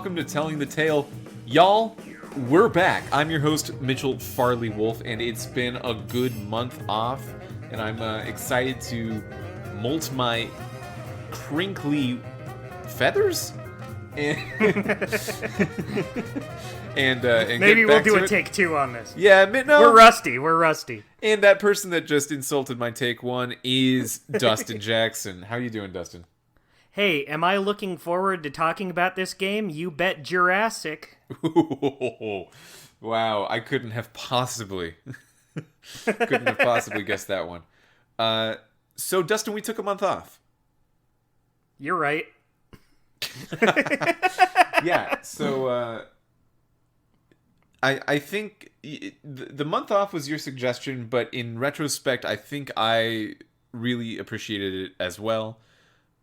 welcome to Telling the Tale. Y'all, we're back. I'm your host, Mitchell Farley Wolf, and it's been a good month off, and I'm excited to molt my crinkly feathers? And maybe get we'll back do to a it. take two on this. Yeah, no. We're rusty. And that person that just insulted my take one is Dustin Jackson. How you doing, Dustin? Hey, am I looking forward to talking about this game? You bet Jurassic. Wow, I couldn't have possibly guessed that one. So, Dustin, we took a month off. You're right. Yeah, so I think the month off was your suggestion, but in retrospect, I think I really appreciated it as well.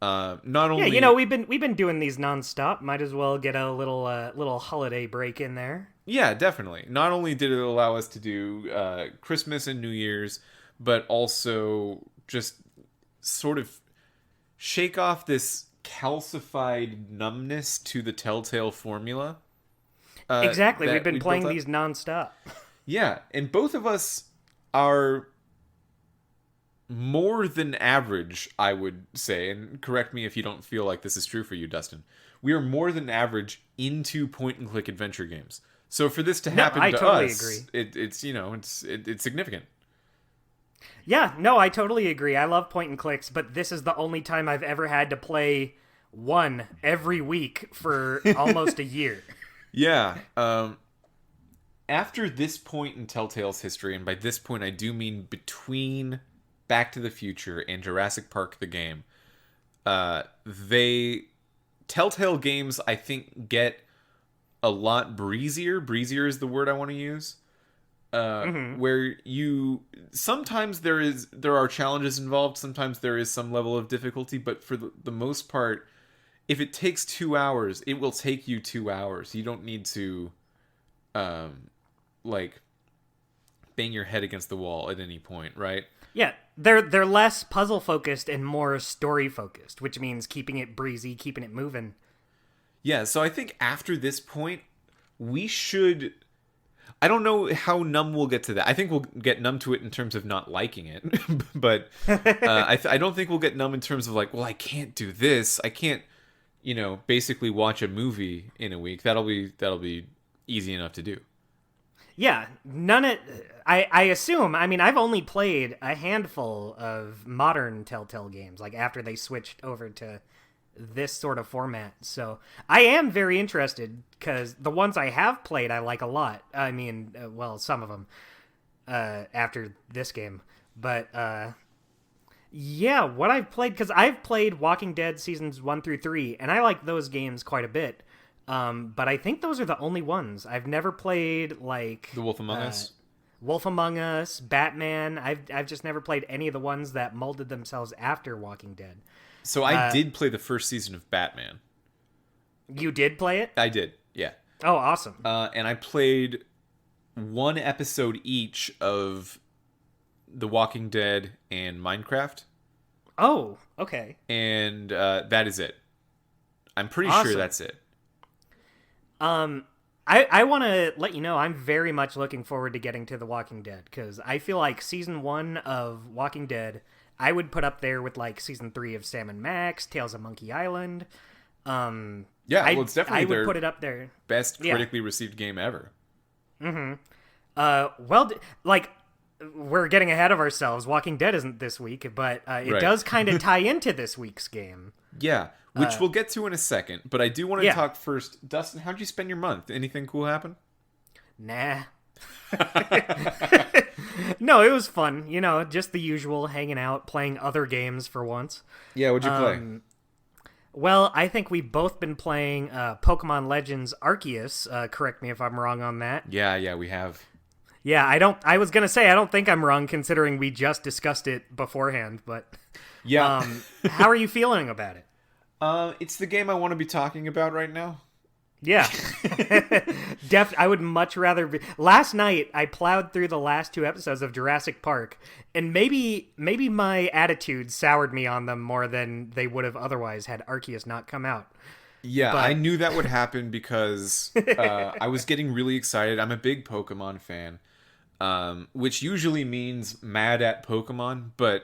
Not only, yeah, we've been doing these nonstop. Might as well get a little holiday break in there. Yeah, definitely. Not only did it allow us to do Christmas and New Year's, but also just sort of shake off this calcified numbness to the Telltale formula. Exactly, we've been playing these nonstop. Yeah, and both of us are more than average, I would say, and correct me if you don't feel like this is true for you, Dustin. We are more than average into point-and-click adventure games. So for this to happen I to totally us, agree. It's significant. Yeah, no, I totally agree. I love point and clicks, but this is the only time I've ever had to play one every week for almost a year. Yeah. After this point in Telltale's history, and by this point I do mean between Back to the Future and Jurassic Park the game, Telltale games, I think, get a lot breezier. Breezier is the word I want to use. Where sometimes there are challenges involved, sometimes there is some level of difficulty, but for the most part, if it takes 2 hours, it will take you 2 hours. You don't need to bang your head against the wall at any point, right? Yeah, they're less puzzle focused and more story focused, which means keeping it breezy, keeping it moving. Yeah, so I think after this point, we should... I don't know how numb we'll get to that. I think we'll get numb to it in terms of not liking it, but I don't think we'll get numb in terms of like, well, I can't do this. I can't, basically watch a movie in a week. That'll be easy enough to do. Yeah, I assume, I've only played a handful of modern Telltale games, like after they switched over to this sort of format. So I am very interested because the ones I have played, I like a lot. Some of them after this game, but yeah, what I've played, because I've played Walking Dead seasons 1 through 3, and I like those games quite a bit. But I think those are the only ones. I've never played like The Wolf Among Us. Wolf Among Us, Batman. I've just never played any of the ones that molded themselves after Walking Dead. So I did play the first season of Batman. You did play it? I did, yeah. Oh, awesome. And I played one episode each of The Walking Dead and Minecraft. Oh, okay. And that is it. I'm pretty sure that's it. I want to let you know I'm very much looking forward to getting to The Walking Dead, because I feel like season 1 of Walking Dead I would put up there with like season 3 of Sam and Max, Tales of Monkey Island. It's definitely I would put it up there. Best critically received game ever. We're getting ahead of ourselves. Walking Dead isn't this week, but it does kind of tie into this week's game. Yeah, which we'll get to in a second. But I do want to talk first. Dustin, how'd you spend your month? Anything cool happen? Nah. No, it was fun. Just the usual, hanging out, playing other games for once. Yeah, what'd you play? Well, I think we've both been playing Pokemon Legends Arceus. Correct me if I'm wrong on that. Yeah, we have. Yeah, I was gonna say I don't think I'm wrong considering we just discussed it beforehand, but yeah. How are you feeling about it? It's the game I want to be talking about right now. Yeah. I would much rather be... Last night, I plowed through the last 2 episodes of Jurassic Park, and maybe my attitude soured me on them more than they would have otherwise had Arceus not come out. Yeah, I But knew that would happen because I was getting really excited. I'm a big Pokemon fan, which usually means mad at Pokemon, but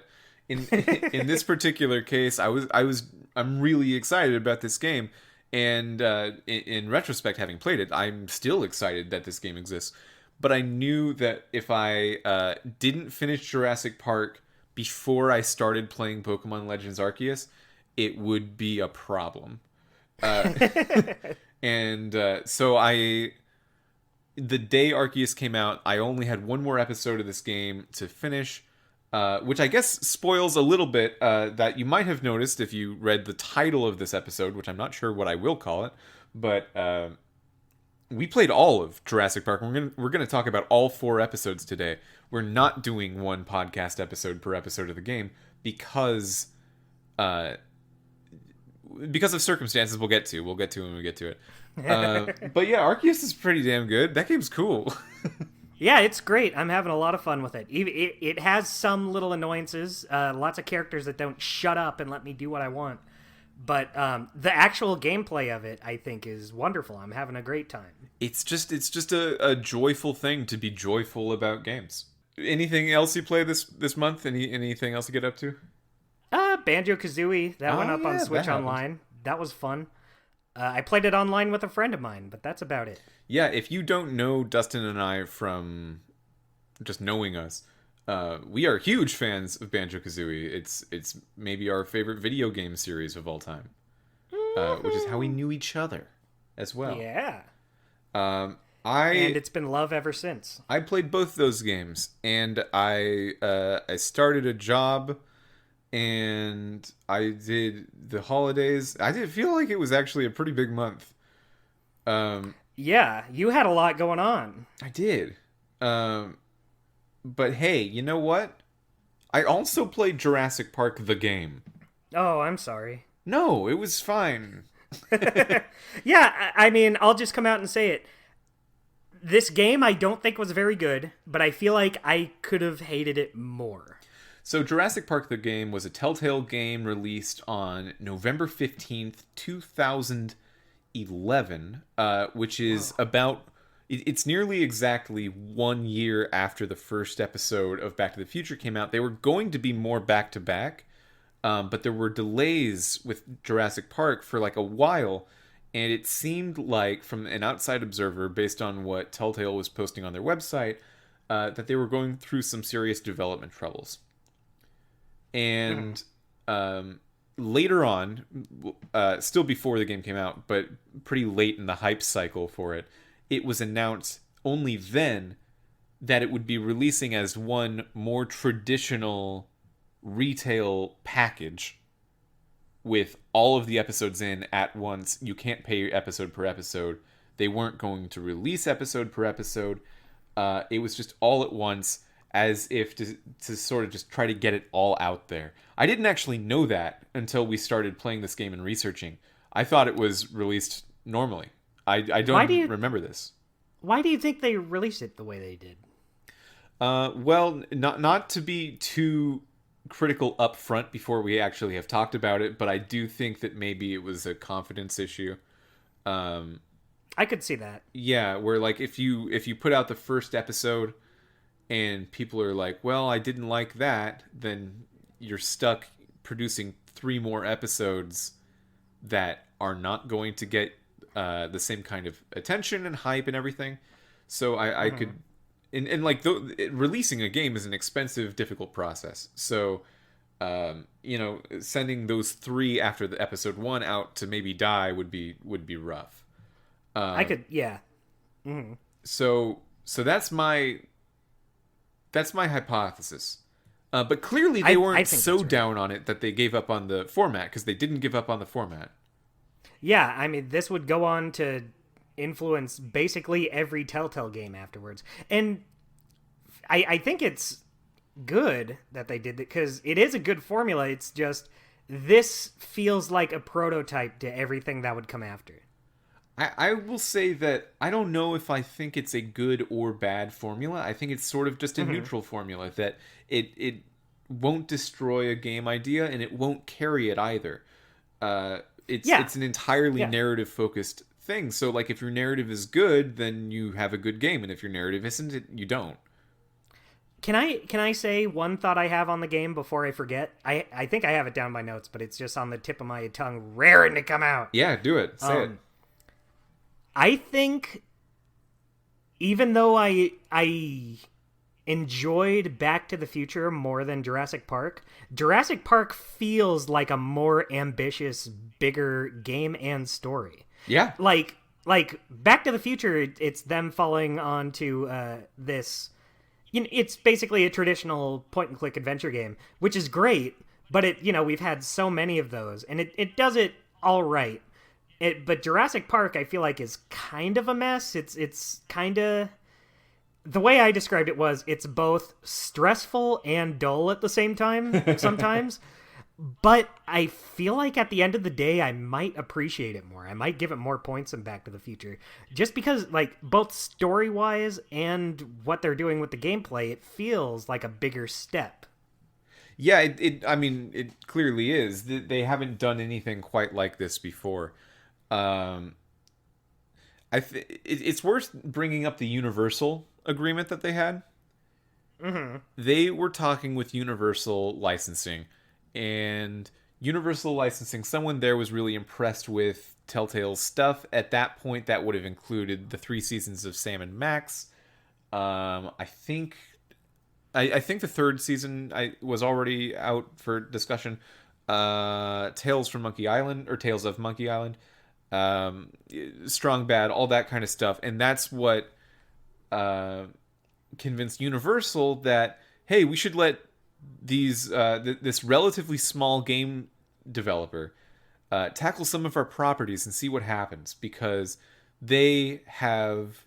in in this particular case, I'm really excited about this game, and in retrospect, having played it, I'm still excited that this game exists. But I knew that if I didn't finish Jurassic Park before I started playing Pokemon Legends Arceus, it would be a problem. Uh, and so the day Arceus came out, I only had one more episode of this game to finish, which I guess spoils a little bit that you might have noticed if you read the title of this episode, which I'm not sure what I will call it, but we played all of Jurassic Park. We're gonna talk about all 4 episodes today. We're not doing one podcast episode per episode of the game because uh, because of circumstances we'll get to when we get to it. But yeah, Arceus is pretty damn good. That game's cool. yeah, it's great. I'm having a lot of fun with it. It has some little annoyances, lots of characters that don't shut up and let me do what I want. But the actual gameplay of it, I think, is wonderful. I'm having a great time. It's just a joyful thing to be joyful about games. Anything else you play this month? Anything else you get up to? Banjo-Kazooie, that went up on Switch Online. That was fun. I played it online with a friend of mine, but that's about it. Yeah, if you don't know Dustin and I from just knowing us, we are huge fans of Banjo-Kazooie. It's maybe our favorite video game series of all time, which is how we knew each other as well. Yeah. And it's been love ever since. I played both those games, and I started a job, and I did the holidays. I did feel like it was actually a pretty big month. Yeah, you had a lot going on. I did. But hey, you know what? I also played Jurassic Park the game. Oh, I'm sorry. No, it was fine. Yeah, I mean, I'll just come out and say it. This game I don't think was very good, but I feel like I could have hated it more. So Jurassic Park the game was a Telltale game released on November 15th, 2011, which is about... It's nearly exactly 1 year after the first episode of Back to the Future came out. They were going to be more back-to-back, but there were delays with Jurassic Park for like a while, and it seemed like, from an outside observer, based on what Telltale was posting on their website, that they were going through some serious development troubles. And later on, still before the game came out, but pretty late in the hype cycle for it, it was announced only then that it would be releasing as one more traditional retail package with all of the episodes in at once. You can't pay episode per episode. They weren't going to release episode per episode. It was just all at once, as if to sort of just try to get it all out there. I didn't actually know that until we started playing this game and researching. I thought it was released normally. I don't remember this. Why do you think they released it the way they did? Well, not to be too critical up front before we actually have talked about it, but I do think that maybe it was a confidence issue. I could see that. Yeah, where like if you put out the first episode and people are like, well, I didn't like that, then you're stuck producing 3 more episodes that are not going to get the same kind of attention and hype and everything. So I could... And like, releasing a game is an expensive, difficult process. So, sending those 3 after the episode 1 out to maybe die would be rough. I could, yeah. Mm-hmm. So that's my hypothesis. But clearly they weren't so down on it that they gave up on the format, because they didn't give up on the format. Yeah, I mean, this would go on to influence basically every Telltale game afterwards. And I think it's good that they did that, because it is a good formula. It's just, this feels like a prototype to everything that would come after. I will say that I don't know if I think it's a good or bad formula. I think it's sort of just a neutral formula, that it won't destroy a game idea and it won't carry it either. it's an entirely narrative focused thing. So like if your narrative is good, then you have a good game, and if your narrative isn't, you don't. Can I say one thought I have on the game before I forget? I think I have it down in my notes, but it's just on the tip of my tongue, raring to come out. Yeah, do it. Say it. I think even though I enjoyed Back to the Future more than Jurassic Park feels like a more ambitious, bigger game and story. Yeah. Like Back to the Future, it's them falling onto this. It's basically a traditional point-and-click adventure game, which is great, but we've had so many of those, and it does it all right. But Jurassic Park, I feel like, is kind of a mess. It's kind of... The way I described it was, it's both stressful and dull at the same time, sometimes. But I feel like at the end of the day, I might appreciate it more. I might give it more points than Back to the Future. Just because, both story-wise and what they're doing with the gameplay, it feels like a bigger step. Yeah, it clearly is. They haven't done anything quite like this before. It's worth bringing up the Universal agreement that they had. Mm-hmm. They were talking with Universal Licensing, and Universal Licensing, someone there was really impressed with Telltale's stuff. At that point, that would have included the 3 seasons of Sam and Max. I think the 3rd season was already out for discussion. Tales of Monkey Island, Strong Bad, all that kind of stuff. And that's what convinced Universal that, hey, we should let this relatively small game developer tackle some of our properties and see what happens, because they have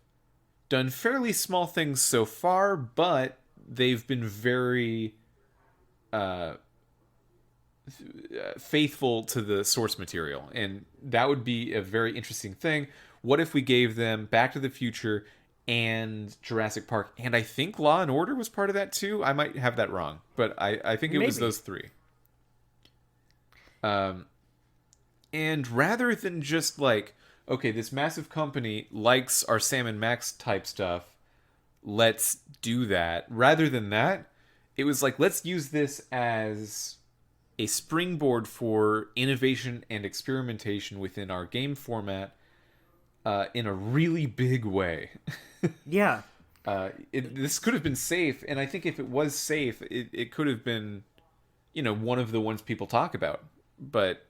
done fairly small things so far, but they've been very faithful to the source material, and that would be a very interesting thing. What if we gave them Back to the Future and Jurassic Park, and I think Law and Order was part of that too. I might have that wrong, but I think it was those 3. And rather than just okay, this massive company likes our Sam and Max type stuff, let's do that. Rather than that, it was let's use this as a springboard for innovation and experimentation within our game format in a really big way. Yeah. This could have been safe, and I think if it was safe, it could have been, one of the ones people talk about. But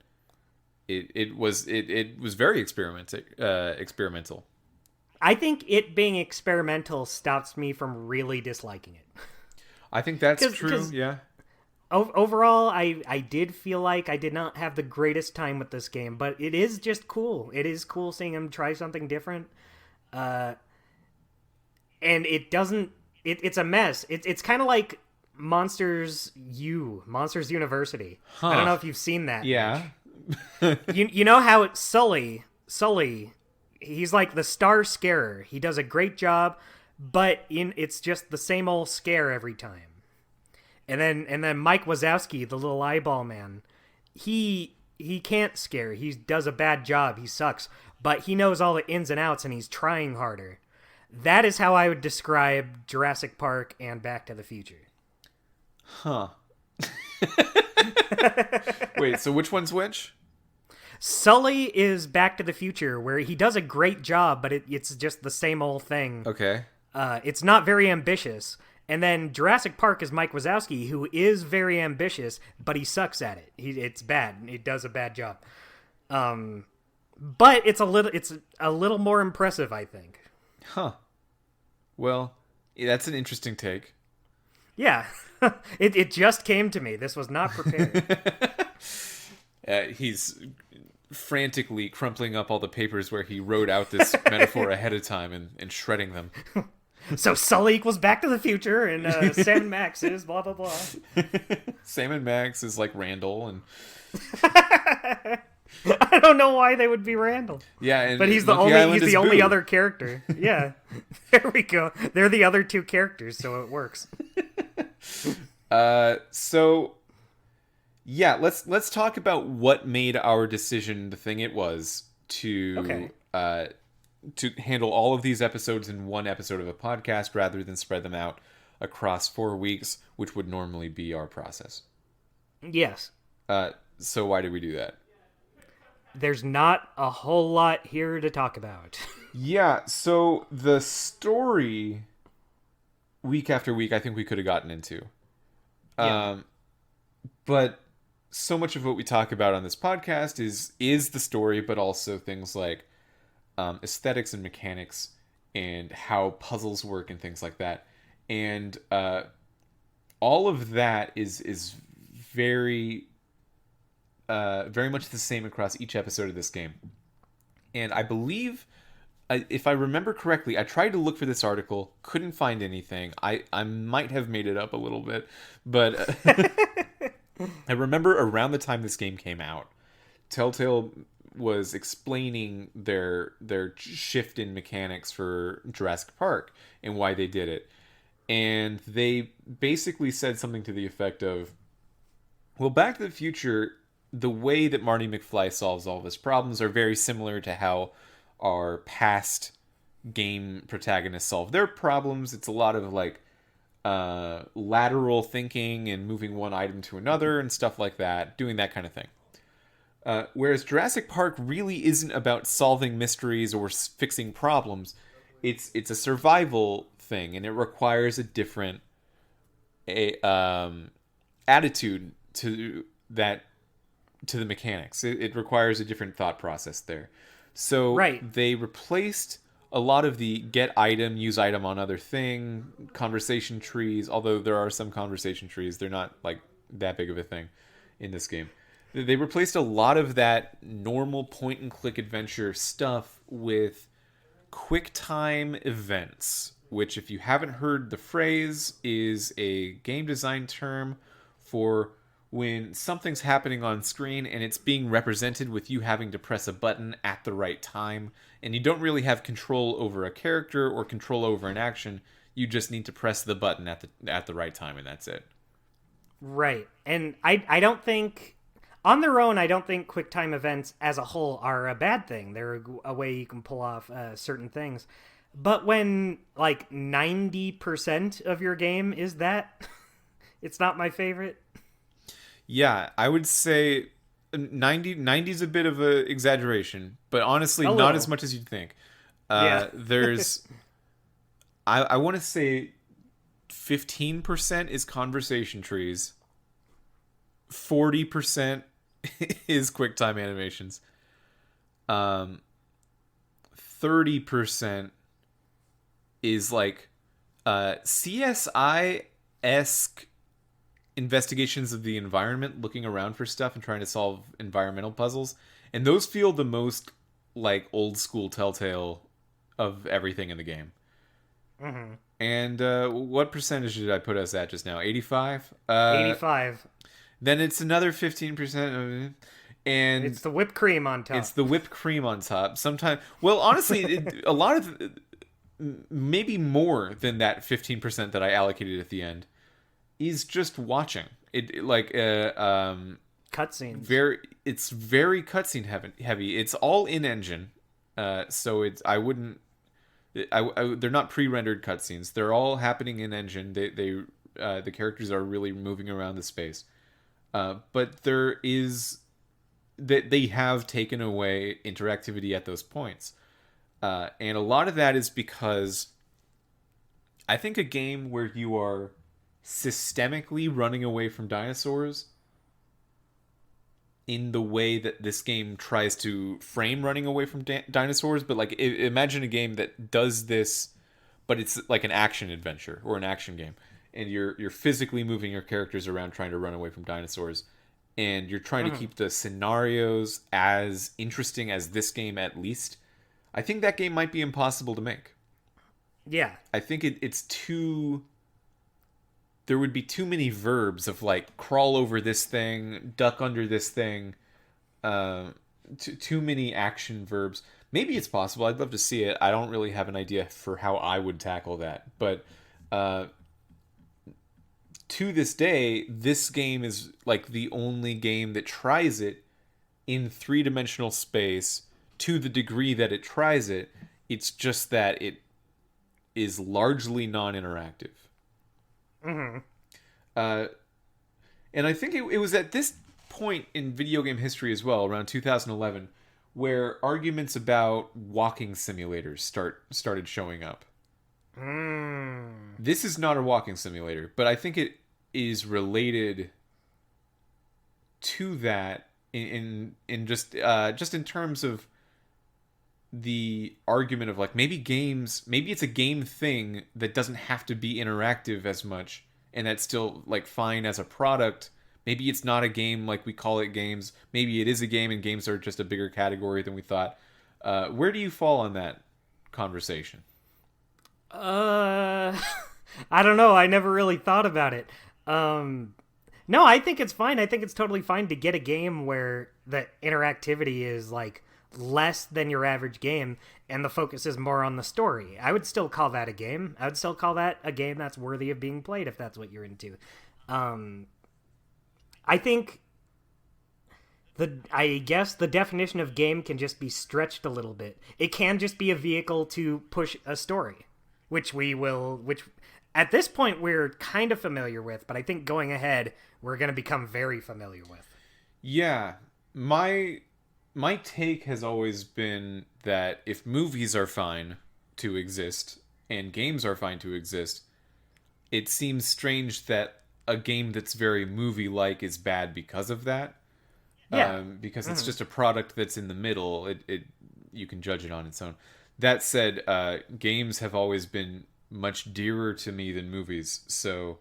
it was very experimental. I think it being experimental stops me from really disliking it. I think that's true. Yeah. Overall, I did feel like I did not have the greatest time with this game, but it is just cool. It is cool seeing him try something different. And it doesn't... It's a mess. It's kind of like Monsters University. Huh. I don't know if you've seen that. Yeah. you know how Sully, he's like the star scarer. He does a great job, but it's just the same old scare every time. And then Mike Wazowski, the little eyeball man, he can't scare. He does a bad job. He sucks. But he knows all the ins and outs, and he's trying harder. That is how I would describe Jurassic Park and Back to the Future. Huh. Wait, so which one's which? Sully is Back to the Future, where he does a great job, but it's just the same old thing. Okay. It's not very ambitious. And then Jurassic Park is Mike Wazowski, who is very ambitious, but he sucks at it. It's bad. He does a bad job. But it's a little more impressive, I think. Huh. Well, that's an interesting take. Yeah. It just came to me. This was not prepared. He's frantically crumpling up all the papers where he wrote out this metaphor ahead of time and shredding them. So Sully equals Back to the Future, and Sam and Max is blah, blah, blah. Sam and Max is like Randall, and... I don't know why they would be Randall. Yeah, but he's the only other character. Yeah. There we go. They're the other 2 characters, so it works. So Yeah, let's talk about what made our decision the thing it was Okay. to handle all of these episodes in one episode of a podcast rather than spread them out across 4 weeks, which would normally be our process. Yes. So why did we do that? There's not a whole lot here to talk about. Yeah, so the story week after week, I think we could have gotten into. Yeah. But so much of what we talk about on this podcast is the story, but also things like aesthetics and mechanics and how puzzles work and things like that. And all of that is very very much the same across each episode of this game. And I believe, if I remember correctly, I tried to look for this article, couldn't find anything. I might have made it up a little bit, but I remember around the time this game came out, Telltale was explaining their shift in mechanics for Jurassic Park and why they did it. And they basically said something to the effect of, well, Back to the Future, the way that Marty McFly solves all of his problems are very similar to how our past game protagonists solve their problems. It's a lot of like lateral thinking and moving one item to another and stuff like that, doing that kind of thing. Whereas Jurassic Park really isn't about solving mysteries or fixing problems. It's a survival thing, and it requires a different attitude to the mechanics. It requires a different thought process there. So Right. they replaced a lot of the get item, use item on other thing, conversation trees, although there are some conversation trees. They're not like that big of a thing in this game. They replaced a lot of that normal point and click adventure stuff with Quicktime Events, which, if you haven't heard the phrase, is a game design term for when something's happening on screen and it's being represented with you having to press a button at the right time, and you don't really have control over a character or control over an action. You just need to press the button at the right time, and that's it. Right. And I don't think, on their own, I don't think QuickTime events as a whole are a bad thing. They're a way you can pull off certain things. But when like 90% of your game is that, it's not my favorite. Yeah, I would say 90 is a bit of an exaggeration, but honestly, A not little. as much as you'd think. Yeah. There's, I want to say 15% is conversation trees, 40% is QuickTime animations, 30% is like CSI-esque investigations of the environment, looking around for stuff and trying to solve environmental puzzles. And those feel the most like old school Telltale of everything in the game. Mm-hmm. And what percentage did I put us at just now? 85? 85. Then it's another 15% of it. And It's the whipped cream on top. it's the whipped cream on top. Sometimes, well, honestly, a lot of, maybe more than that 15% that I allocated at the end, is just watching it like cutscenes. it's very cutscene heavy. It's all in engine, so it's they're not pre-rendered cutscenes. They're all happening in engine. The characters are really moving around the space, but there is that they have taken away interactivity at those points, and a lot of that is because I think a game where you are systemically running away from dinosaurs in the way that this game tries to frame running away from dinosaurs, but like imagine a game that does this, but it's like an action adventure or an action game, and you're physically moving your characters around trying to run away from dinosaurs, and you're trying to keep the scenarios as interesting as this game at least. I think that game might be impossible to make. Yeah. I think it's too... There would be too many verbs of like crawl over this thing, duck under this thing. Too many action verbs. Maybe it's possible. I'd love to see it. I don't really have an idea for how I would tackle that. But to this day, this game is like the only game that tries it in three-dimensional space to the degree that it tries it. It's just that it is largely non-interactive. Mm-hmm. And I think it was at this point in video game history as well, around 2011, where arguments about walking simulators started showing up. This is not a walking simulator, but I think it is related to that in just in terms of the argument of like maybe it's a game thing that doesn't have to be interactive as much, and that's still like fine as a product. Maybe it's not a game like we call it games. Maybe it is a game and games are just a bigger category than we thought. Where do you fall on that conversation? I don't know. I never really thought about it. No, I think it's fine. I think it's totally fine to get a game where the interactivity is like less than your average game and the focus is more on the story. I would still call that a game. I would still call that a game that's worthy of being played if that's what you're into. I think I guess the definition of game can just be stretched a little bit. It can just be a vehicle to push a story, which at this point we're kind of familiar with, but I think going ahead we're going to become very familiar with. Yeah, my take has always been that if movies are fine to exist and games are fine to exist, it seems strange that a game that's very movie-like is bad because of that. Yeah. Because it's just a product that's in the middle. It you can judge it on its own. That said, games have always been much dearer to me than movies, so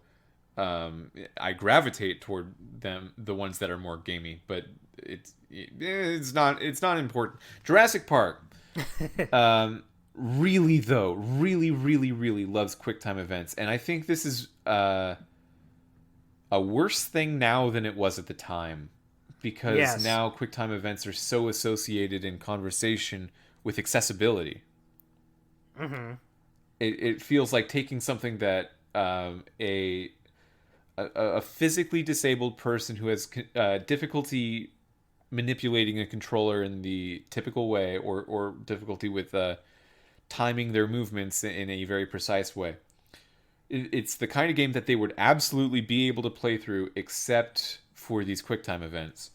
I gravitate toward them, the ones that are more gamey. But it's not important. Jurassic Park, really loves QuickTime events, and I think this is a worse thing now than it was at the time, because now QuickTime events are so associated in conversation with accessibility. Mm-hmm. It feels like taking something that a physically disabled person who has difficulty manipulating a controller in the typical way, or difficulty with timing their movements in a very precise way. It's the kind of game that they would absolutely be able to play through, except for these QuickTime events.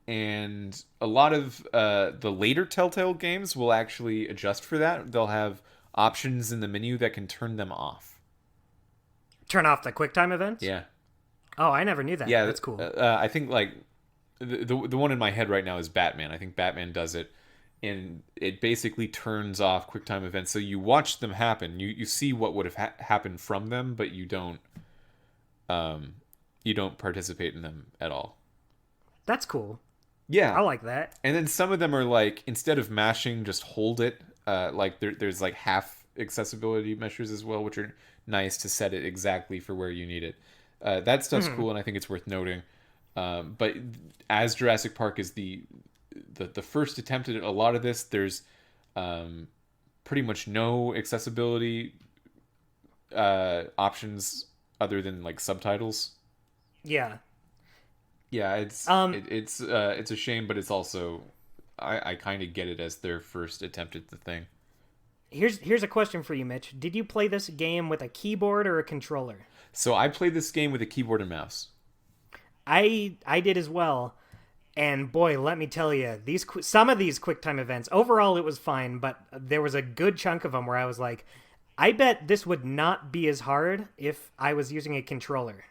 And a lot of the later Telltale games will actually adjust for that. They'll have options in the menu that can turn them off. Turn off the QuickTime events? Yeah. Oh, I never knew that. Yeah, that's cool. I think like the one in my head right now is Batman. I think Batman does it, and it basically turns off QuickTime events. So you watch them happen. You see what would have happened from them, but you don't participate in them at all. That's cool. Yeah, I like that. And then some of them are like, instead of mashing, just hold it. Like there's like half accessibility measures as well, which are nice to set it exactly for where you need it. That stuff's cool, and I think it's worth noting. But as Jurassic Park is the first attempt at a lot of this, there's pretty much no accessibility options other than like subtitles. Yeah. Yeah, it's a shame, but it's also I kind of get it as their first attempt at the thing. Here's a question for you, Mitch. Did you play this game with a keyboard or a controller? So I played this game with a keyboard and mouse. I did as well, and boy, let me tell you, some of these QuickTime events, overall it was fine, but there was a good chunk of them where I was like, I bet this would not be as hard if I was using a controller.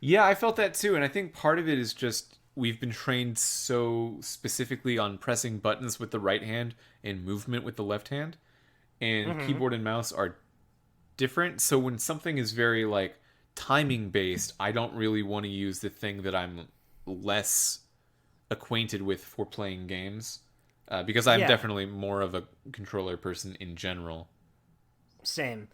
Yeah, I felt that too, and I think part of it is just we've been trained so specifically on pressing buttons with the right hand and movement with the left hand, and keyboard and mouse are different. So when something is very like timing based, I don't really want to use the thing that I'm less acquainted with for playing games, because I'm definitely more of a controller person in general. Same.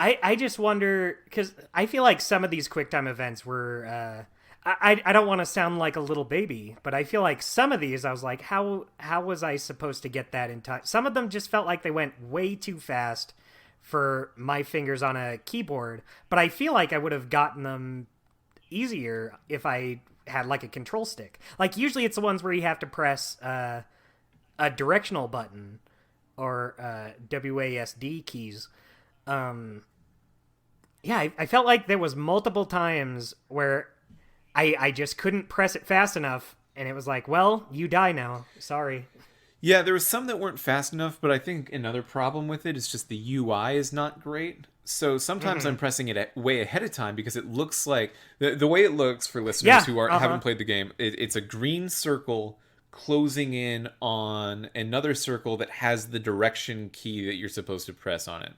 I just wonder, because I feel like some of these QuickTime events were, I don't want to sound like a little baby, but I feel like some of these I was like, how was I supposed to get that in time? Some of them just felt like they went way too fast for my fingers on a keyboard, but I feel like I would have gotten them easier if I had like a control stick. Like usually it's the ones where you have to press a directional button or WASD keys. I felt like there was multiple times where I just couldn't press it fast enough, and it was like, well, you die now. Sorry. Yeah, there was some that weren't fast enough, but I think another problem with it is just the UI is not great. So sometimes I'm pressing it way ahead of time because it looks like the way it looks for listeners who haven't played the game. It's a green circle closing in on another circle that has the direction key that you're supposed to press on it.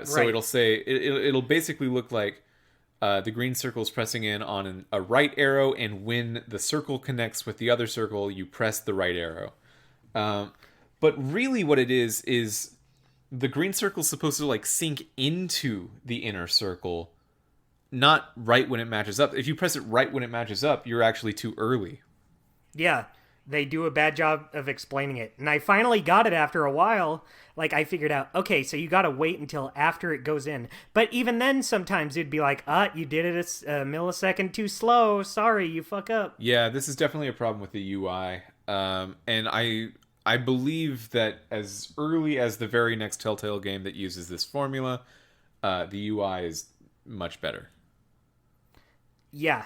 So it'll say it'll basically look like the green circle is pressing in on a right arrow, and when the circle connects with the other circle, you press the right arrow. But really what it is the green circle is supposed to like sink into the inner circle, not right when it matches up. If you press it right when it matches up, you're actually too early. Yeah, they do a bad job of explaining it. And I finally got it after a while. Like, I figured out, okay, so you gotta wait until after it goes in. But even then, sometimes it'd be like, you did it a millisecond too slow. Sorry, you fuck up. Yeah, this is definitely a problem with the UI. And I believe that as early as the very next Telltale game that uses this formula, the UI is much better. Yeah.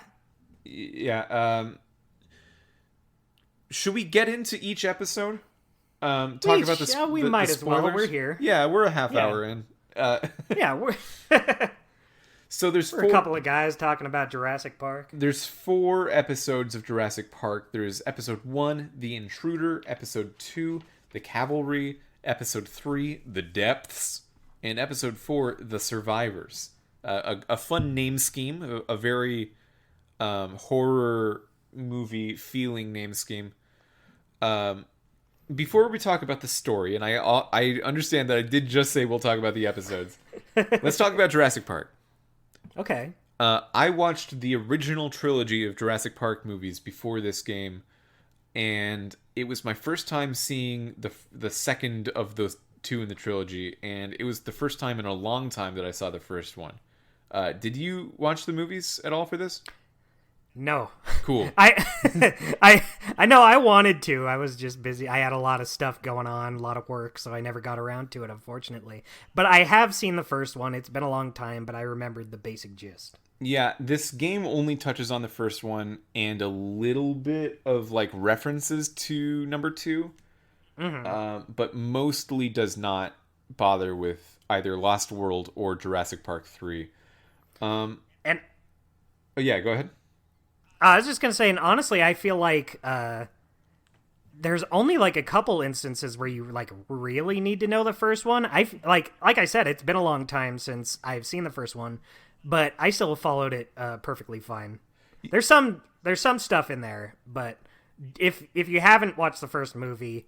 Yeah. Should we get into each episode? Talk about the we might as well. We're here. Yeah, we're a half hour in. Yeah, we're... So there's a couple of guys talking about Jurassic Park. There's 4 episodes of Jurassic Park. There's episode 1, The Intruder, episode 2, The Cavalry, episode 3, The Depths, and episode 4, The Survivors. A fun name scheme, a very horror movie feeling name scheme. Before we talk about the story, and I understand that I did just say we'll talk about the episodes. Let's talk about Jurassic Park. Okay. I watched the original trilogy of Jurassic Park movies before this game, and it was my first time seeing the second of those 2 in the trilogy, and it was the first time in a long time that I saw the first one. Did you watch the movies at all for this? No. Cool. I know I wanted to. I was just busy. I had a lot of stuff going on, a lot of work, so I never got around to it, unfortunately. But I have seen the first one. It's been a long time, but I remembered the basic gist. Yeah, this game only touches on the first one and a little bit of like references to number 2, but mostly does not bother with either Lost World or Jurassic Park 3. Oh yeah, go ahead. I was just going to say, and honestly, I feel like there's only like a couple instances where you like really need to know the first one. Like I said, it's been a long time since I've seen the first one, but I still followed it perfectly fine. There's some stuff in there, but if you haven't watched the first movie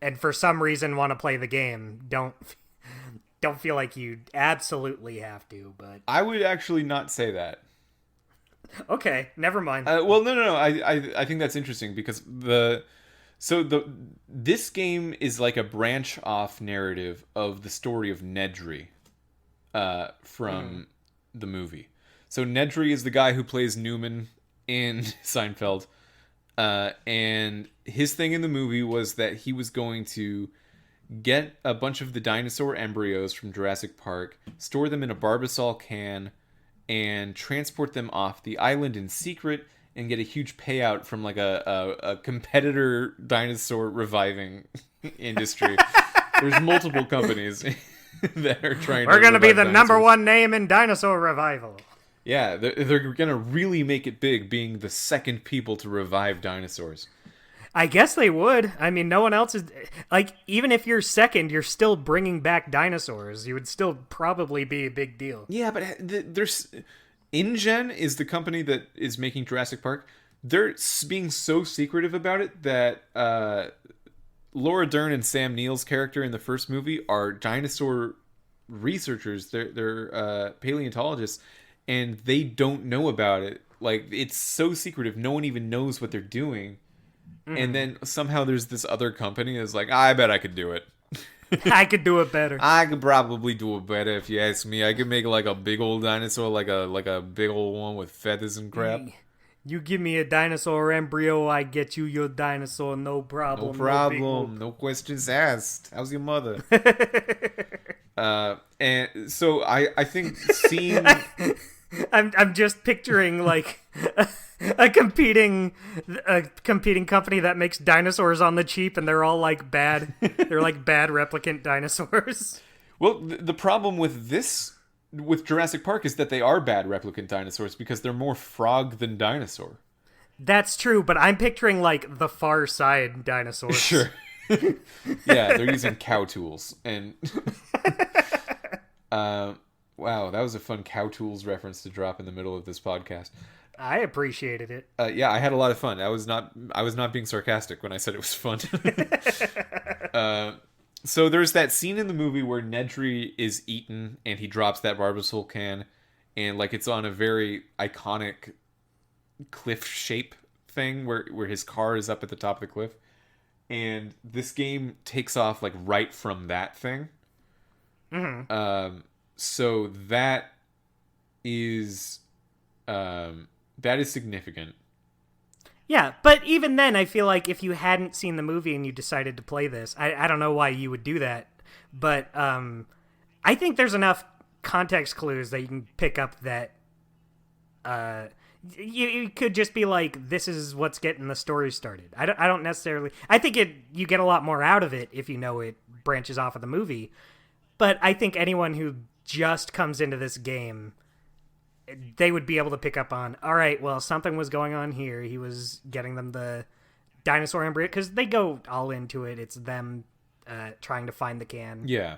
and for some reason want to play the game, don't feel like you absolutely have to. But I would actually not say that. Okay, never mind. Well, no. I think that's interesting because this game is like a branch off narrative of the story of Nedry from the movie. So Nedry is the guy who plays Newman in Seinfeld, and his thing in the movie was that he was going to get a bunch of the dinosaur embryos from Jurassic Park, store them in a Barbasol can, and transport them off the island in secret and get a huge payout from like a competitor dinosaur reviving industry. There's multiple companies that are trying We're going to be the dinosaurs. number 1 name in dinosaur revival. Yeah, they're going to really make it big, being the second people to revive dinosaurs. I guess they would. I mean, no one else is... Like, even if you're second, you're still bringing back dinosaurs. You would still probably be a big deal. Yeah, but there's... InGen is the company that is making Jurassic Park. They're being so secretive about it that Laura Dern and Sam Neill's character in the first movie are dinosaur researchers. They're paleontologists, and they don't know about it. Like, it's so secretive. No one even knows what they're doing. And then somehow there's this other company that's like, I bet I could do it. I could do it better. I could probably do it better if you ask me. I could make like a big old dinosaur, like a big old one with feathers and crap. You give me a dinosaur embryo, I get you your dinosaur, no problem. No problem. No questions asked. How's your mother? And so I think seeing I'm just picturing like a competing company that makes dinosaurs on the cheap, and they're all like bad. They're like bad replicant dinosaurs. Well, the problem with Jurassic Park is that they are bad replicant dinosaurs because they're more frog than dinosaur. That's true, but I'm picturing like the Far Side dinosaurs. Sure. Yeah, they're using cow tools and wow, that was a fun cow tools reference to drop in the middle of this podcast. I appreciated it. Yeah, I had a lot of fun. I was not being sarcastic when I said it was fun. So there's that scene in the movie where Nedry is eaten and he drops that Barbasol can, and like it's on a very iconic cliff shape thing where his car is up at the top of the cliff, and this game takes off like right from that thing. Mm-hmm. So that is significant. Yeah, but even then, I feel like if you hadn't seen the movie and you decided to play this, I don't know why you would do that, but I think there's enough context clues that you can pick up that you could just be like, this is what's getting the story started. I don't necessarily... I think you get a lot more out of it if you know it branches off of the movie, but I think anyone who just comes into this game, they would be able to pick up on, all right, well, something was going on here. He was getting them the dinosaur embryo, because they go all into it. It's them trying to find the can. Yeah.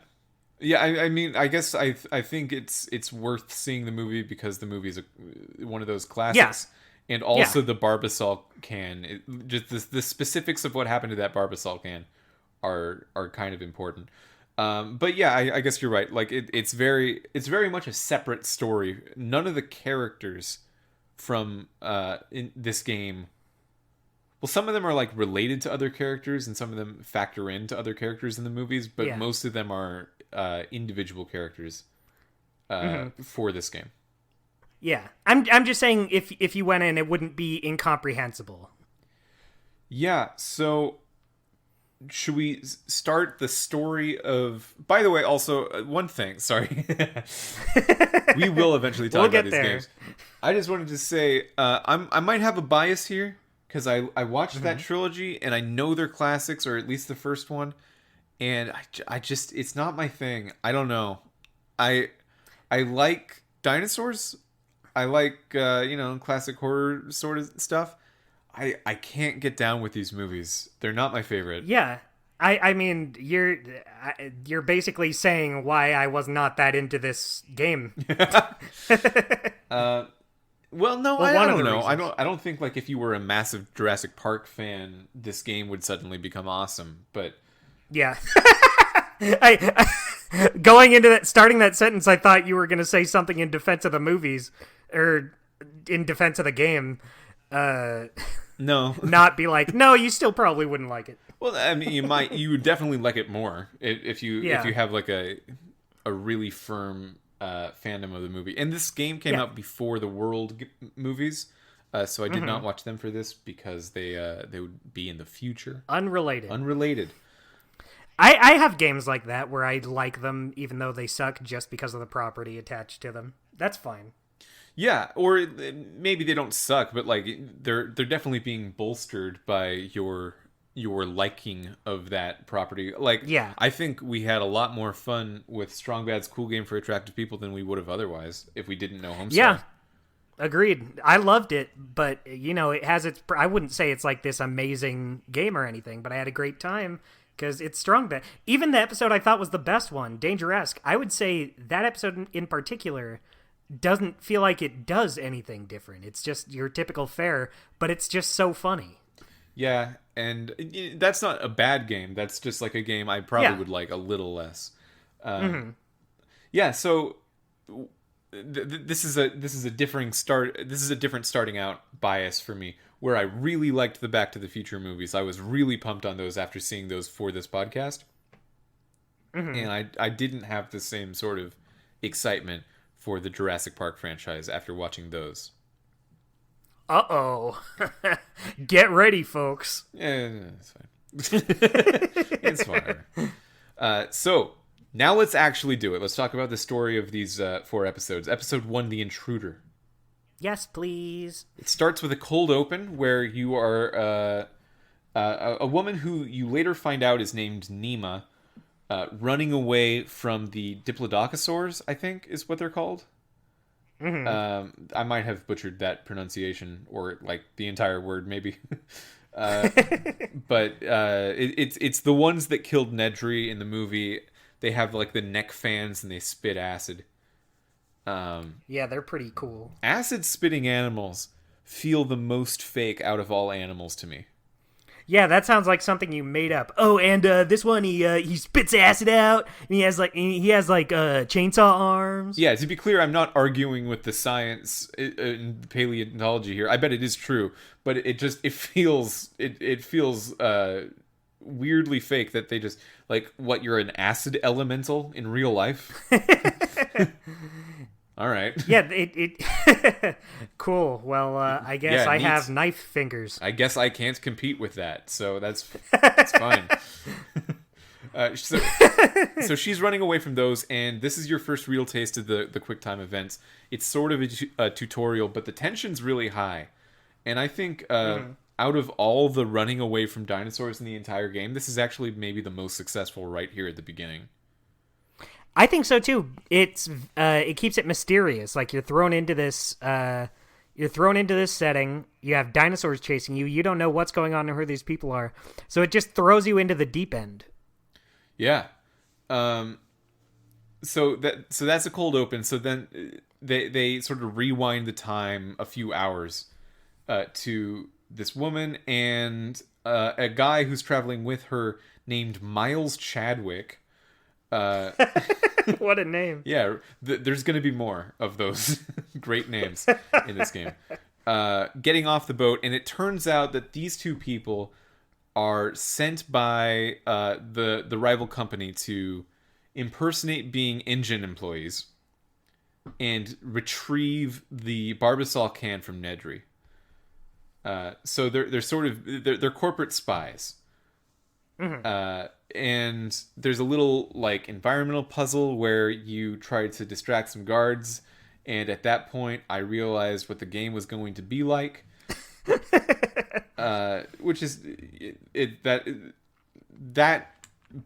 I mean, I guess I think it's worth seeing the movie because the movie is one of those classics. Yeah. And also the Barbasol can. Just the specifics of what happened to that Barbasol can are kind of important. But yeah, I guess you're right. Like it's very much a separate story. None of the characters from in this game, well, some of them are like related to other characters, and some of them factor into other characters in the movies. But most of them are individual characters for this game. Yeah, I'm just saying if you went in, it wouldn't be incomprehensible. Yeah. So. Should we start the story of... By the way, also, one thing. Sorry. We will eventually talk about these games. I just wanted to say, I might have a bias here, because I watched that trilogy, and I know they're classics, or at least the first one, and I just... It's not my thing. I don't know. I like dinosaurs. I like, classic horror sort of stuff. I can't get down with these movies. They're not my favorite. Yeah. I mean, you're basically saying why I was not that into this game. Well, no, I don't know. I don't think like if you were a massive Jurassic Park fan, this game would suddenly become awesome. But yeah. Going into that, starting that sentence, I thought you were going to say something in defense of the movies or in defense of the game. No. Not be like, no, you still probably wouldn't like it. Well, I mean, you would definitely like it more if you have like a really firm fandom of the movie. And this game came out before the World movies, so I did not watch them for this because they would be in the future. Unrelated. I have games like that where I like them even though they suck just because of the property attached to them. That's fine. Yeah, or maybe they don't suck, but like they're definitely being bolstered by your liking of that property. Like, yeah. I think we had a lot more fun with Strong Bad's Cool Game for Attractive People than we would have otherwise if we didn't know Homestar. Yeah, agreed. I loved it, but it has its... I wouldn't say it's like this amazing game or anything, but I had a great time because it's Strong Bad. Even the episode I thought was the best one, Dangeresque, I would say that episode in particular doesn't feel like it does anything different. It's just your typical fare, but it's just so funny. Yeah, and that's not a bad game. That's just like a game I probably would like a little less. Yeah, so this is a different starting out bias for me, where I really liked the Back to the Future movies. I was really pumped on those after seeing those for this podcast. and I didn't have the same sort of excitement for the Jurassic Park franchise after watching those. Uh-oh. Get ready, folks. Yeah, it's fine. It's fine. So now let's actually do it. Let's talk about the story of these 4 episodes. Episode 1, The Intruder. Yes, please. It starts with a cold open where you are a woman who you later find out is named Nima, running away from the Diplodocus, I think is what they're called. I might have butchered that pronunciation, or like the entire word maybe. But it's the ones that killed Nedry in the movie. They have like the neck fans and they spit acid. Yeah, they're pretty cool. Acid spitting animals feel the most fake out of all animals to me. Yeah, that sounds like something you made up. Oh, and this one he spits acid out, and he has like chainsaw arms. Yeah, to be clear, I'm not arguing with the science in paleontology here. I bet it is true, but it feels weirdly fake that they just like, what, you're an acid elemental in real life. All right. Yeah, it cool. Well, I guess I have knife fingers. I guess I can't compete with that, so that's fine. So she's running away from those, and this is your first real taste of the Quicktime events. It's sort of a tutorial, but the tension's really high. And I think out of all the running away from dinosaurs in the entire game, this is actually maybe the most successful right here at the beginning. I think so too. It keeps it mysterious. Like you're thrown into this setting. You have dinosaurs chasing you. You don't know what's going on or who these people are. So it just throws you into the deep end. Yeah. So that's a cold open. So then they sort of rewind the time a few hours to this woman and a guy who's traveling with her named Miles Chadwick. What a name. Yeah, there's going to be more of those great names in this game. Getting off the boat, and it turns out that these two people are sent by the rival company to impersonate being engine employees and retrieve the Barbasol can from Nedry. So they're sort of they're corporate spies. And there's a little like environmental puzzle where you try to distract some guards, and at that point I realized what the game was going to be like. Which is that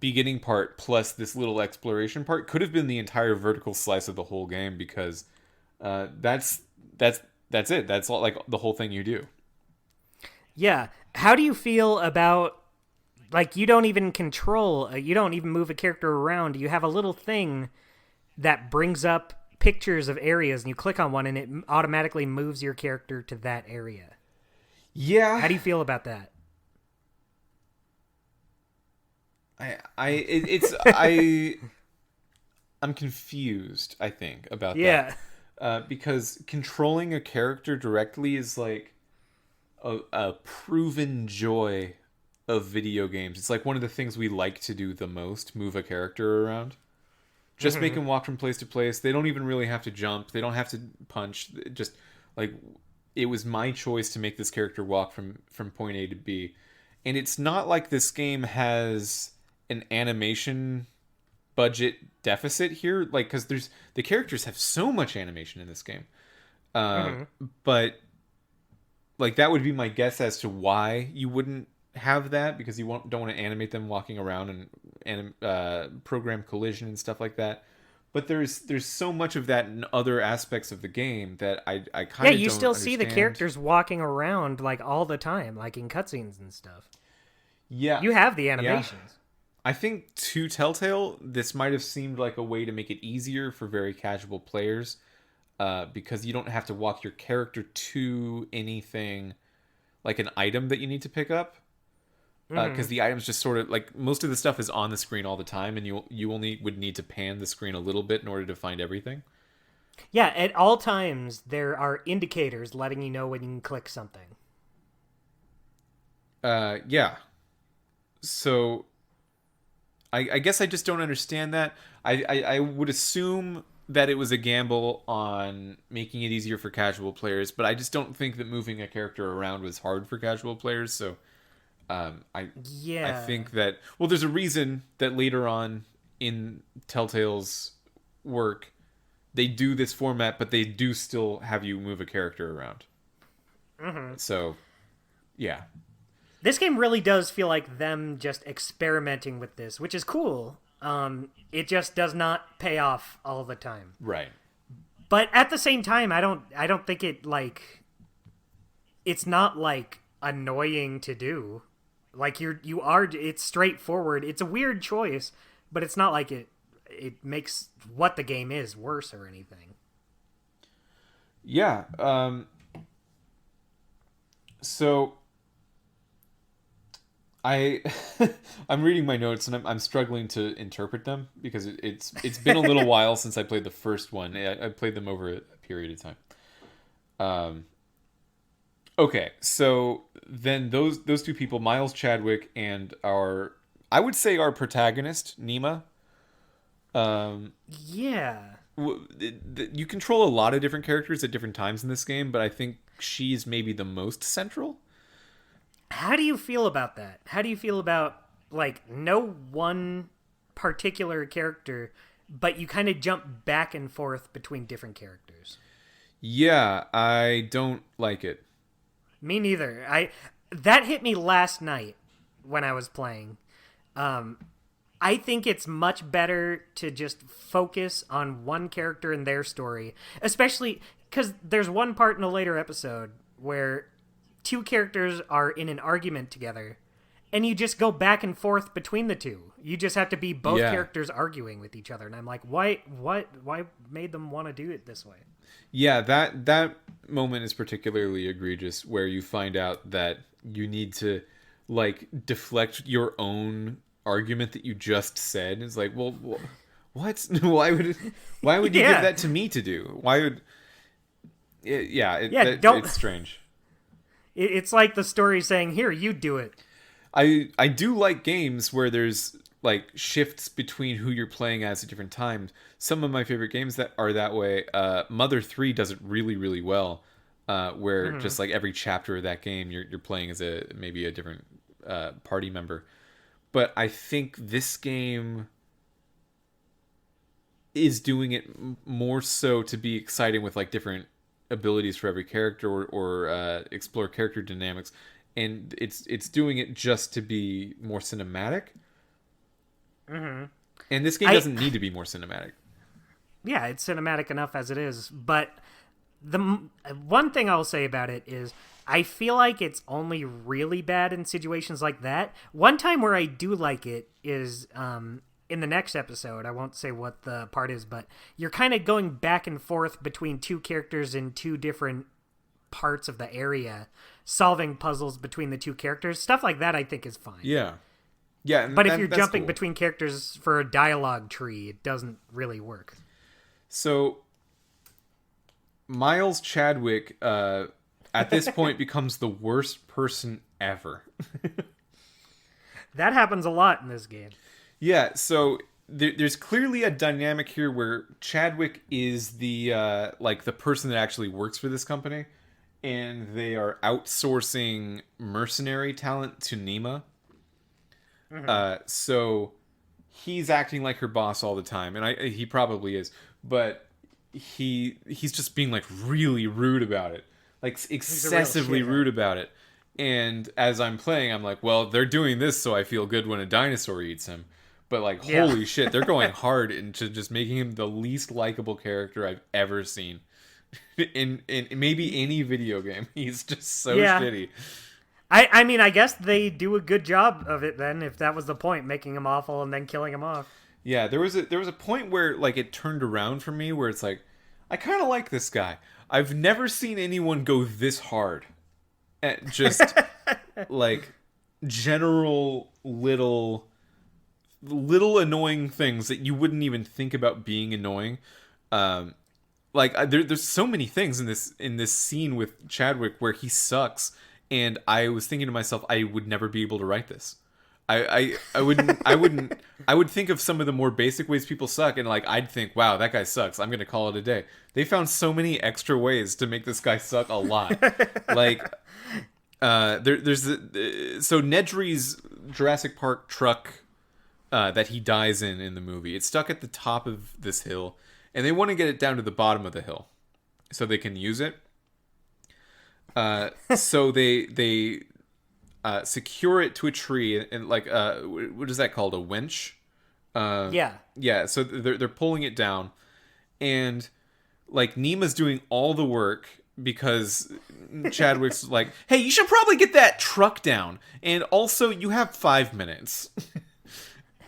beginning part plus this little exploration part could have been the entire vertical slice of the whole game, because that's it. That's all, like the whole thing you do. Yeah. How do you feel about, like, you don't even control, you don't even move a character around. You have a little thing that brings up pictures of areas, and you click on one, and it automatically moves your character to that area. Yeah. How do you feel about that? I'm confused, I think, about that. Because controlling a character directly is like a proven joy of video games. It's like one of the things we like to do the most, move a character around. Just make them walk from place to place. They don't even really have to jump. They don't have to punch. Just like, it was my choice to make this character walk from point A to B. And it's not like this game has an animation budget deficit here, like, because the characters have so much animation in this game. But like, that would be my guess as to why you wouldn't have that, because you don't want to animate them walking around and program collision and stuff like that. But there's so much of that in other aspects of the game that I kind of you don't still understand. see the characters walking around like all the time, like in cutscenes and stuff. Yeah, you have the animations. Yeah. I think to Telltale, this might have seemed like a way to make it easier for very casual players, because you don't have to walk your character to anything like an item that you need to pick up. Because the items just sort of, like, most of the stuff is on the screen all the time, and you only would need to pan the screen a little bit in order to find everything. Yeah, at all times there are indicators letting you know when you can click something. Yeah. So I guess I just don't understand that. I would assume that it was a gamble on making it easier for casual players, but I just don't think that moving a character around was hard for casual players. So I Yeah. think that, well, there's a reason that later on in Telltale's work they do this format, but they do still have you move a character around. So yeah. This game really does feel like them just experimenting with this, which is cool. It just does not pay off all the time. Right. But at the same time, I don't think it like it's not like annoying to do. Like it's straightforward. It's a weird choice, but it's not like it makes what the game is worse or anything. Yeah. So I'm reading my notes and I'm struggling to interpret them because it's been a little while since I played the first one. I played them over a period of time. Okay, so then those two people, Miles Chadwick and I would say our protagonist, Nima. Yeah. You control a lot of different characters at different times in this game, but I think she's maybe the most central. How do you feel about that? How do you feel about, like, no one particular character, but you kind of jump back and forth between different characters? Yeah, I don't like it. Me neither. That hit me last night when I was playing. I think it's much better to just focus on one character and their story, especially because there's one part in a later episode where two characters are in an argument together, and you just go back and forth between the two. You just have to be both characters arguing with each other, and I'm like, why made them want to do it this way? Yeah, that moment is particularly egregious, where you find out that you need to like deflect your own argument that you just said. It's like, well, what? Why would you give that to me to do? Why would? It's strange. It's like the story saying, "Here, you do it." I do like games where there's like shifts between who you're playing as at different times. Some of my favorite games that are that way. Mother 3 does it really, really well. Where just like every chapter of that game, you're playing as maybe a different party member. But I think this game is doing it more so to be exciting with like different abilities for every character or explore character dynamics, and it's doing it just to be more cinematic. And this game doesn't need to be more cinematic. Yeah, it's cinematic enough as it is. But the one thing I'll say about it is I feel like it's only really bad in situations like that. One time where I do like it is in the next episode. I won't say what the part is, but you're kind of going back and forth between two characters in two different parts of the area, solving puzzles between the two characters. Stuff like that I think is fine. Yeah. But if you're jumping between characters for a dialogue tree, it doesn't really work. So Miles Chadwick at this point becomes the worst person ever. That happens a lot in this game. Yeah, so there's clearly a dynamic here where Chadwick is the the person that actually works for this company, and they are outsourcing mercenary talent to Nima. So he's acting like her boss all the time, and he probably is, but he's just being like really rude about it, like excessively rude about it. And as I'm playing, I'm like, well, they're doing this so I feel good when a dinosaur eats him. But like, holy shit, they're going hard into just making him the least likable character I've ever seen in maybe any video game. He's just so shitty. I mean, I guess they do a good job of it then, if that was the point, making him awful and then killing him off. Yeah, there was a point where like it turned around for me, where it's like, I kind of like this guy. I've never seen anyone go this hard at just like general little annoying things that you wouldn't even think about being annoying. There's so many things in this scene with Chadwick where he sucks, and I was thinking to myself, I would never be able to write this. I would think of some of the more basic ways people suck, and like I'd think, wow, that guy sucks. I'm gonna call it a day. They found so many extra ways to make this guy suck a lot. Like, there's so Nedry's Jurassic Park truck that he dies in the movie. It's stuck at the top of this hill, and they want to get it down to the bottom of the hill so they can use it. So they secure it to a tree and like what is that called, a winch? Yeah. So they're pulling it down, and like Nima's doing all the work because Chadwick's like, hey, you should probably get that truck down, and also you have 5 minutes.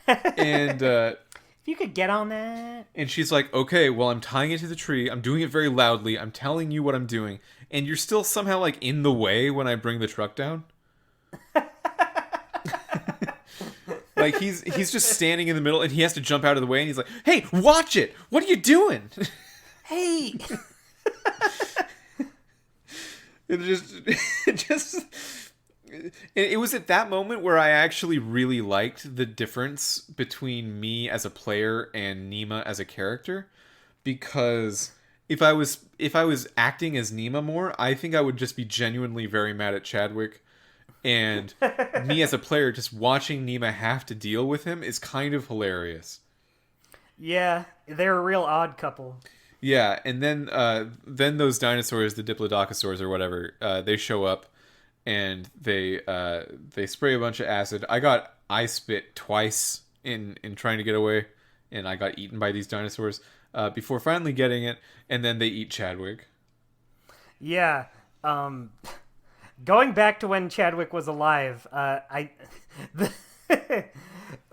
And if you could get on that. And she's like, okay, well, I'm tying it to the tree. I'm doing it very loudly. I'm telling you what I'm doing. And you're still somehow like in the way when I bring the truck down. Like he's just standing in the middle and he has to jump out of the way and he's like, hey, watch it. What are you doing? Hey. It was at that moment where I actually really liked the difference between me as a player and Nima as a character, because if I was acting as Nima more, I think I would just be genuinely very mad at Chadwick, and me as a player just watching Nima have to deal with him is kind of hilarious. Yeah, they're a real odd couple. Yeah, and then those dinosaurs, the Diplodocosaurs or whatever, they show up. And they spray a bunch of acid. I got ice spit twice in trying to get away, and I got eaten by these dinosaurs before finally getting it. And then they eat Chadwick. Yeah, going back to when Chadwick was alive, the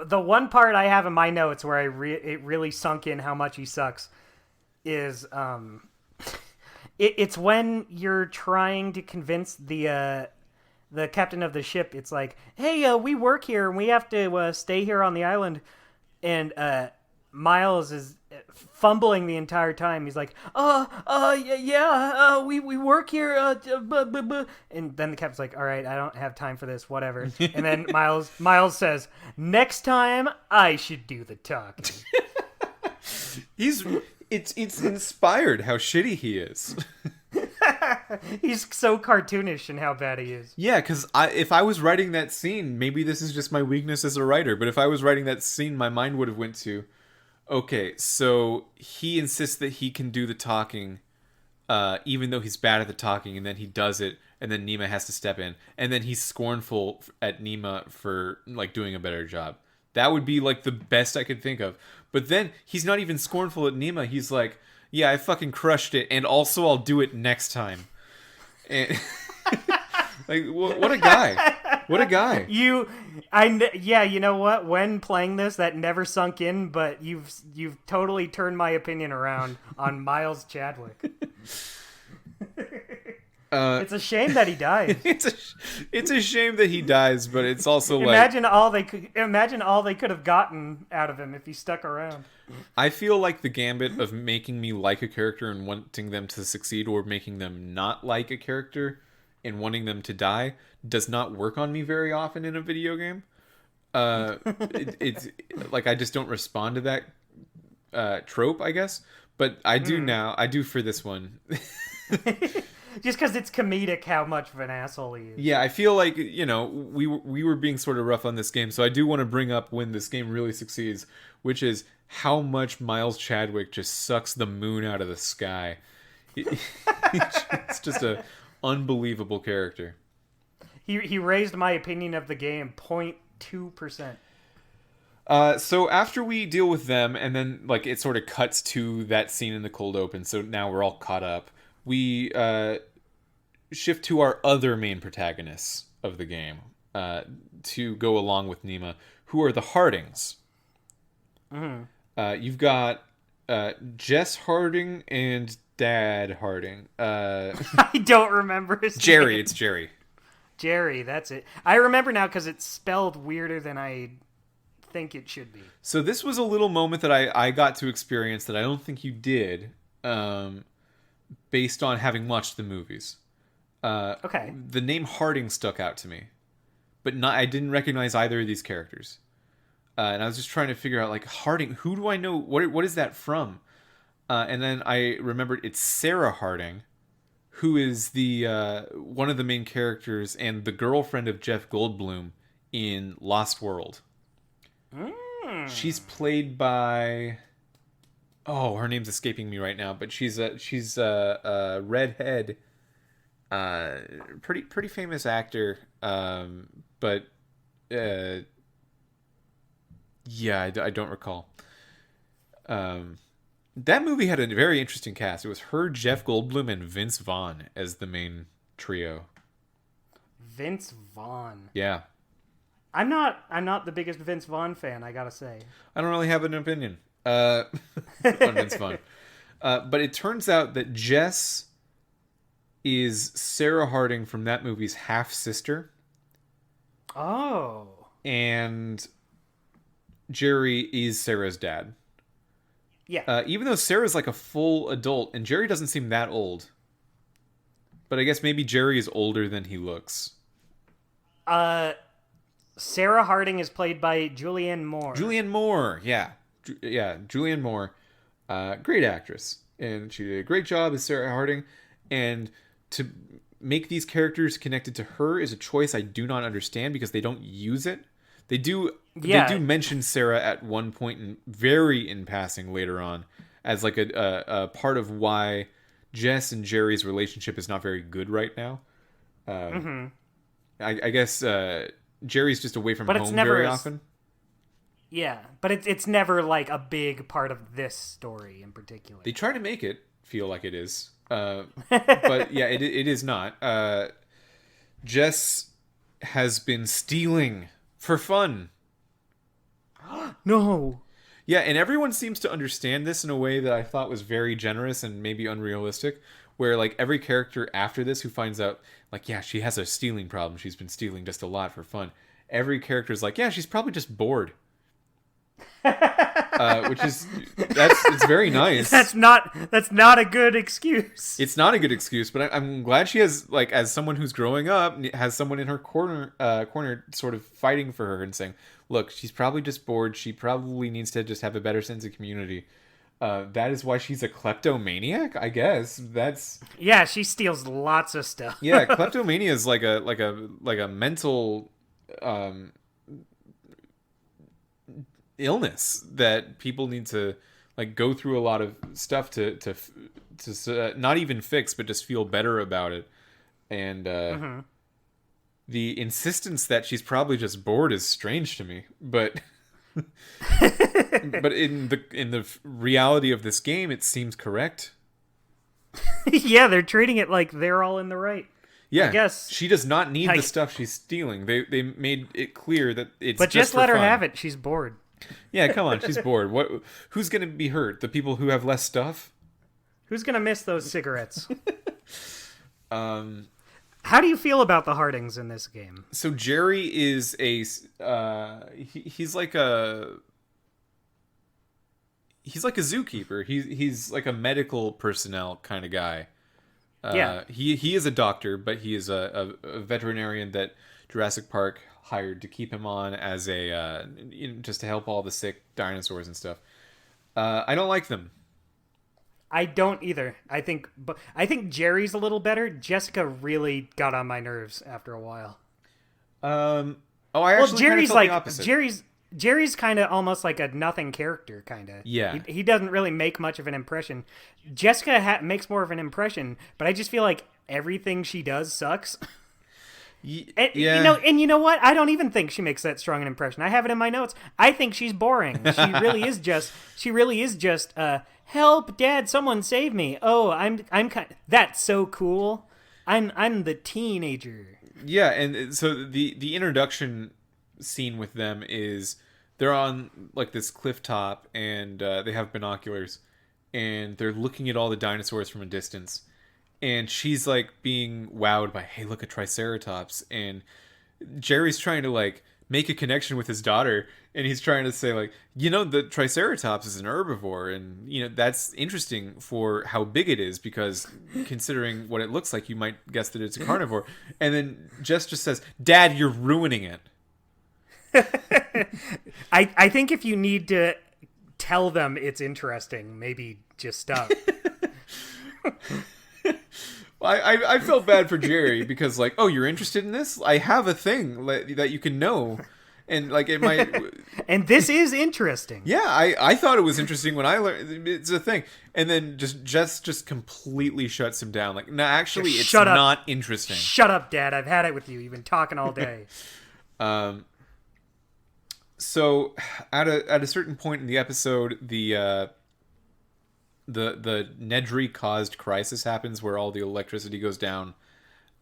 one part I have in my notes where it really sunk in how much he sucks is it's when you're trying to convince the captain of the ship. It's like, hey, we work here and we have to stay here on the island, and Miles is fumbling the entire time. He's like, we work here, and then the captain's like, all right, I don't have time for this, whatever. And then Miles says, next time I should do the talking. It's inspired how shitty he is. He's so cartoonish in how bad he is. Yeah, because if I was writing that scene, maybe this is just my weakness as a writer, but if I was writing that scene, my mind would have went to, okay, so he insists that he can do the talking, even though he's bad at the talking, and then he does it, and then Nima has to step in, and then he's scornful at Nima for like doing a better job. That would be like the best I could think of. But then he's not even scornful at Nima. He's like, yeah, I fucking crushed it, and also I'll do it next time. And like, what a guy! What a guy! You know what? When playing this, that never sunk in, but you've totally turned my opinion around on Miles Chadwick. It's a shame that he dies. It's a shame that he dies, but it's also imagine all they could have gotten out of him if he stuck around. I feel like the gambit of making me like a character and wanting them to succeed, or making them not like a character and wanting them to die, does not work on me very often in a video game. It's like I just don't respond to that trope, I guess. But I do now. I do for this one. Just because it's comedic how much of an asshole he is. Yeah, I feel like, we were being sort of rough on this game, so I do want to bring up when this game really succeeds, which is how much Miles Chadwick just sucks the moon out of the sky. It's just a unbelievable character. He raised my opinion of the game 0.2%. So after we deal with them, and then like it sort of cuts to that scene in the cold open, so now we're all caught up. We shift to our other main protagonists of the game to go along with Nima, who are the Hardings. Mm-hmm. You've got Jess Harding and Dad Harding. I don't remember his Jerry. name. It's Jerry. Jerry, that's it. I remember now because it's spelled weirder than I think it should be. So this was a little moment that I got to experience that I don't think you did. Based on having watched the movies. Okay. The name Harding stuck out to me. but not. I didn't recognize either of these characters, and I was just trying to figure out like Harding. Who do I know? What is that from? And then I remembered it's Sarah Harding, who is the one of the main characters and the girlfriend of Jeff Goldblum in Lost World. She's played by, oh, her name's escaping me right now, but she's a redhead, pretty famous actor. But yeah, I don't recall. That movie had a very interesting cast. It was her, Jeff Goldblum, and Vince Vaughn as the main trio. Vince Vaughn. Yeah. I'm not the biggest Vince Vaughn fan, I gotta say. I don't really have an opinion on Vince Vaughn. But it turns out that Jess is Sarah Harding from that movie's half-sister. Oh. And Jerry is Sarah's dad. Yeah. Even though Sarah's like a full adult, and Jerry doesn't seem that old. But I guess maybe Jerry is older than he looks. Sarah Harding is played by Julianne Moore. Julianne Moore, yeah. Julianne Moore. Great actress. And she did a great job as Sarah Harding. And to make these characters connected to her is a choice I do not understand because they don't use it. They do mention Sarah at one point, and very in passing later on, as like a part of why Jess and Jerry's relationship is not very good right now. I guess Jerry's just away from home very often. Yeah, but it's never like a big part of this story in particular. They try to make it feel like it is, but yeah, it is not. Jess has been stealing for fun. No. Yeah, and everyone seems to understand this in a way that I thought was very generous and maybe unrealistic, where like every character after this who finds out like, yeah, she has a stealing problem, she's been stealing just a lot for fun, every character is like, yeah, she's probably just bored. Which is it's very nice. That's not a good excuse. It's not a good excuse, but I'm glad she has, like, as someone who's growing up, has someone in her corner sort of fighting for her and saying, look, she's probably just bored. She probably needs to just have a better sense of community. That is why she's a kleptomaniac, I guess. Yeah, she steals lots of stuff. Yeah, kleptomania is like a mental illness that people need to like go through a lot of stuff to not even fix, but just feel better about it. And the insistence that she's probably just bored is strange to me, but but in the reality of this game, it seems correct. Yeah, they're treating it like they're all in the right. Yeah, I guess she does not need the stuff she's stealing. They made it clear that it's but just let her have it. She's bored. Yeah, come on, she's bored. Who's gonna be hurt? The people who have less stuff? Who's gonna miss those cigarettes? How do you feel about the Hardings in this game? So Jerry is he's like a zookeeper. He's like a medical personnel kind of guy. Yeah. He is a doctor, but he is a veterinarian that Jurassic Park hired to keep him on as a just to help all the sick dinosaurs and stuff. I don't like them. I don't either. I think Jerry's a little better. Jessica really got on my nerves after a while. I actually Jerry's kind of felt like the opposite. Jerry's kind of almost like a nothing character, kind of. Yeah. He doesn't really make much of an impression. Jessica makes more of an impression, but I just feel like everything she does sucks. And, yeah. you know what? I don't even think she makes that strong an impression. I have it in my notes. I think she's boring. She really is just help, Dad, someone save me. Oh, I'm kind that's so cool. I'm the teenager. Yeah, and so the introduction scene with them is they're on like this cliff top and they have binoculars and they're looking at all the dinosaurs from a distance. And she's like being wowed by, hey, look, a Triceratops. And Jerry's trying to like make a connection with his daughter, and he's trying to say like, the Triceratops is an herbivore, and that's interesting for how big it is, because considering what it looks like, you might guess that it's a carnivore. And then Jess just says, "Dad, you're ruining it." I think if you need to tell them it's interesting, maybe just stop. I felt bad for Jerry because, like, oh, you're interested in this? I have a thing that you can know. And, like, it might... And this is interesting. Yeah, I thought it was interesting when I learned... It's a thing. And then Jess just completely shuts him down. Like, no, actually, it's not interesting. Shut up, Dad. I've had it with you. You've been talking all day. So, at a certain point in the episode, the Nedry-caused crisis happens where all the electricity goes down,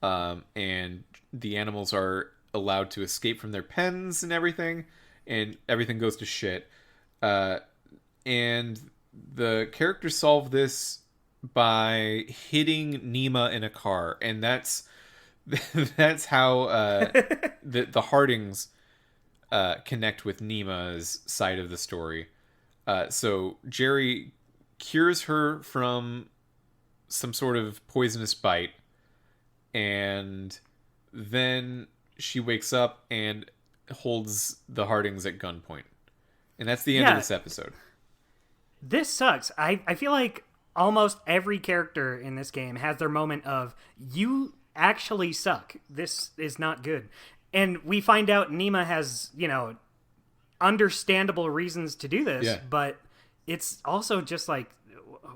and the animals are allowed to escape from their pens and everything goes to shit. And the characters solve this by hitting Nima in a car, and that's how the Hardings connect with Nima's side of the story. So Jerry cures her from some sort of poisonous bite, and then she wakes up and holds the Hardings at gunpoint. And that's the end of this episode. This sucks. I feel like almost every character in this game has their moment of, you actually suck. This is not good. And we find out Nima has, understandable reasons to do this, but it's also just like,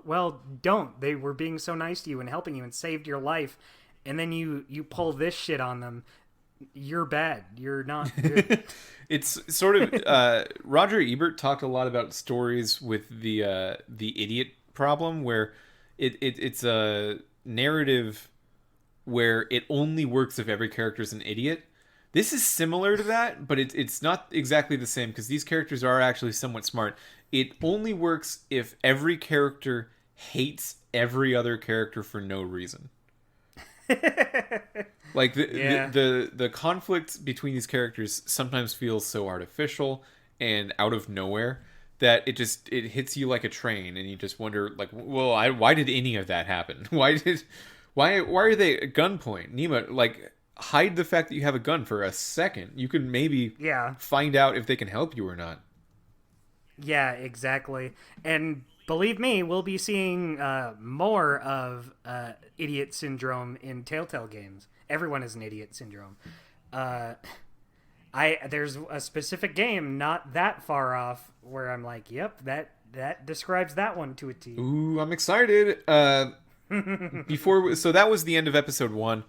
well, don't. They were being so nice to you and helping you and saved your life, and then you pull this shit on them. You're bad. You're not good. It's sort of Roger Ebert talked a lot about stories with the idiot problem, where it's a narrative where it only works if every character is an idiot. This is similar to that, but it's not exactly the same, because these characters are actually somewhat smart. It only works if every character hates every other character for no reason. Like the conflict between these characters sometimes feels so artificial and out of nowhere that it hits you like a train, and you just wonder, like, well, why did any of that happen? Why are they at gunpoint? Nima, like, hide the fact that you have a gun for a second. You can maybe find out if they can help you or not. Yeah, exactly. And believe me, we'll be seeing more of idiot syndrome in Telltale games. Everyone is an idiot syndrome. There's a specific game not that far off where I'm like, yep, that describes that one to a T. Ooh, I'm excited. So that was the end of episode 1,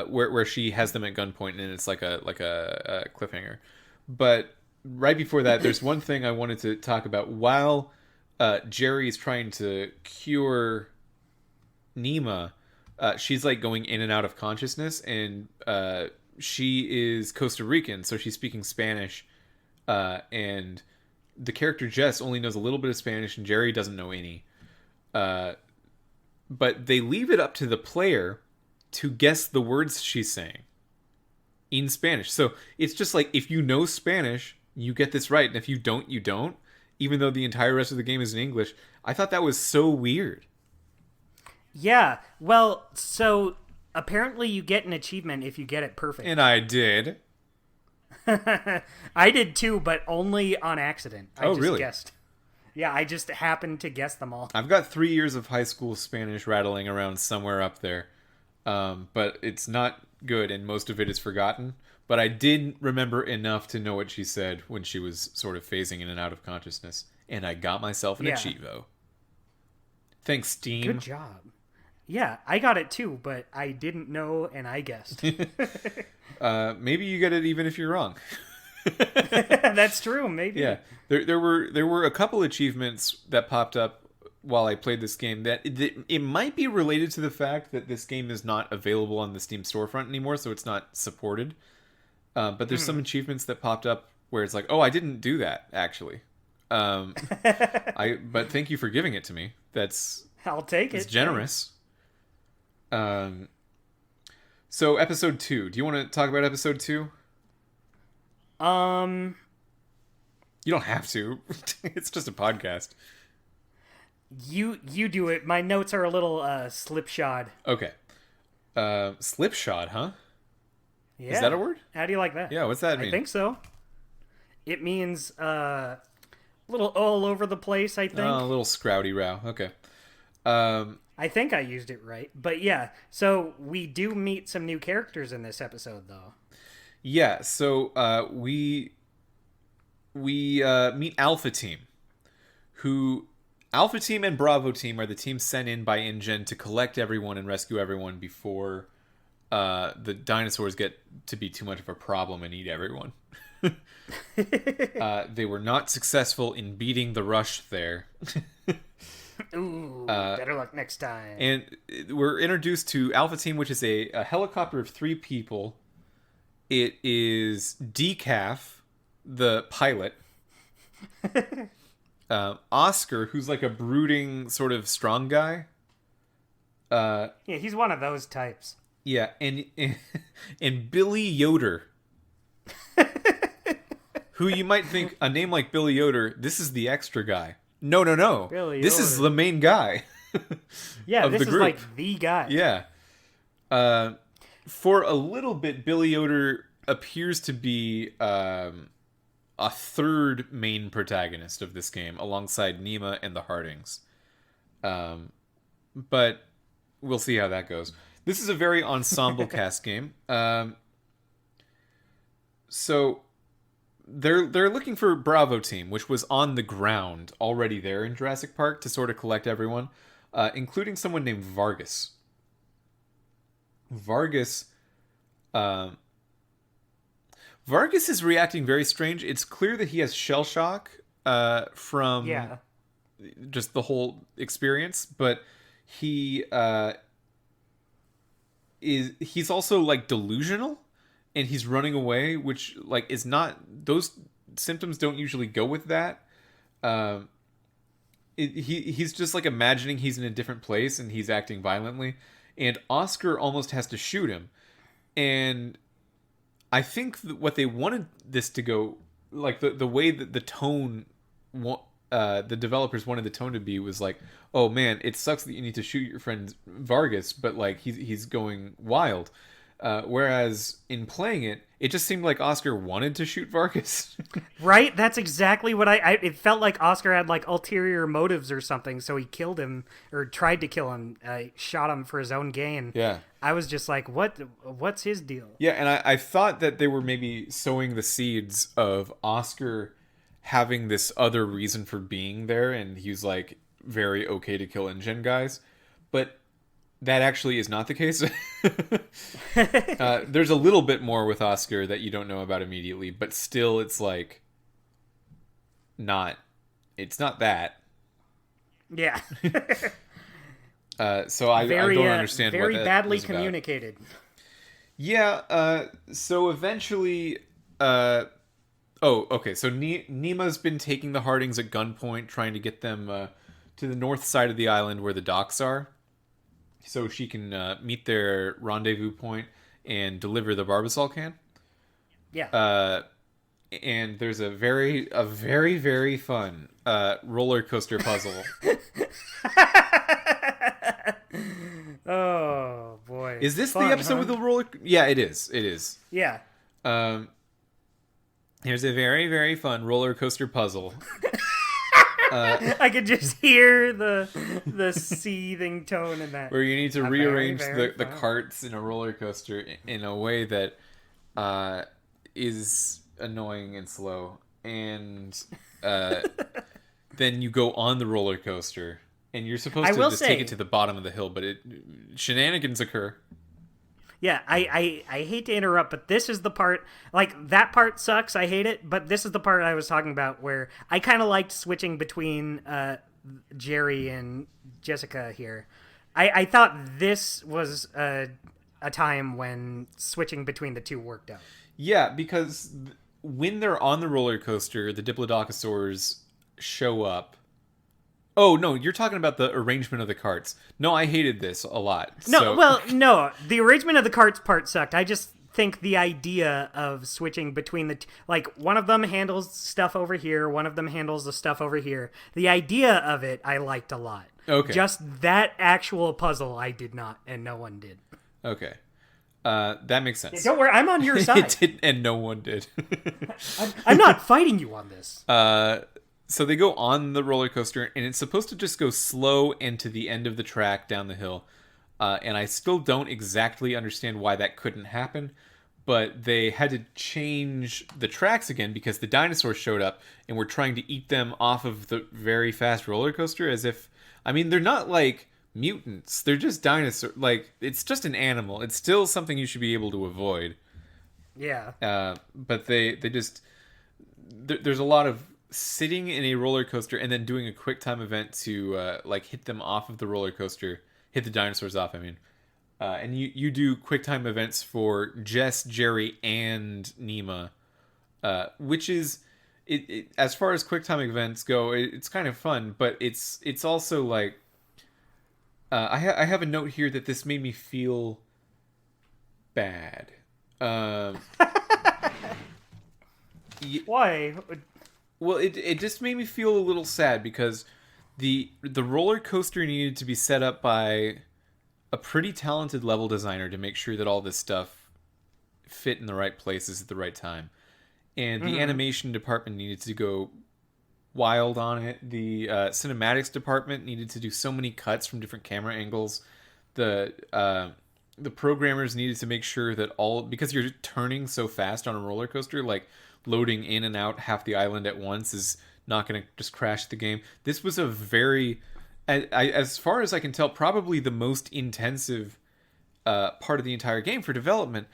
where she has them at gunpoint, and it's like a cliffhanger. But right before that, there's one thing I wanted to talk about. While Jerry's trying to cure Nima, she's like going in and out of consciousness, and she is Costa Rican, so she's speaking Spanish, and the character Jess only knows a little bit of Spanish, and Jerry doesn't know any. But they leave it up to the player to guess the words she's saying in Spanish. So it's just like, if you know Spanish, you get this right, and if you don't, you don't, even though the entire rest of the game is in English. I thought that was so weird. Yeah, well, so apparently you get an achievement if you get it perfect. And I did. I did too, but only on accident. I just really? Guessed. Yeah, I just happened to guess them all. I've got 3 years of high school Spanish rattling around somewhere up there. But it's not good, and most of it is forgotten. But I did remember enough to know what she said when she was sort of phasing in and out of consciousness. And I got myself an Achievo. Thanks, Steam. Good job. Yeah, I got it too, but I didn't know, and I guessed. Maybe you get it even if you're wrong. That's true, maybe. Yeah, there were a couple achievements that popped up while I played this game that it might be related to the fact that this game is not available on the Steam storefront anymore, so it's not supported. But there's some achievements that popped up where it's like, oh, I didn't do that, actually. But thank you for giving it to me. I'll take it. It's generous. So episode 2. Do you want to talk about episode 2? Um, You don't have to. It's just a podcast. you do it. My notes are a little slipshod. Okay. Slipshod, huh? Yeah. Is that a word? How do you like that? Yeah, what's that mean? I think so. It means a little all over the place, I think. Oh, a little scrouty row. Okay. I think I used it right. But yeah, so we do meet some new characters in this episode, though. Yeah, so we meet Alpha Team, who... Alpha Team and Bravo Team are the teams sent in by InGen to collect everyone and rescue everyone before the dinosaurs get to be too much of a problem and eat everyone. They were not successful in beating the rush there. Ooh, better luck next time. And we're introduced to Alpha Team, which is a helicopter of 3 people. It is Decaf, the pilot. Oscar, who's like a brooding sort of strong guy. Yeah, he's one of those types. Yeah, and Billy Yoder. Who you might think, a name like Billy Yoder, this is the extra guy. No. Billy this Yoder. is the main guy. Yeah, of this the is group. like the guy. Yeah. For a little bit, Billy Yoder appears to be a third main protagonist of this game, alongside Nima and the Hardings. But we'll see how that goes. This is a very ensemble cast game. So they're looking for Bravo Team, which was on the ground already there in Jurassic Park to sort of collect everyone, including someone named Vargas. Vargas is reacting very strange. It's clear that he has shell shock from just the whole experience, but he's also like delusional, and he's running away, which like is not, those symptoms don't usually go with that. He's just like imagining he's in a different place and he's acting violently, and Oscar almost has to shoot him. And I think what they wanted this to go, like the way that the tone, the developers wanted the tone to be was like, oh man, it sucks that you need to shoot your friend Vargas, but like he's going wild. Whereas in playing it, it just seemed like Oscar wanted to shoot Vargas. Right? That's exactly what it felt like Oscar had like ulterior motives or something, so he killed him, or tried to kill him, shot him for his own gain. Yeah. I was just like, what's his deal? Yeah, and I thought that they were maybe sowing the seeds of Oscar having this other reason for being there, and he's like very okay to kill InGen guys. But that actually is not the case. There's a little bit more with Oscar that you don't know about immediately, but still it's like it's not that. Yeah. So I don't understand very what that badly was about. communicated. Yeah, so eventually so Nima's been taking the Hardings at gunpoint, trying to get them to the north side of the island where the docks are, so she can meet their rendezvous point and deliver the Barbasol can. Yeah. And there's a very, very fun roller coaster puzzle. Oh boy. Is this Fun, the episode huh? with the roller? Yeah, it is. It is. Yeah. Here's a very, very fun roller coaster puzzle. I could just hear the seething tone in that. Where you need to A rearrange very, very the fun. carts in a roller coaster in a way that is annoying and slow. And then you go on the roller coaster, and you're supposed to just take it to the bottom of the hill, but shenanigans occur. Yeah, I hate to interrupt, but this is the part, like, that part sucks, I hate it, but this is the part I was talking about where I kind of liked switching between Jerry and Jessica here. I thought this was a time when switching between the two worked out. Yeah, because when they're on the roller coaster, the Diplodocus show up. Oh, no, you're talking about the arrangement of the carts. No, I hated this a lot. No, the arrangement of the carts part sucked. I just think the idea of switching between like one of them handles stuff over here, one of them handles the stuff over here. The idea of it I liked a lot. Okay. Just that actual puzzle I did not, and no one did. Okay. That makes sense. Don't worry, I'm on your side. It did, and no one did. I'm not fighting you on this. So they go on the roller coaster, and it's supposed to just go slow and to the end of the track down the hill. And I still don't exactly understand why that couldn't happen, but they had to change the tracks again because the dinosaurs showed up and were trying to eat them off of the very fast roller coaster as if... I mean, they're not like mutants. They're just dinosaurs. Like, it's just an animal. It's still something you should be able to avoid. Yeah. But they just... There's a lot of sitting in a roller coaster and then doing a QuickTime event to, like, hit them off of the roller coaster. Hit the dinosaurs off, I mean. And you do QuickTime events for Jess, Jerry, and Nema. Which is... It as far as QuickTime events go, it's kind of fun, but it's also like I have a note here that this made me feel bad. Why? Well, it just made me feel a little sad because the roller coaster needed to be set up by a pretty talented level designer to make sure that all this stuff fit in the right places at the right time. And the animation department needed to go wild on it. The cinematics department needed to do so many cuts from different camera angles. The programmers needed to make sure that because you're turning so fast on a roller coaster, like loading in and out half the island at once is not going to just crash the game. This was a very, as far as I can tell, probably the most intensive part of the entire game for development.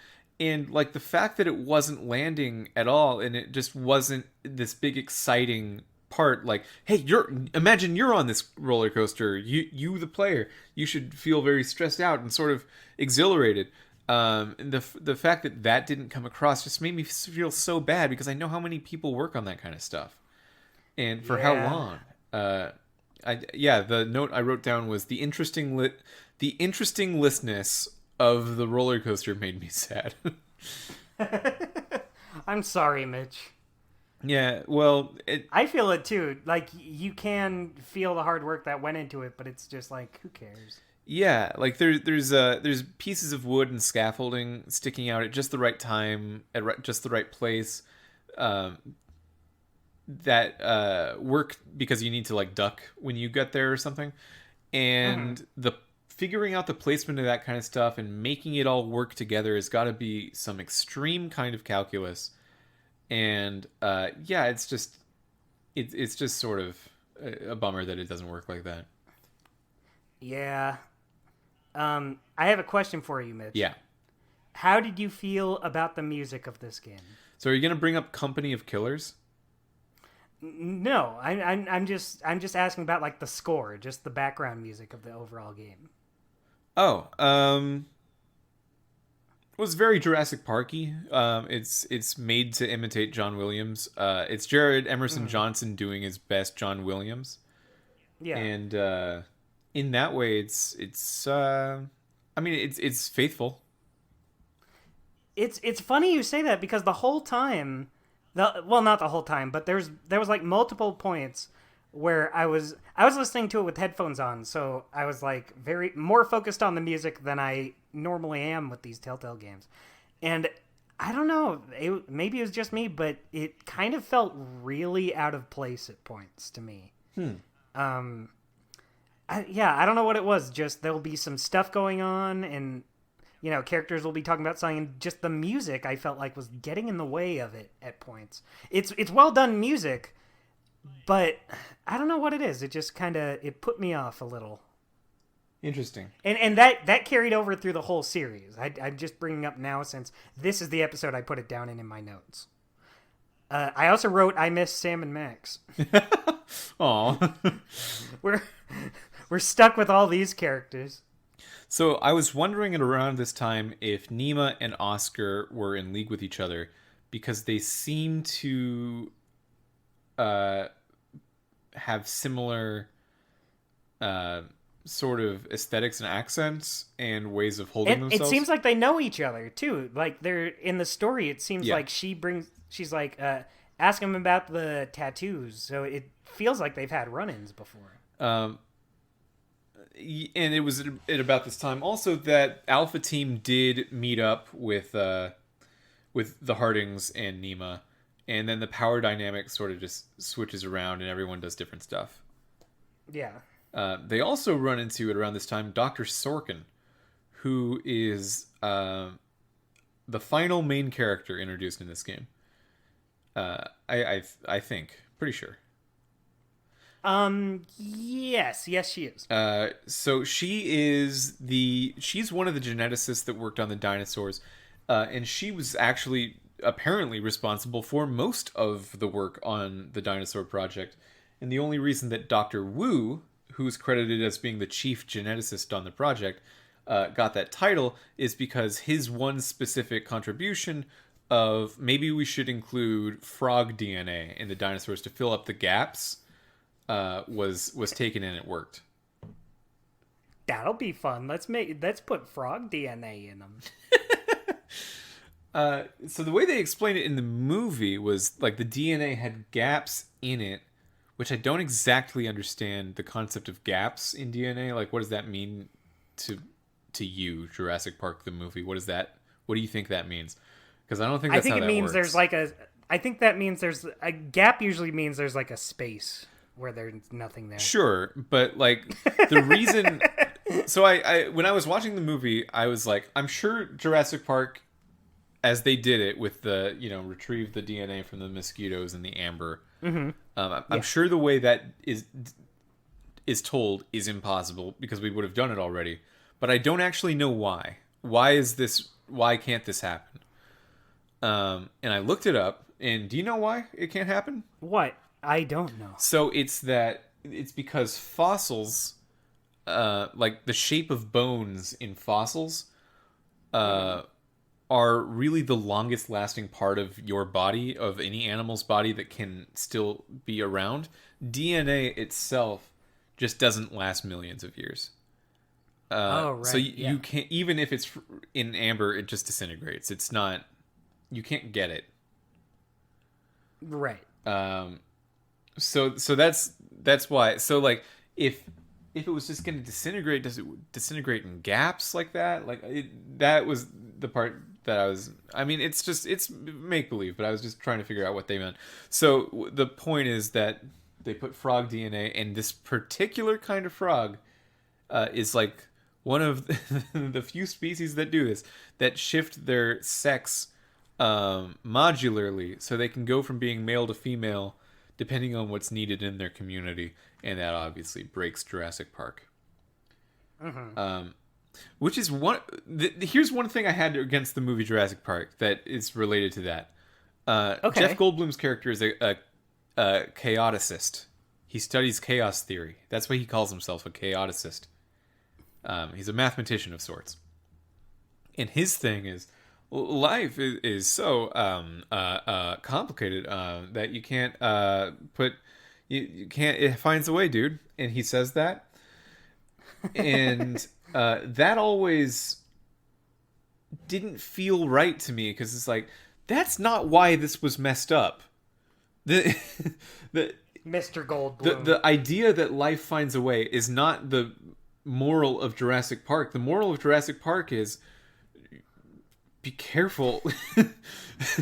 And, like, the fact that it wasn't landing at all, and it just wasn't this big exciting part, like, hey, imagine you're on this roller coaster, you the player, you should feel very stressed out and sort of exhilarated. And the fact that didn't come across just made me feel so bad, because I know how many people work on that kind of stuff. And for how long. The note I wrote down was the interesting listness of the roller coaster made me sad. I'm sorry, Mitch. Yeah, well... I feel it too. Like, you can feel the hard work that went into it, but it's just like, who cares? Yeah, like there's pieces of wood and scaffolding sticking out at just the right time, at just the right place, that work because you need to, like, duck when you get there or something. And figuring out the placement of that kind of stuff and making it all work together has got to be some extreme kind of calculus. And it's just sort of a bummer that it doesn't work like that. Yeah. I have a question for you, Mitch. Yeah. How did you feel about the music of this game? So are you going to bring up Company of Killers? No, I'm just asking about, like, the score, just the background music of the overall game. Oh, it was very Jurassic Parky. It's made to imitate John Williams. It's Jared Emerson Johnson doing his best John Williams. Yeah. And in that way, it's faithful. It's funny you say that, because the whole time, not the whole time, but there was like multiple points where I was listening to it with headphones on, so I was like more focused on the music than I normally am with these Telltale games. And I don't know, maybe it was just me, but it kind of felt really out of place at points to me. I don't know what it was. Just there'll be some stuff going on, and characters will be talking about something, and just the music I felt like was getting in the way of it at points. It's well done music, but I don't know what it is. It just it put me off a little. Interesting. And that carried over through the whole series. I'm just bringing up now since this is the episode I put it down in my notes. I also wrote, I miss Sam and Max. Aw. We're stuck with all these characters. So I was wondering at around this time if Nema and Oscar were in league with each other, because they seem to have similar sort of aesthetics and accents and ways of holding It themselves. seems like they know each other too. Like they're in the story. It seems like she's like ask him about the tattoos. So it feels like they've had run-ins before. And it was at about this time also that Alpha Team did meet up with the Hardings and Nema, and then the power dynamic sort of just switches around and everyone does different stuff. Yeah. They also run into, at around this time, Dr. Sorkin, who is the final main character introduced in this game. I think. Pretty sure. Yes, she is. So she's one of the geneticists that worked on the dinosaurs, and she was actually apparently responsible for most of the work on the dinosaur project. And the only reason that Dr. Wu, who's credited as being the chief geneticist on the project, got that title is because his one specific contribution of maybe we should include frog DNA in the dinosaurs to fill up the gaps was taken and it worked. That'll be fun. Let's put frog DNA in them. So the way they explained it in the movie was like the DNA had gaps in it, which I don't exactly understand the concept of gaps in DNA. Like, what does that mean to you, Jurassic Park the movie? What do you think that means? Because I don't think that's how that works. I think it means there's like I think that means there's a gap. Usually means there's like a space where there's nothing there. Sure, but like the reason. So I when I was watching the movie, I was like, I'm sure Jurassic Park, as they did it with the retrieve the DNA from the mosquitoes and the amber. Mm-hmm. I'm sure the way that is told is impossible because we would have done it already. But I don't actually know why. Why can't this happen? And I looked it up. And do you know why it can't happen? What? I don't know. So it's because fossils, like the shape of bones in fossils, are really the longest lasting part of your body, of any animal's body that can still be around. DNA itself just doesn't last millions of years. Right. So you can't, even if it's in amber, it just disintegrates. It's not, you can't get it. Right. So that's why. So like if it was just going to disintegrate, does it disintegrate in gaps like that? Like that was the part that it's make believe, but I was just trying to figure out what they meant. So the point is that they put frog DNA, and this particular kind of frog is like one of the few species that do this, that shift their sex modularly, so they can go from being male to female depending on what's needed in their community, and that obviously breaks Jurassic Park. Mm-hmm. Which is one. Here's one thing I had against the movie Jurassic Park that is related to that. Okay. Jeff Goldblum's character is a chaoticist. He studies chaos theory. That's why he calls himself a chaoticist. He's a mathematician of sorts. And his thing is, life is so complicated that you can't you can't. It finds a way, dude. And he says that, and that always didn't feel right to me, because it's like, that's not why this was messed up. The Mr. Goldblum. The idea that life finds a way is not the moral of Jurassic Park. The moral of Jurassic Park is, be careful.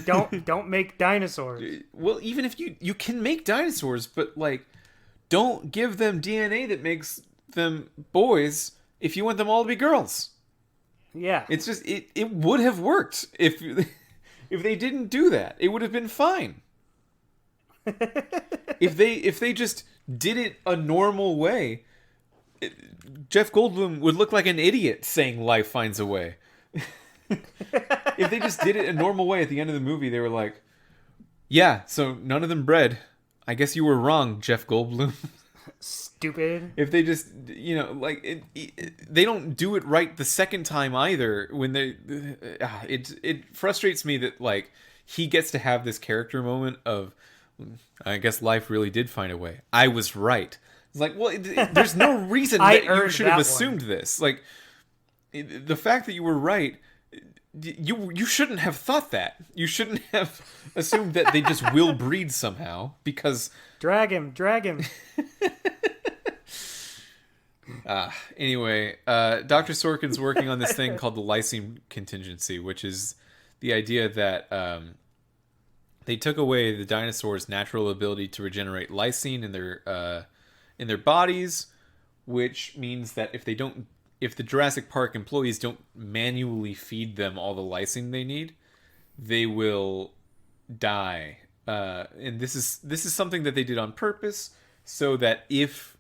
Don't make dinosaurs. Well, even if you can make dinosaurs, but like, don't give them DNA that makes them boys if you want them all to be girls. Yeah. It's just it would have worked if they didn't do that. It would have been fine. If they just did it a normal way, Jeff Goldblum would look like an idiot saying life finds a way. If they just did it a normal way at the end of the movie, they were like, yeah, so none of them bred. I guess you were wrong, Jeff Goldblum. Stupid. If they just, like, they don't do it right the second time either. When it frustrates me that, like, he gets to have this character moment of, I guess life really did find a way. I was right. It's like, well, there's no reason I that you earned should have that assumed this. Like, the fact that you were right, you shouldn't have thought that. You shouldn't have assumed that they just will breed somehow, because... Drag him. Anyway, Dr. Sorkin's working on this thing called the Lysine Contingency, which is the idea that they took away the dinosaurs' natural ability to regenerate lysine in their bodies, which means that if the Jurassic Park employees don't manually feed them all the lysine they need, they will die. And this is something that they did on purpose, so that if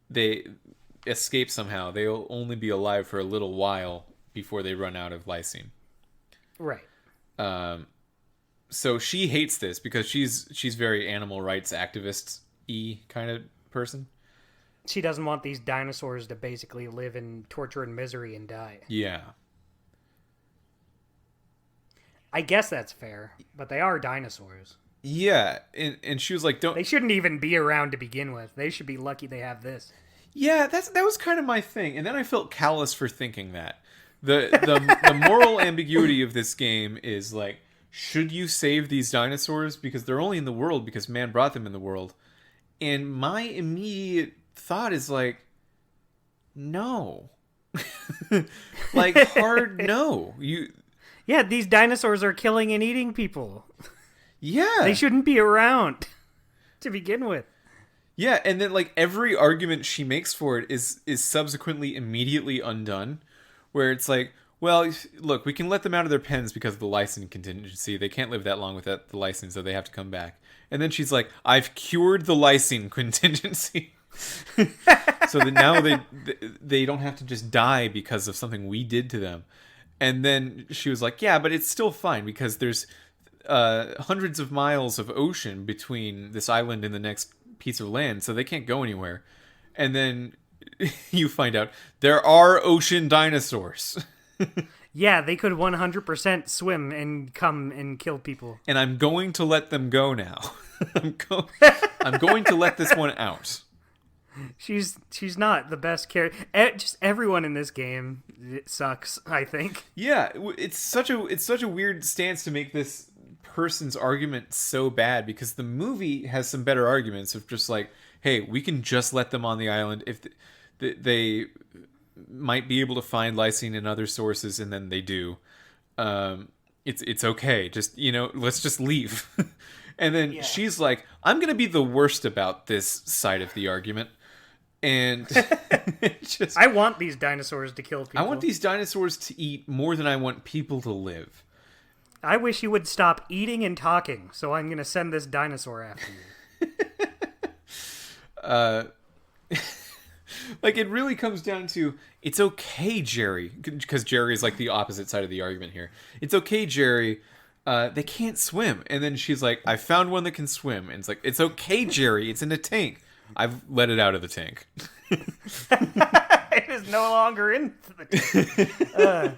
they escape somehow, they'll only be alive for a little while before they run out of lysine. Right. So she hates this because she's very animal rights activist-y kind of person. She doesn't want these dinosaurs to basically live in torture and misery and die. Yeah. I guess that's fair, but they are dinosaurs. Yeah, and she was like, They shouldn't even be around to begin with. They should be lucky they have this. Yeah, that was kind of my thing, and then I felt callous for thinking that. The moral ambiguity of this game is like, should you save these dinosaurs because they're only in the world because man brought them in the world? And my immediate thought is like, no. Like, hard no. Yeah, these dinosaurs are killing and eating people. Yeah. They shouldn't be around to begin with. Yeah, and then like every argument she makes for it is subsequently immediately undone, where it's like, well, look, we can let them out of their pens because of the Lysine Contingency. They can't live that long without the Lysine, so they have to come back. And then she's like, I've cured the Lysine Contingency. So that now they don't have to just die because of something we did to them. And then she was like, yeah, but it's still fine because there's hundreds of miles of ocean between this island and the next piece of land, so they can't go anywhere. And then you find out there are ocean dinosaurs. Yeah, they could 100% swim and come and kill people. And I'm going to let them go now. I'm going to let this one out. She's not the best character. Just everyone in this game sucks, I think. Yeah, it's such a weird stance to make this person's argument so bad, because the movie has some better arguments of just like, hey, we can just let them on the island if they might be able to find lysine in other sources, and then they do. It's okay, just, let's just leave. And then she's like, I'm gonna be the worst about this side of the argument. And I want these dinosaurs to kill people. I want these dinosaurs to eat more than I want people to live. I wish you would stop eating and talking, so I'm going to send this dinosaur after you. Like, it really comes down to, it's okay, Jerry, because Jerry is like the opposite side of the argument here. It's okay, Jerry, they can't swim. And then she's like, I found one that can swim. And it's like, it's okay, Jerry, it's in a tank. I've let it out of the tank. It is no longer in the tank.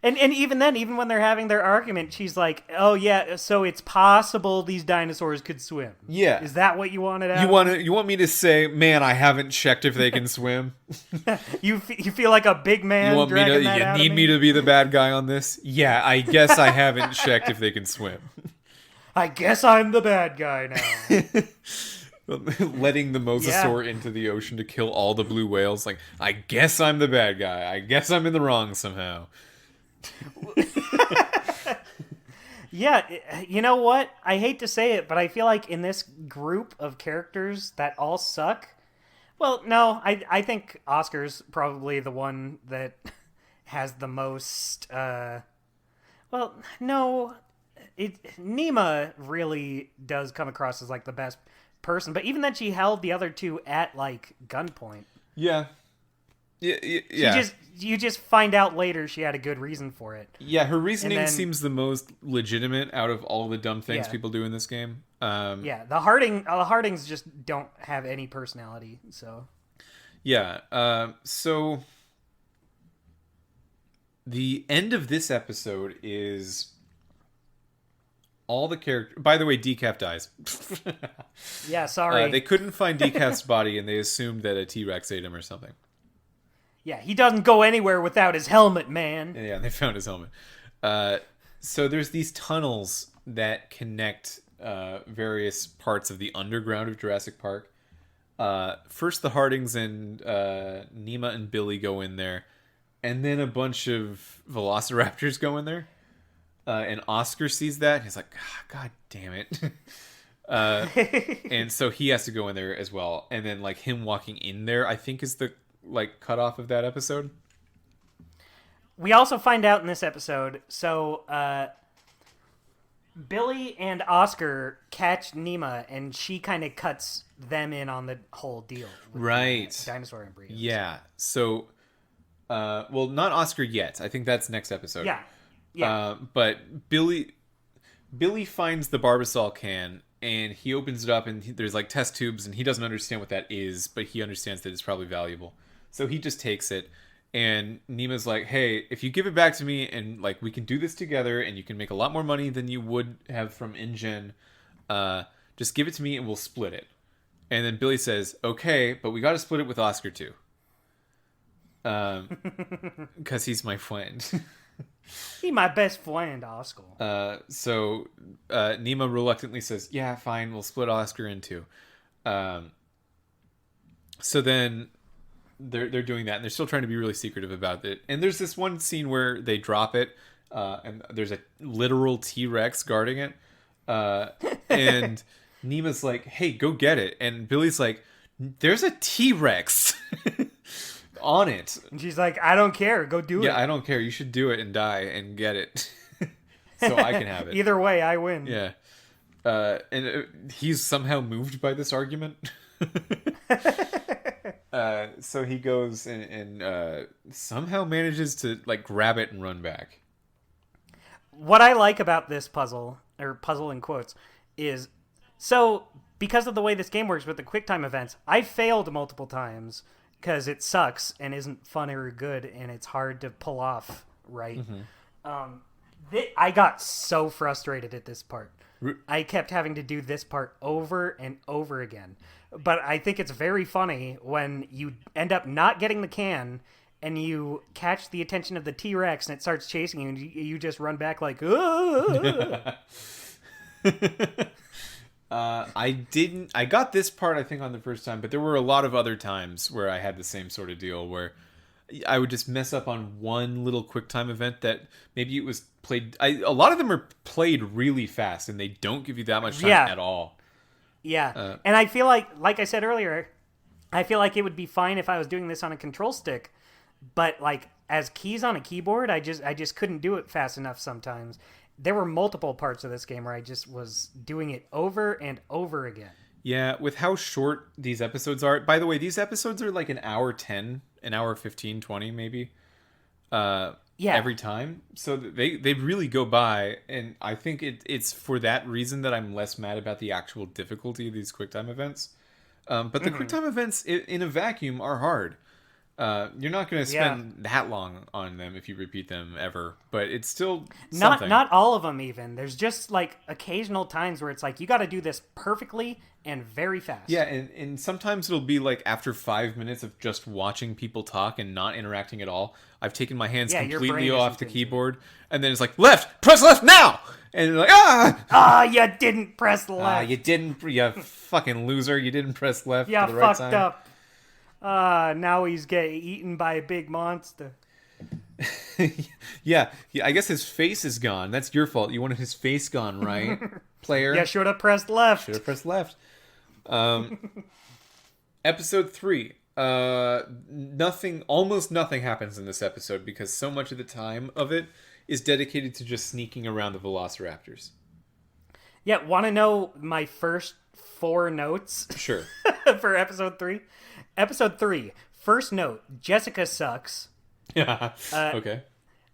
And even then, even when they're having their argument, she's like, oh yeah, so it's possible these dinosaurs could swim. Yeah. Is that what you wanted out? You want me to say, man, I haven't checked if they can swim? You feel like a big man. You need me to be the bad guy on this? Yeah, I guess I haven't checked if they can swim. I guess I'm the bad guy now. Letting the Mosasaur into the ocean to kill all the blue whales. Like, I guess I'm the bad guy. I guess I'm in the wrong somehow. Yeah, you know what? I hate to say it, but I feel like in this group of characters that all suck... Well, no, I think Oscar's probably the one that has the most... Well, no... Nima really does come across as, like, the best person, but even then she held the other two at, like, gunpoint. Yeah. Yeah. You just find out later she had a good reason for it. Yeah, her reasoning seems the most legitimate out of all the dumb things people do in this game. The Hardings just don't have any personality, so... Yeah, so... The end of this episode is... all the characters. By the way, Decaf dies. Yeah, sorry. They couldn't find Decaf's body, and they assumed that a T-Rex ate him or something. Yeah, he doesn't go anywhere without his helmet, man. Yeah, they found his helmet. So there's these tunnels that connect various parts of the underground of Jurassic Park. First, the Hardings and Nima and Billy go in there, and then a bunch of velociraptors go in there. And Oscar sees that, and he's like, God damn it. And so he has to go in there as well. And then, like, him walking in there, I think, is the, like, cutoff of that episode. We also find out in this episode, so Billy and Oscar catch Nima, and she kind of cuts them in on the whole deal. Right. Dinosaur embryos. Yeah. So, well, not Oscar yet. I think that's next episode. Yeah. Yeah. But Billy finds the Barbasol can, and he opens it up, and there's like test tubes, and he doesn't understand what that is, but he understands that it's probably valuable. So he just takes it, and Nima's like, hey, if you give it back to me, and like we can do this together, and you can make a lot more money than you would have from InGen, just give it to me, and we'll split it. And then Billy says, okay, but we got to split it with Oscar too. Because he's my friend. He my best friend, Oscar. So Nima reluctantly says, yeah, fine, we'll split Oscar in two. So then they're doing that, and they're still trying to be really secretive about it. And there's this one scene where they drop it, and there's a literal T-Rex guarding it. And Nima's like, hey, go get it. And Billy's like, there's a T-Rex on it. And she's like, I don't care. Go do it. Yeah, I don't care. You should do it and die and get it. So I can have it. Either way, I win. Yeah. And he's somehow moved by this argument. So he goes and somehow manages to like grab it and run back. What I like about this puzzle, or puzzle in quotes, is so because of the way this game works with the Quicktime events, I failed multiple times because it sucks and isn't fun or good, and it's hard to pull off right. Mm-hmm. I got so frustrated at this part. I kept having to do this part over and over again. But I think it's very funny when you end up not getting the can and you catch the attention of the T-Rex and it starts chasing you and you just run back like, I got this part, I think, on the first time, but there were a lot of other times where I had the same sort of deal where I would just mess up on one little QuickTime event that maybe it was played. A lot of them are played really fast, and they don't give you that much time at all. Yeah, and I feel like I said earlier, I feel like it would be fine if I was doing this on a control stick, but like as keys on a keyboard, I just couldn't do it fast enough sometimes. There were multiple parts of this game where I just was doing it over and over again. Yeah, with how short these episodes are. By the way, these episodes are like an hour 10, an hour 15, 20 maybe. Every time. So they really go by, and I think it's for that reason that I'm less mad about the actual difficulty of these QuickTime events. But the QuickTime events in a vacuum are hard. You're not going to spend that long on them if you repeat them ever, but it's still something. Not all of them even. There's just like occasional times where it's like you got to do this perfectly and very fast. Yeah, and sometimes it'll be like after 5 minutes of just watching people talk and not interacting at all, I've taken my hands completely off the keyboard, and then it's like, press left now! And you're like, you didn't press left. You fucking loser, you didn't press left for the right time. Fucked up. Now he's getting eaten by a big monster. Yeah, I guess his face is gone. That's your fault. You wanted his face gone, right, player? Yeah, should have pressed left. Episode 3. Almost nothing happens in this episode because so much of the time of it is dedicated to just sneaking around the velociraptors. Yeah, want to know my first 4 notes? Sure. For episode 3? Episode 3, first note, Jessica sucks. Yeah. Okay.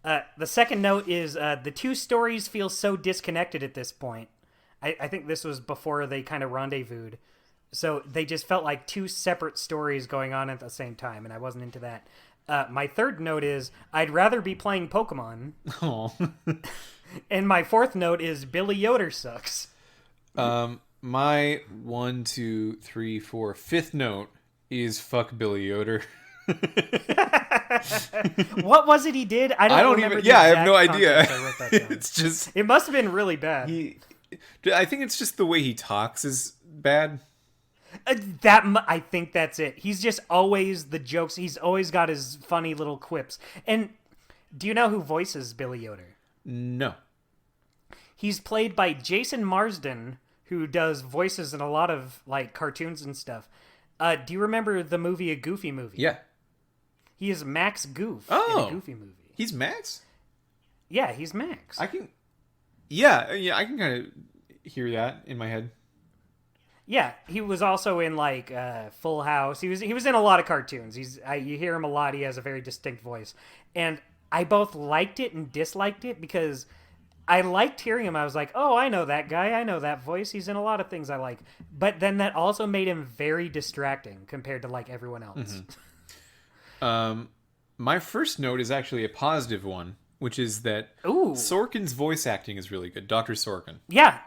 The second note is the 2 stories feel so disconnected at this point. I think this was before they kind of rendezvoused. So they just felt like 2 separate stories going on at the same time, and I wasn't into that. My third note is I'd rather be playing Pokemon. Oh. And my fourth note is Billy Yoder sucks. My 1, 2, 3, 4, fifth note is fuck Billy Yoder. What was it he did? I don't remember even. the Yeah, I have exact no idea. context I wrote that down. It's just It must have been really bad. I think it's just the way he talks is bad. I think that's it. He's just always the jokes. He's always got his funny little quips. And do you know who voices Billy Yoder? No. He's played by Jason Marsden, who does voices in a lot of like cartoons and stuff. Do you remember the movie A Goofy Movie? Yeah. He is Max Goof in A Goofy Movie. He's Max? Yeah, he's Max. Yeah, I can kind of hear that in my head. Yeah, he was also in like Full House. He was in a lot of cartoons. You hear him a lot. He has a very distinct voice, and I both liked it and disliked it because I liked hearing him. I was like, oh, I know that guy. I know that voice. He's in a lot of things I like. But then that also made him very distracting compared to like everyone else. Mm-hmm. My first note is actually a positive one, which is that Sorkin's voice acting is really good. Dr. Sorkin. Yeah,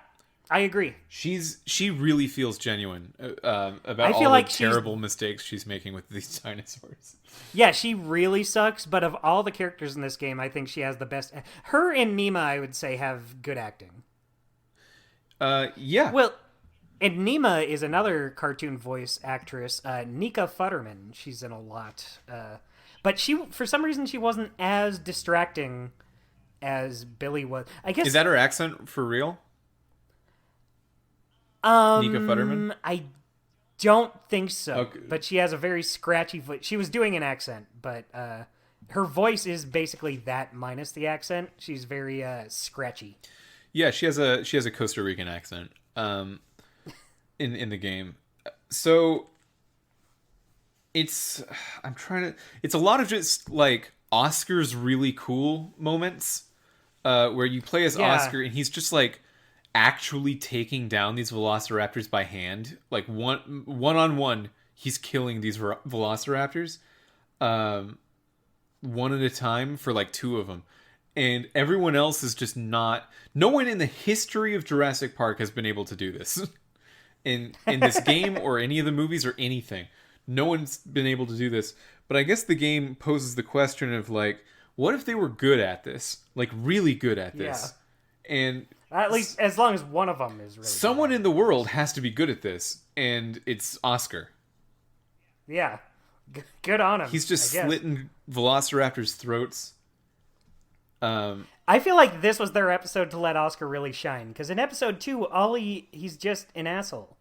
I agree. She really feels genuine about all the terrible mistakes she's making with these dinosaurs. Yeah, she really sucks, but of all the characters in this game, I think she has the best. Her and Nima, I would say, have good acting. Yeah. Well, and Nima is another cartoon voice actress, Nika Futterman. She's in a lot. But for some reason, she wasn't as distracting as Billy was. I guess. Is that her accent for real? Nika Futterman? I don't think so. Okay. But she has a very scratchy voice. She was doing an accent, but her voice is basically that minus the accent. She's very scratchy. Yeah, she has a Costa Rican accent in the game. So it's a lot of just like Oscar's really cool moments where you play as Oscar and he's just like actually taking down these velociraptors by hand, like one on one. He's killing these velociraptors one at a time for like 2 of them, and everyone else is just not. No one in the history of Jurassic Park has been able to do this in this game or any of the movies or anything. No one's been able to do this. But I guess the game poses the question of like, what if they were good at this, like really good at this? Yeah. And at least as long as one of them is really someone in the world has to be good at this, and it's Oscar. Yeah. Good on him. He's just slitting velociraptors' throats. I feel like this was their episode to let Oscar really shine, because in episode 2, he's just an asshole.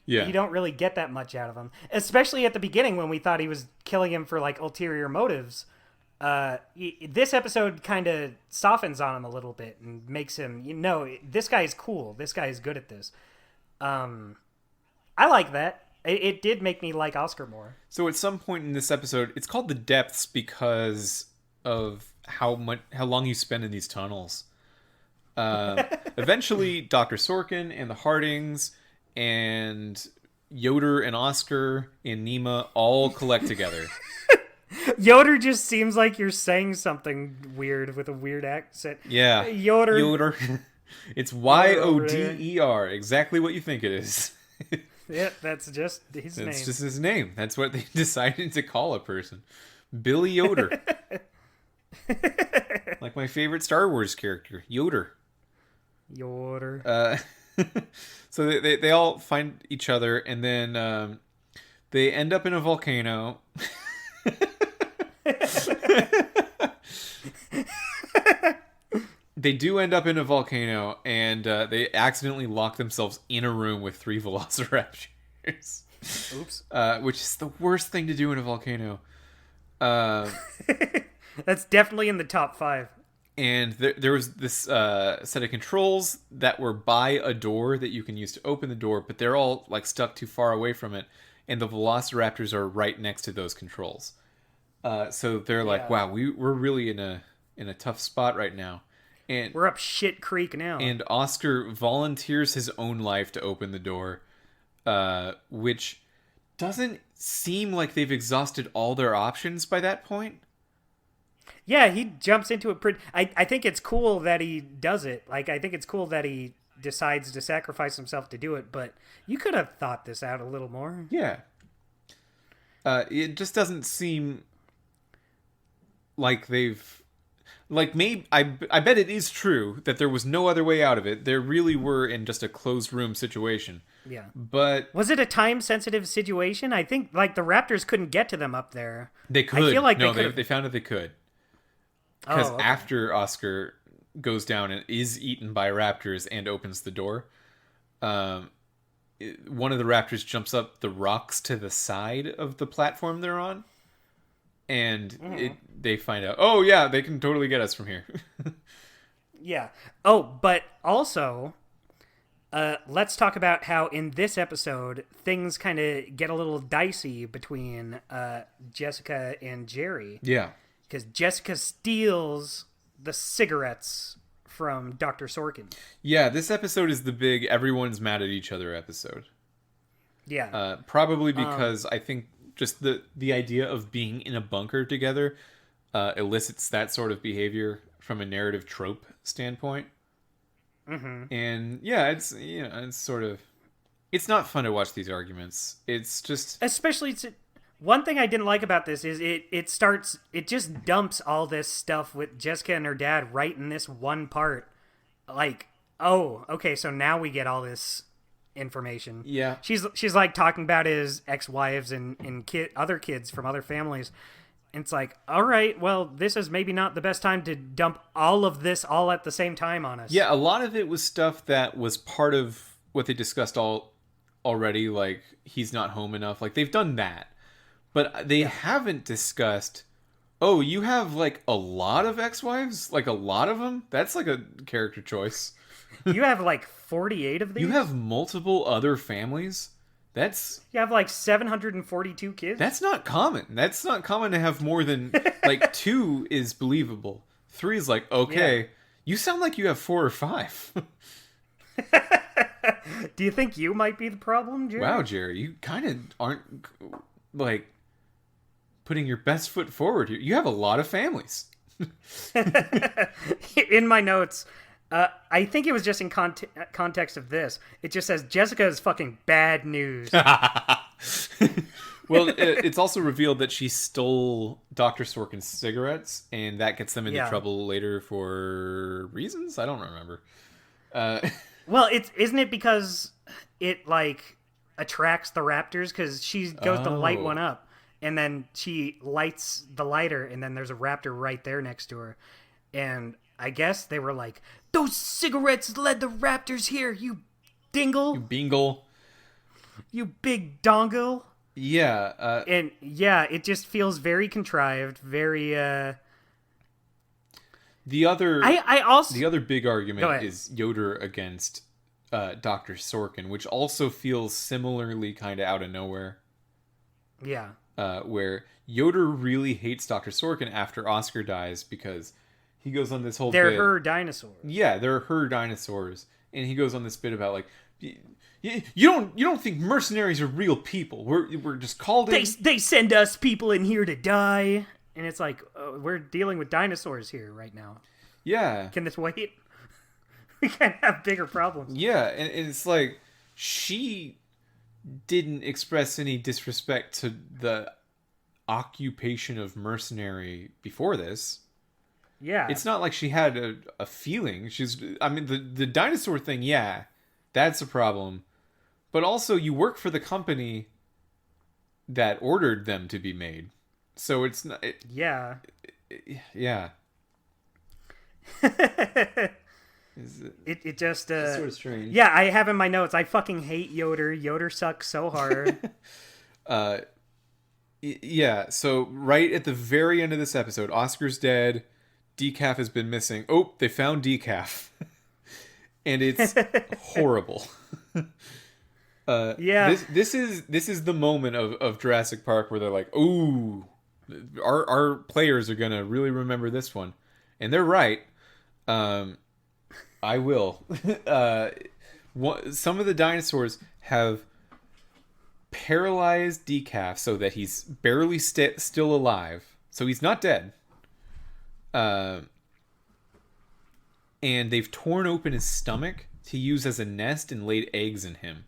Yeah. You don't really get that much out of him, especially at the beginning when we thought he was killing him for like ulterior motives. This episode kind of softens on him a little bit and makes him, this guy is cool. This guy is good at this. I like that. It did make me like Oscar more. So at some point in this episode, it's called The Depths because of how long you spend in these tunnels. Eventually, Dr. Sorkin and the Hardings and Yoder and Oscar and Nima all collect together. Yoder just seems like you're saying something weird with a weird accent. Yeah. Yoder. It's Yoder. Exactly what you think it is. Yeah, that's just his name. That's just his name. That's what they decided to call a person. Billy Yoder. Like my favorite Star Wars character, Yoder. Yoder. So they all find each other, and then they end up in a volcano. They do end up in a volcano, and they accidentally lock themselves in a room with 3 velociraptors. Oops. Which is the worst thing to do in a volcano. That's definitely in the top 5. And there was this set of controls that were by a door that you can use to open the door, but they're all like stuck too far away from it, and the velociraptors are right next to those controls. So they're like, wow, we're really in a tough spot right now. And we're up shit creek now. And Oscar volunteers his own life to open the door, which doesn't seem like they've exhausted all their options by that point. Yeah, he jumps into it pretty. I think it's cool that he does it. Like, I think it's cool that he decides to sacrifice himself to do it, but you could have thought this out a little more. Yeah. It just doesn't seem like they've... Like, maybe... I bet it is true that there was no other way out of it. There really were in just a closed room situation. Yeah. But... Was it a time-sensitive situation? I think, like, the Raptors couldn't get to them up there. They could. I feel like they found that they could. Because okay. after Oscar goes down and is eaten by raptors and opens the door, one of the raptors jumps up the rocks to the side of the platform they're on, and they find out, oh yeah, they can totally get us from here. Yeah. Oh, but also, let's talk about how in this episode things kind of get a little dicey between Jessica and Jerry. Yeah. Because Jessica steals the cigarettes from Dr. Sorkin. Yeah, this episode is the big everyone's mad at each other episode. Yeah. Probably because I think just the idea of being in a bunker together elicits that sort of behavior from a narrative trope standpoint. Mm-hmm. And yeah, it's sort of... It's not fun to watch these arguments. It's just... Especially... One thing I didn't like about this is it just dumps all this stuff with Jessica and her dad right in this one part. Like, oh, okay, so now we get all this information. Yeah. She's like talking about his ex-wives and other kids from other families. And it's like, all right, well, this is maybe not the best time to dump all of this all at the same time on us. Yeah, a lot of it was stuff that was part of what they discussed already, like he's not home enough. Like, they've done that. But they haven't discussed, oh, you have, like, a lot of ex-wives? Like, a lot of them? That's, like, a character choice. You have, like, 48 of these? You have multiple other families? You have, like, 742 kids? That's not common. That's not common to have more than, like, 2 is believable. 3 is like, okay, yeah. You sound like you have 4 or 5. Do you think you might be the problem, Jerry? Wow, Jerry, you kind of aren't, like... putting your best foot forward here. You have a lot of families. In my notes, I think it was just in context of this. It just says Jessica is fucking bad news. Well, it's also revealed that she stole Dr. Sorkin's cigarettes, and that gets them into trouble later for reasons I don't remember. Well, isn't it because it like attracts the raptors? Because she goes to light one up. And then she lights the lighter, and then there's a raptor right there next to her. And I guess they were like, those cigarettes led the raptors here, you dingle. You bingle. You big dongle. Yeah. And yeah, it just feels very contrived, very... The other the other big argument is Yoder against Dr. Sorkin, which also feels similarly kind of out of nowhere. Yeah. Where Yoder really hates Dr. Sorkin after Oscar dies because he goes on this whole They're bit. her dinosaurs. Yeah, they're her dinosaurs. And he goes on this bit about, like, you don't think mercenaries are real people. We're just called in. They send us people in here to die. And it's like, we're dealing with dinosaurs here right now. Yeah. Can this wait? We can't have bigger problems. Yeah, and it's like, she... didn't express any disrespect to the occupation of mercenary before this. Yeah. It's not like she had a feeling. The dinosaur thing, yeah, that's a problem. But also, you work for the company that ordered them to be made. So it's not... yeah. Yeah. It just it's sort of strange. Yeah, I have in my notes, I fucking hate Yoder. Yoder sucks so hard. Yeah, so right at the very end of this episode, Oscar's dead, Decaf has been missing. Oh, they found Decaf. And it's horrible. Yeah. This is the moment of Jurassic Park where they're like, ooh, our players are gonna really remember this one. And they're right. I will. Some of the dinosaurs have paralyzed Decaf so that he's barely still alive. So he's not dead. Uh, and they've torn open his stomach to use as a nest and laid eggs in him.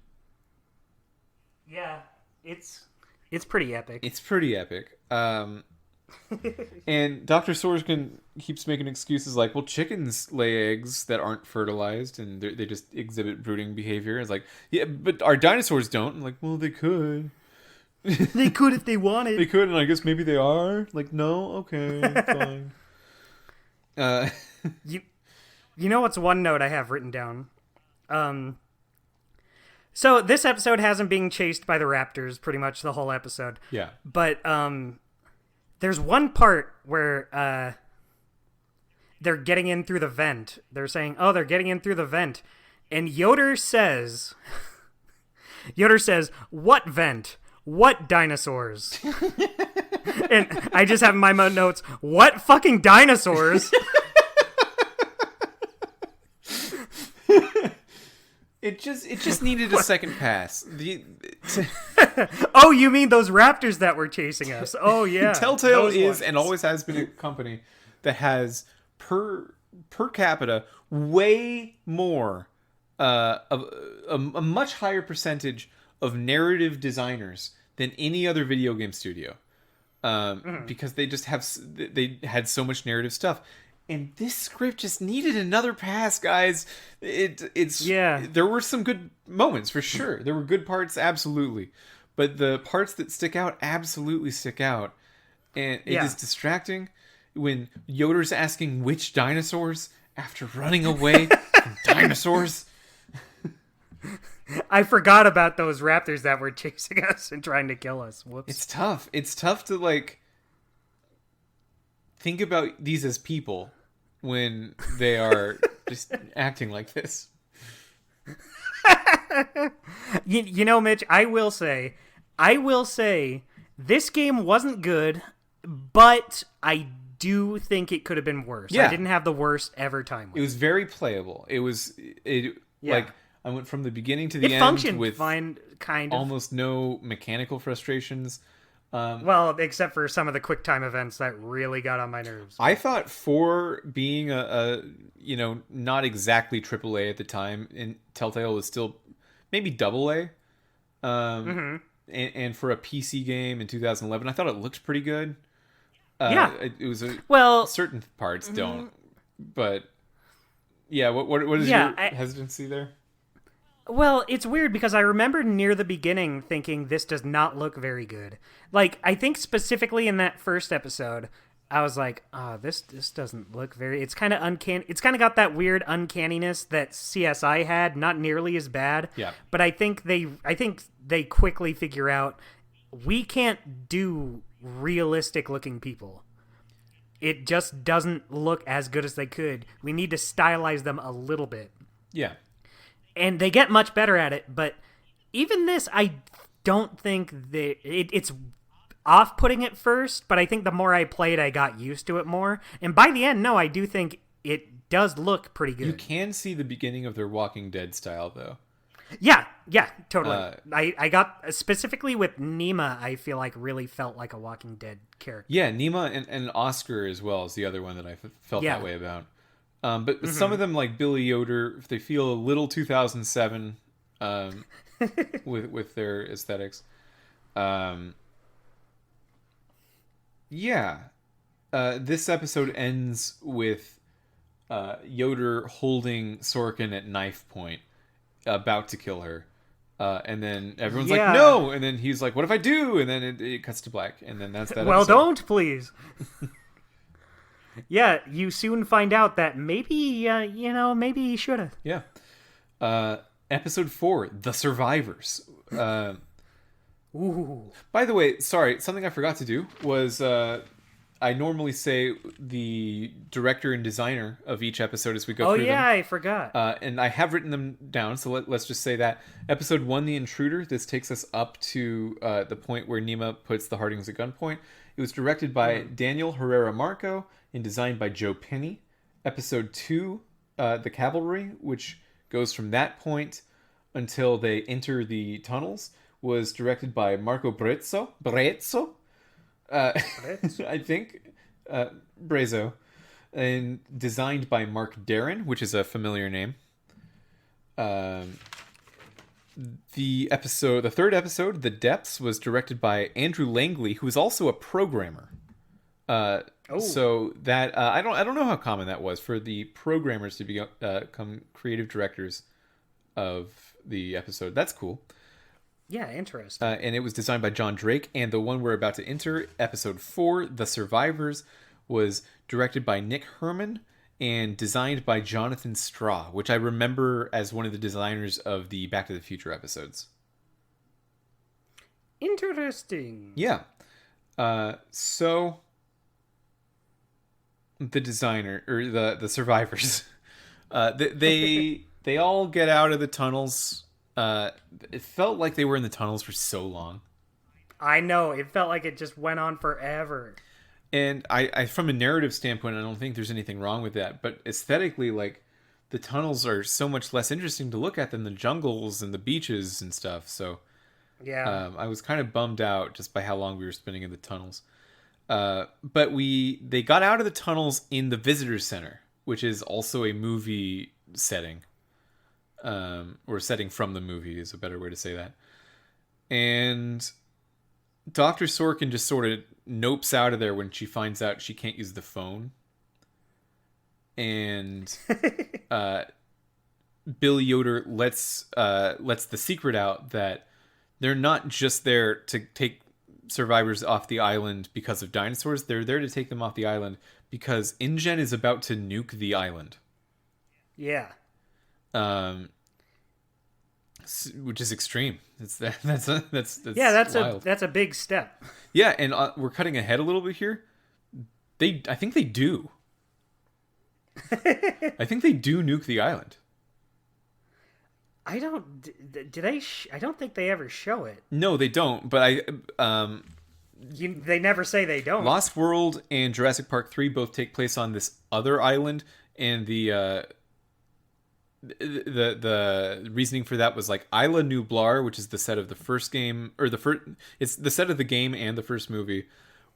Yeah, it's pretty epic. It's pretty epic. And Dr. Sorkin keeps making excuses like, well, chickens lay eggs that aren't fertilized, and they just exhibit brooding behavior. It's like, yeah, but our dinosaurs don't. I'm like, well, they could. They could if they wanted. They could, and I guess maybe they are. Like, no, okay, fine. You know what's one note I have written down? So this episode hasn't been chased by the raptors pretty much the whole episode. Yeah. But there's one part where they're getting in through the vent. They're saying, "Oh, they're getting in through the vent," and Yoder says, "What vent? What dinosaurs?" And I just have in my notes, "What fucking dinosaurs?" It just needed a second pass. Oh, you mean those raptors that were chasing us? Oh yeah. Telltale is and always has been a company that has per capita way more of a much higher percentage of narrative designers than any other video game studio. Because they just they had so much narrative stuff. And this script just needed another pass, guys. There were some good moments for sure. There were good parts, absolutely, but the parts that stick out absolutely stick out, and it is distracting when Yoder's asking which dinosaurs after running away from dinosaurs. I forgot about those raptors that were chasing us and trying to kill us. Whoops. It's tough. It's tough to like think about these as people when they are just acting like this. You know, Mitch, I will say this game wasn't good, but I do think it could have been worse. Yeah. I didn't have the worst ever time with it. Was very playable. Like I went from the beginning to the end. It functioned with fine, kind of. Almost no mechanical frustrations. Well, except for some of the Quicktime events that really got on my nerves. I thought for being a not exactly AAA at the time, and Telltale was still maybe AA. And for a PC game in 2011, I thought it looked pretty good. It was certain parts don't, but yeah. What is your hesitancy there? Well, it's weird because I remember near the beginning thinking this does not look very good. Like, I think specifically in that first episode, I was like, "Oh, this doesn't look very." It's kind of uncanny. It's kind of got that weird uncanniness that CSI had, not nearly as bad. Yeah. But I think they quickly figure out we can't do realistic looking people. It just doesn't look as good as they could. We need to stylize them a little bit. Yeah. And they get much better at it, but even this, I don't think it's off-putting at first, but I think the more I played, I got used to it more. And by the end, no, I do think it does look pretty good. You can see the beginning of their Walking Dead style, though. Yeah, totally. I got, specifically with Nima, I feel like really felt like a Walking Dead character. Yeah, Nima and Oscar as well is the other one that I felt that way about. But some of them, like Billy Yoder, if they feel a little 2007 with their aesthetics. This episode ends with Yoder holding Sorkin at knife point, about to kill her. And then everyone's like, no! And then he's like, what if I do? And then it cuts to black. And then that's that Well, episode. Don't, please. Yeah, you soon find out that maybe, maybe he should have. Yeah. Episode 4, The Survivors. Ooh. By the way, sorry, something I forgot to do was I normally say the director and designer of each episode as we go through them. Oh, yeah, I forgot. And I have written them down, so let's just say that. Episode 1, The Intruder. This takes us up to the point where Nima puts the Hardings at gunpoint. It was directed by Daniel Herrera Marco and designed by Joe Penny. Episode 2, The Cavalry, which goes from that point until they enter the tunnels, was directed by Marco Brezzo, I think, Brezzo. And designed by Mark Darren, which is a familiar name. The third episode, The Depths, was directed by Andrew Langley, who is also a programmer. So that I don't know how common that was for the programmers to become creative directors of the episode. That's cool. Yeah, interesting. And it was designed by John Drake, and the one we're about to enter, episode 4, The Survivors, was directed by Nick Herman and designed by Jonathan Straw, which I remember as one of the designers of the Back to the Future episodes. Interesting. Yeah. So the designer or the survivors, they all get out of the tunnels. It felt like they were in the tunnels for so long. I know, it felt like it just went on forever. And I from a narrative standpoint, I don't think there's anything wrong with that. But aesthetically, like, the tunnels are so much less interesting to look at than the jungles and the beaches and stuff. So yeah, I was kind of bummed out just by how long we were spending in the tunnels. But they got out of the tunnels in the visitor center, which is also a movie setting. Or setting from the movie is a better way to say that. And Dr. Sorkin just sort of nopes out of there when she finds out she can't use the phone. And Bill Yoder lets the secret out that they're not just there to take survivors off the island because of dinosaurs. They're there to take them off the island because InGen is about to nuke the island. Yeah. Which is extreme. That's wild. That's a big step. Yeah, and we're cutting ahead a little bit here. I think they do. I think they do nuke the island. I don't. Do they? I don't think they ever show it. No, they don't. But they never say they don't. Lost World and Jurassic Park 3 both take place on this other island, and the reasoning for that was like Isla Nublar, which is the set of the first game, or it's the set of the game and the first movie,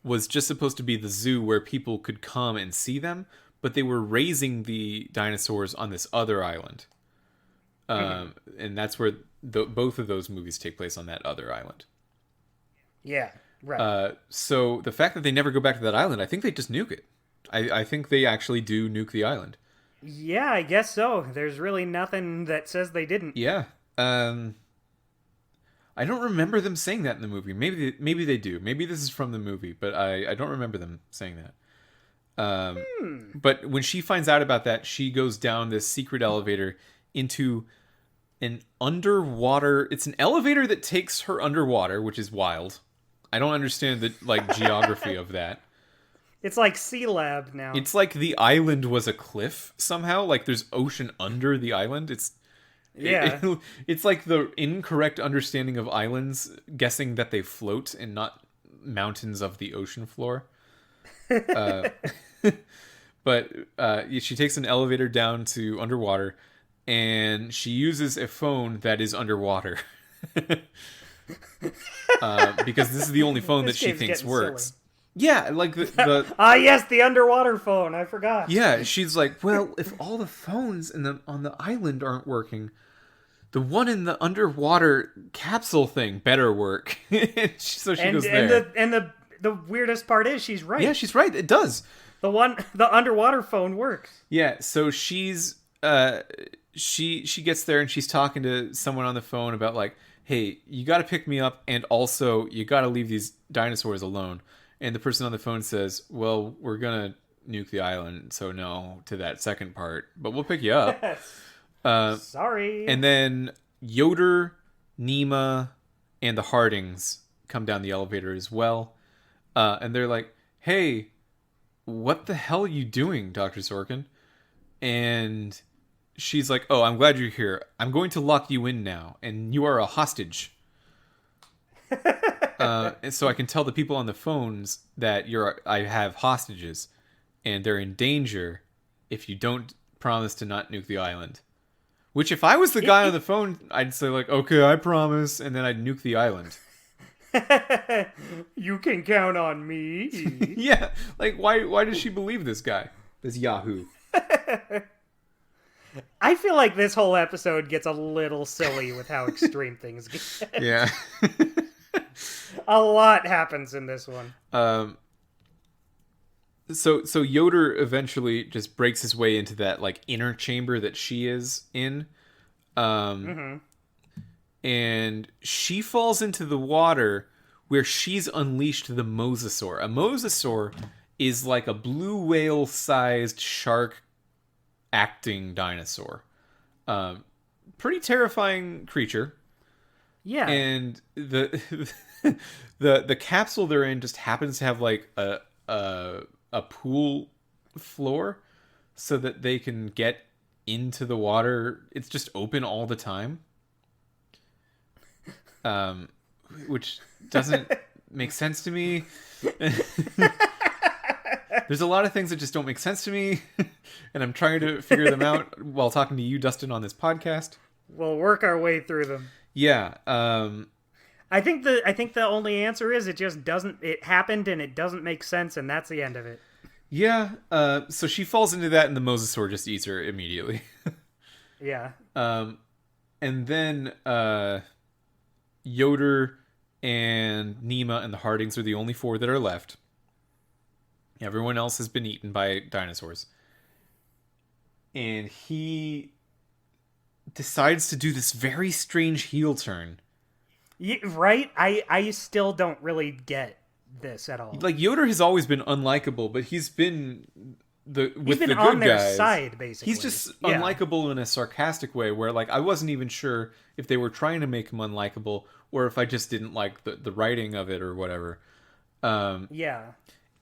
was just supposed to be the zoo where people could come and see them, but they were raising the dinosaurs on this other island. And that's where both of those movies take place, on that other island. Yeah, right. So the fact that they never go back to that island, I think they just nuke it. I think they actually do nuke the island. Yeah, I guess so. There's really nothing that says they didn't. Yeah. I don't remember them saying that in the movie. Maybe they do. Maybe this is from the movie, but I don't remember them saying that. But when she finds out about that, she goes down this secret elevator into an underwater... It's an elevator that takes her underwater, which is wild. I don't understand the geography of that. It's like Sea Lab now. It's like the island was a cliff somehow. Like there's ocean under the island. It's like the incorrect understanding of islands, guessing that they float and not mountains of the ocean floor. But she takes an elevator down to underwater, and she uses a phone that is underwater. Because this is the only phone that she thinks works. Silly. Yeah, like the yes, the underwater phone. I forgot. Yeah, she's like, well, if all the phones on the island aren't working, the one in the underwater capsule thing better work. So she goes there. And the weirdest part is she's right. Yeah, she's right. It does. The underwater phone works. Yeah, so she's she gets there and she's talking to someone on the phone about like, hey, you got to pick me up, and also you got to leave these dinosaurs alone. And the person on the phone says, well, we're going to nuke the island, so no to that second part, but we'll pick you up. Sorry. And then Yoder, Nima, and the Hardings come down the elevator as well. And they're like, hey, what the hell are you doing, Dr. Sorkin? And she's like, oh, I'm glad you're here. I'm going to lock you in now, and you are a hostage. And so I can tell the people on the phones that I have hostages, and they're in danger if you don't promise to not nuke the island. Which, if I was the guy on the phone, I'd say like, okay, I promise, and then I'd nuke the island. You can count on me. Yeah, like why does she believe this guy? This Yahoo. I feel like this whole episode gets a little silly with how extreme things get. Yeah. A lot happens in this one. So Yoder eventually just breaks his way into that like inner chamber that she is in. And she falls into the water where she's unleashed the Mosasaur. A Mosasaur is like a blue whale sized shark acting dinosaur. Pretty terrifying creature. Yeah. And the capsule they're in just happens to have like a pool floor so that they can get into the water. It's just open all the time. Which doesn't make sense to me. There's a lot of things that just don't make sense to me, and I'm trying to figure them out while talking to you, Dustin, on this podcast. We'll work our way through them. Yeah. I think the only answer is it just doesn't. It happened and it doesn't make sense, and that's the end of it. Yeah. So she falls into that, and the Mosasaur just eats her immediately. Yeah. And then Yoder and Nema and the Hardings are the only four that are left. Everyone else has been eaten by dinosaurs. And he decides to do this very strange heel turn. Yeah, right? I still don't really get this at all. Like, Yoder has always been unlikable, but he's been with the good on their guys. Side, basically. He's just unlikable in a sarcastic way, where like I wasn't even sure if they were trying to make him unlikable or if I just didn't like the writing of it or whatever. Yeah.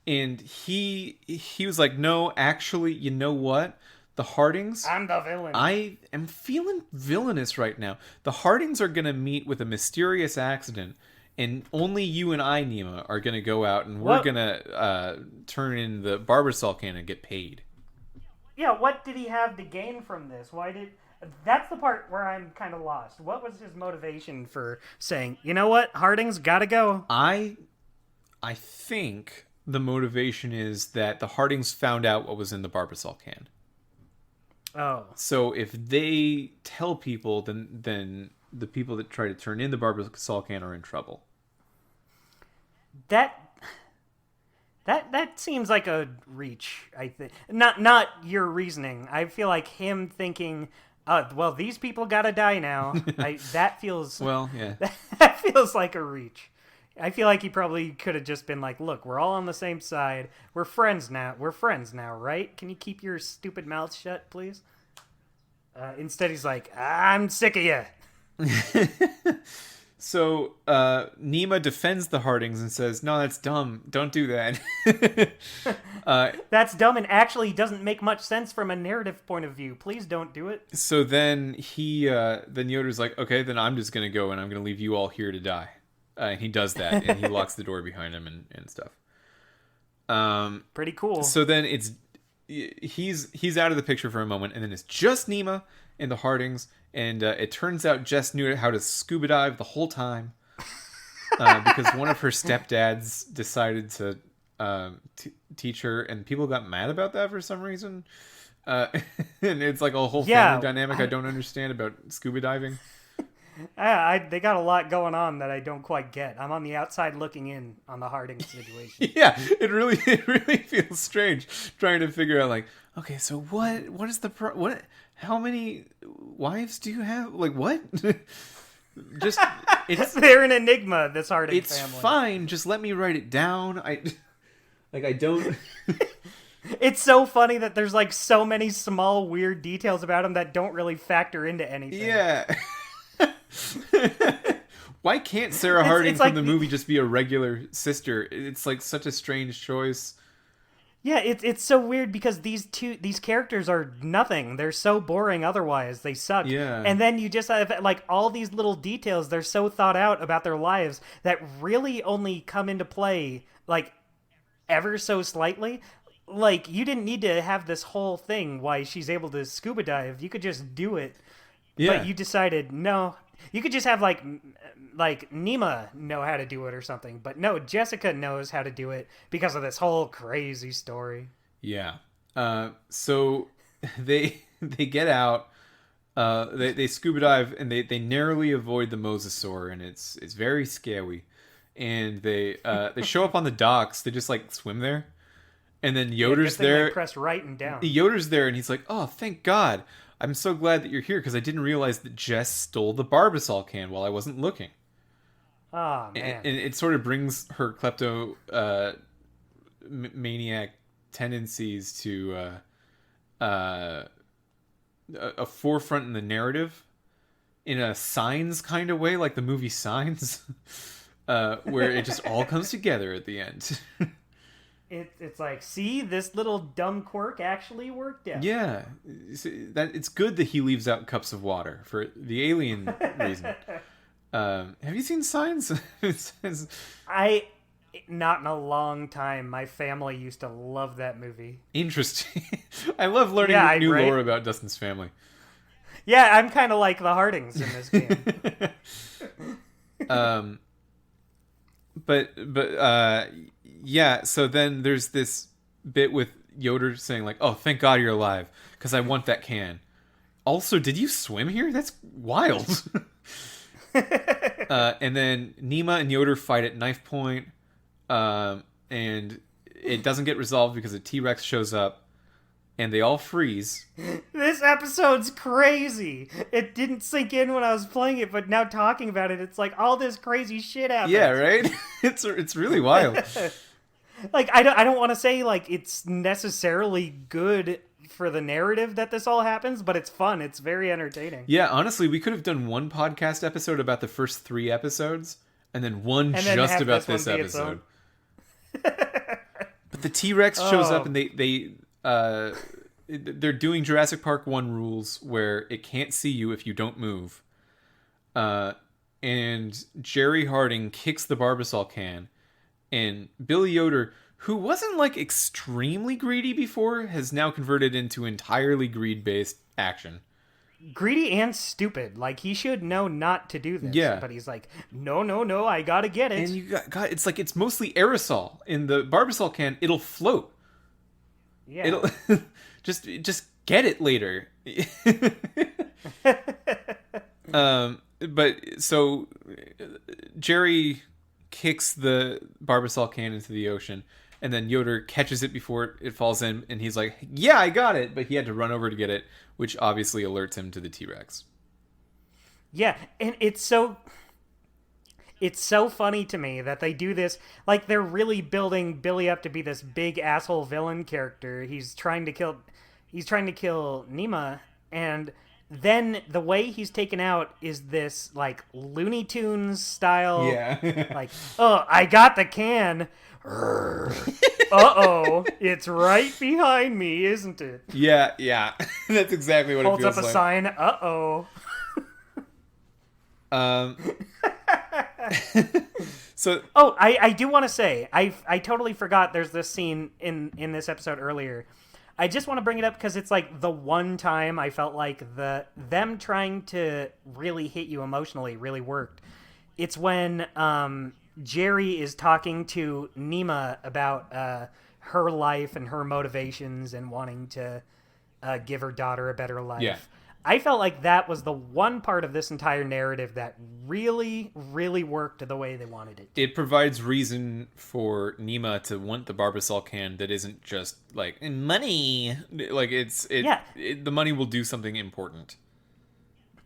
And he was like, no, actually, you know what? The Hardings... I'm the villain. I am feeling villainous right now. The Hardings are going to meet with a mysterious accident, and only you and I, Nema, are going to go out, and we're going to turn in the Barbasol can and get paid. Yeah, what did he have to gain from this? Why did... That's the part where I'm kind of lost. What was his motivation for saying, you know what, Harding's gotta go? I think the motivation is that the Hardings found out what was in the Barbasol can. Oh. So if they tell people, then the people that try to turn in the Barbasol can are in trouble. That seems like a reach, I think. Not your reasoning. I feel like him thinking, well, these people gotta die now. That feels... Well, yeah. That feels like a reach. I feel like he probably could have just been like, look, we're all on the same side. We're friends now, right? Can you keep your stupid mouth shut, please? Instead, he's like, I'm sick of you. So, Nema defends the Hardings and says, no, that's dumb. Don't do that. That's dumb and actually doesn't make much sense from a narrative point of view. Please don't do it. So then then Yoder's like, okay, then I'm just going to go and I'm going to leave you all here to die. And he does that, and he locks the door behind him and stuff. Pretty cool. So then he's out of the picture for a moment, and then it's just Nema and the Hardings, and it turns out Jess knew how to scuba dive the whole time because one of her stepdads decided to teach her, and people got mad about that for some reason. And it's like a whole family dynamic I don't understand about scuba diving. They got a lot going on that I don't quite get. I'm on the outside looking in on the Harding situation. Yeah, it really feels strange trying to figure out, like, okay, so what is the how many wives do you have? Like, what? Just they're an enigma, this Harding family. It's fine, just let me write it down. I don't. It's so funny that there's like so many small weird details about him that don't really factor into anything. Yeah. Why can't Sarah Harding from the movie just be a regular sister? It's like such a strange choice. Yeah, it's so weird because these characters are nothing. They're so boring otherwise. They suck. Yeah. And then you just have like all these little details. They're so thought out about their lives that really only come into play like ever so slightly. Like, you didn't need to have this whole thing why she's able to scuba dive. You could just do it. Yeah. But you decided, no. You could just have, like Nema know how to do it or something. But no, Jessica knows how to do it because of this whole crazy story. Yeah. So they get out. They scuba dive and they narrowly avoid the Mosasaur, and it's very scary. And they show up on the docks. They just like swim there, and then Yoder's there. Press right and down. Yoder's there, and he's like, "Oh, thank God! I'm so glad that you're here because I didn't realize that Jess stole the Barbasol can while I wasn't looking." Oh man! And it sort of brings her maniac tendencies to a forefront in the narrative in a Signs kind of way, like the movie Signs, where it just all comes together at the end. It's like, see, this little dumb quirk actually worked out. Yeah, it's good that he leaves out cups of water for the alien reason. Have you seen Signs? Not in a long time. My family used to love that movie. Interesting. I love learning new lore about Dustin's family. Yeah, I'm kind of like the Hardings in this game. Yeah. So then there's this bit with Yoder saying like, "Oh, thank God you're alive, because I want that can." Also, did you swim here? That's wild. And then Nima and Yoder fight at knife point. And it doesn't get resolved because a T-Rex shows up and they all freeze. This episode's crazy. It didn't sink in when I was playing it, but now talking about it, it's like all this crazy shit happens. Yeah, right? It's really wild. Like, I don't want to say like it's necessarily good for the narrative that this all happens, but it's fun. It's very entertaining. Yeah, honestly, we could have done one podcast episode about the first 3 episodes and then one just about this episode. But the T-Rex shows up and they're doing Jurassic Park 1 rules where it can't see you if you don't move. And Jerry Harding kicks the Barbasol can, and Billy Yoder, who wasn't like extremely greedy before, has now converted into entirely greed-based action. Greedy and stupid. Like, he should know not to do this. Yeah. But he's like, no, I gotta get it. And you got it's like it's mostly aerosol. In the Barbasol can, it'll float. Yeah. It'll just get it later. But so Jerry kicks the Barbasol can into the ocean, and then Yoder catches it before it falls in, and he's like, "Yeah, I got it," but he had to run over to get it, which obviously alerts him to the T-Rex. Yeah, and it's so funny to me that they do this. Like, they're really building Billy up to be this big asshole villain character. He's trying to kill Nima, and then the way he's taken out is this like Looney Tunes style. Yeah. Like, oh, I got the can. Uh-oh, it's right behind me, isn't it? Yeah. That's exactly what Holds it feels up a like. sign, uh-oh. So I do want to say, I totally forgot there's this scene in this episode earlier. I just want to bring it up because it's like the one time I felt like them trying to really hit you emotionally really worked. It's when Jerry is talking to Nima about her life and her motivations and wanting to give her daughter a better life. Yeah. I felt like that was the one part of this entire narrative that really, really worked the way they wanted it to. it provides reason for Nima to want the Barbasol can that isn't just like money. Like the money will do something important.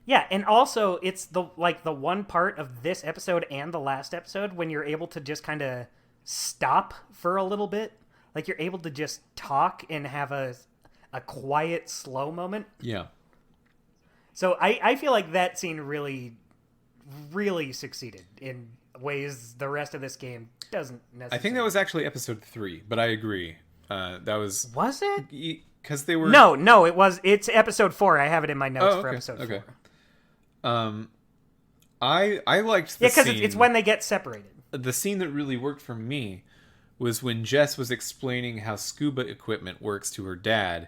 Yeah, and also it's the one part of this episode and the last episode when you're able to just kind of stop for a little bit. Like, you're able to just talk and have a quiet, slow moment. Yeah. So I feel like that scene really, really succeeded in ways the rest of this game doesn't necessarily. I think that was actually episode 3, but I agree. That was... Was it? Because they were... No, it was. It's episode 4. I have it in my notes for episode 4. I liked the scene. scene. Yeah, because it's when they get separated. The scene that really worked for me was when Jess was explaining how scuba equipment works to her dad,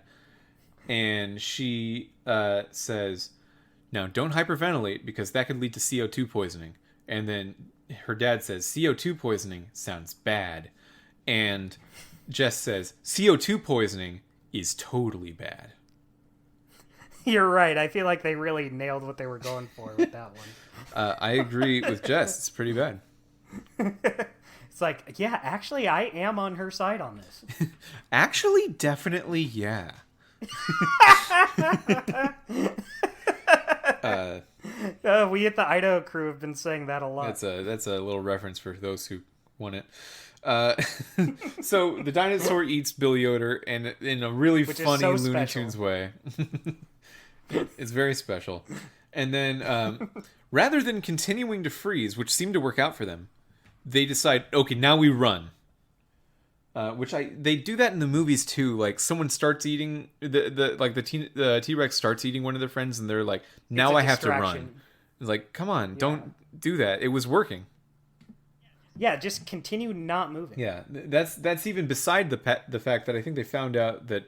and she says, "Now don't hyperventilate because that could lead to CO2 poisoning." And then her dad says, "CO2 poisoning sounds bad," and Jess says, "CO2 poisoning is totally bad. You're right. I feel like they really nailed what they were going for with that one. I agree with Jess. It's pretty bad. It's like, yeah, actually, I am on her side on this. Actually, definitely, yeah. We at the Idaho crew have been saying that a lot. That's a little reference for those who want it. So the dinosaur eats Billy Yoder, and in a really funny so Looney special. Tunes way. It's very special. And then, rather than continuing to freeze, which seemed to work out for them, they decide, okay, now we run. They do that in the movies too. Like someone starts eating the T-Rex starts eating one of their friends, and they're like, now I have to run. It's like, come on, don't do that. It was working. Yeah, just continue not moving. Yeah, that's even beside the fact that I think they found out that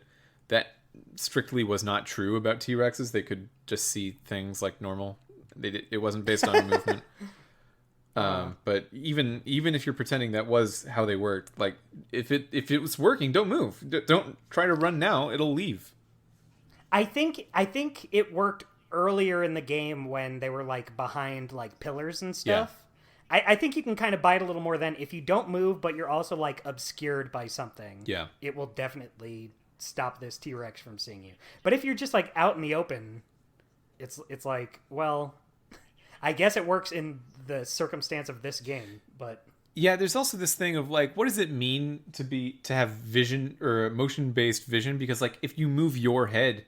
strictly was not true about T-Rexes. They could just see things like normal. It wasn't based on movement. But even if you're pretending that was how they worked, like if it was working, don't move. Don't try to run now. It'll leave. I think it worked earlier in the game when they were like behind like pillars and stuff. Yeah. I think you can kind of buy it a little more then. If you don't move, but you're also like obscured by something, yeah, it will definitely stop this T-Rex from seeing you. But if you're just like out in the open, it's like, well, I guess it works in the circumstance of this game, but yeah, there's also this thing of like, what does it mean to have vision or motion-based vision? Because like if you move your head,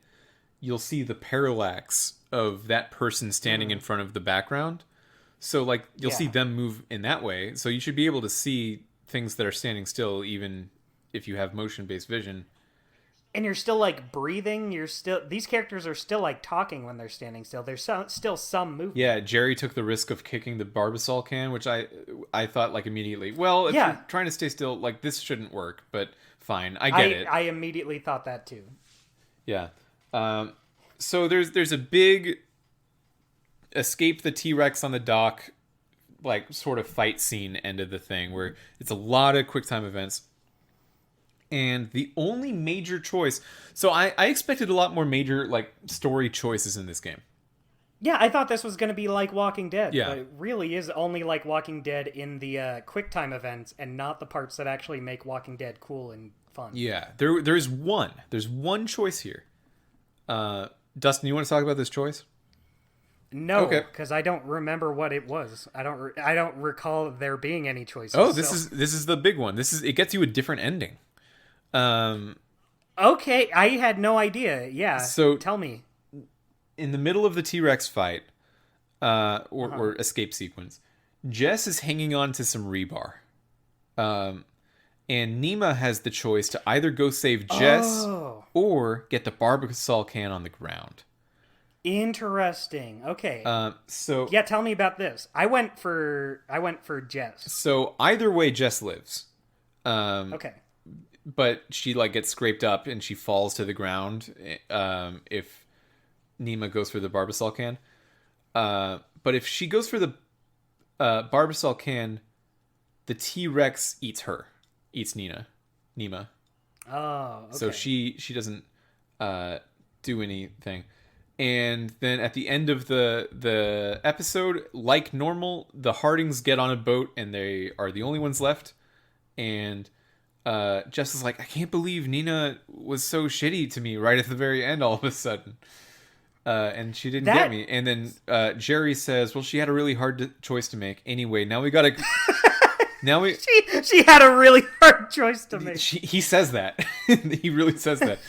you'll see the parallax of that person standing in front of the background. So like you'll see them move in that way. So you should be able to see things that are standing still, even if you have motion-based vision. And you're still like breathing. These characters are still like talking when they're standing still. There's still some movement. Yeah, Jerry took the risk of kicking the Barbasol can, which I thought like immediately. Well, if you're trying to stay still, like this shouldn't work. But fine, I get it. I immediately thought that too. Yeah. So there's a big escape the T-Rex on the dock, like sort of fight scene end of the thing where it's a lot of Quicktime events. And the only major choice... So I expected a lot more major like story choices in this game. Yeah, I thought this was going to be like Walking Dead. Yeah. But it really is only like Walking Dead in the Quicktime events and not the parts that actually make Walking Dead cool and fun. Yeah, there's one. There's one choice here. Dustin, you want to talk about this choice? No, because I don't remember what it was. I don't recall there being any choices. Oh, this is the big one. It gets you a different ending. Okay, I had no idea. Yeah, so tell me. In the middle of the T-Rex fight, or escape sequence, Jess is hanging on to some rebar. And Nima has the choice to either go save Jess or get the Barbasol can on the ground. Interesting. Okay. So yeah, tell me about this. I went for Jess. So either way, Jess lives. Okay. But she like gets scraped up and she falls to the ground. If Nima goes for the Barbasol can, but if she goes for the Barbasol can, the T-Rex eats Nima. Oh. Okay. So she doesn't do anything. And then at the end of the episode, like normal, the Hardings get on a boat and they are the only ones left. And Jess is like, I can't believe Nina was so shitty to me right at the very end all of a sudden. And she didn't get me. And then Jerry says, well, she had a really hard choice to make. Anyway, now we gotta... She had a really hard choice to make. He says that. He really says that.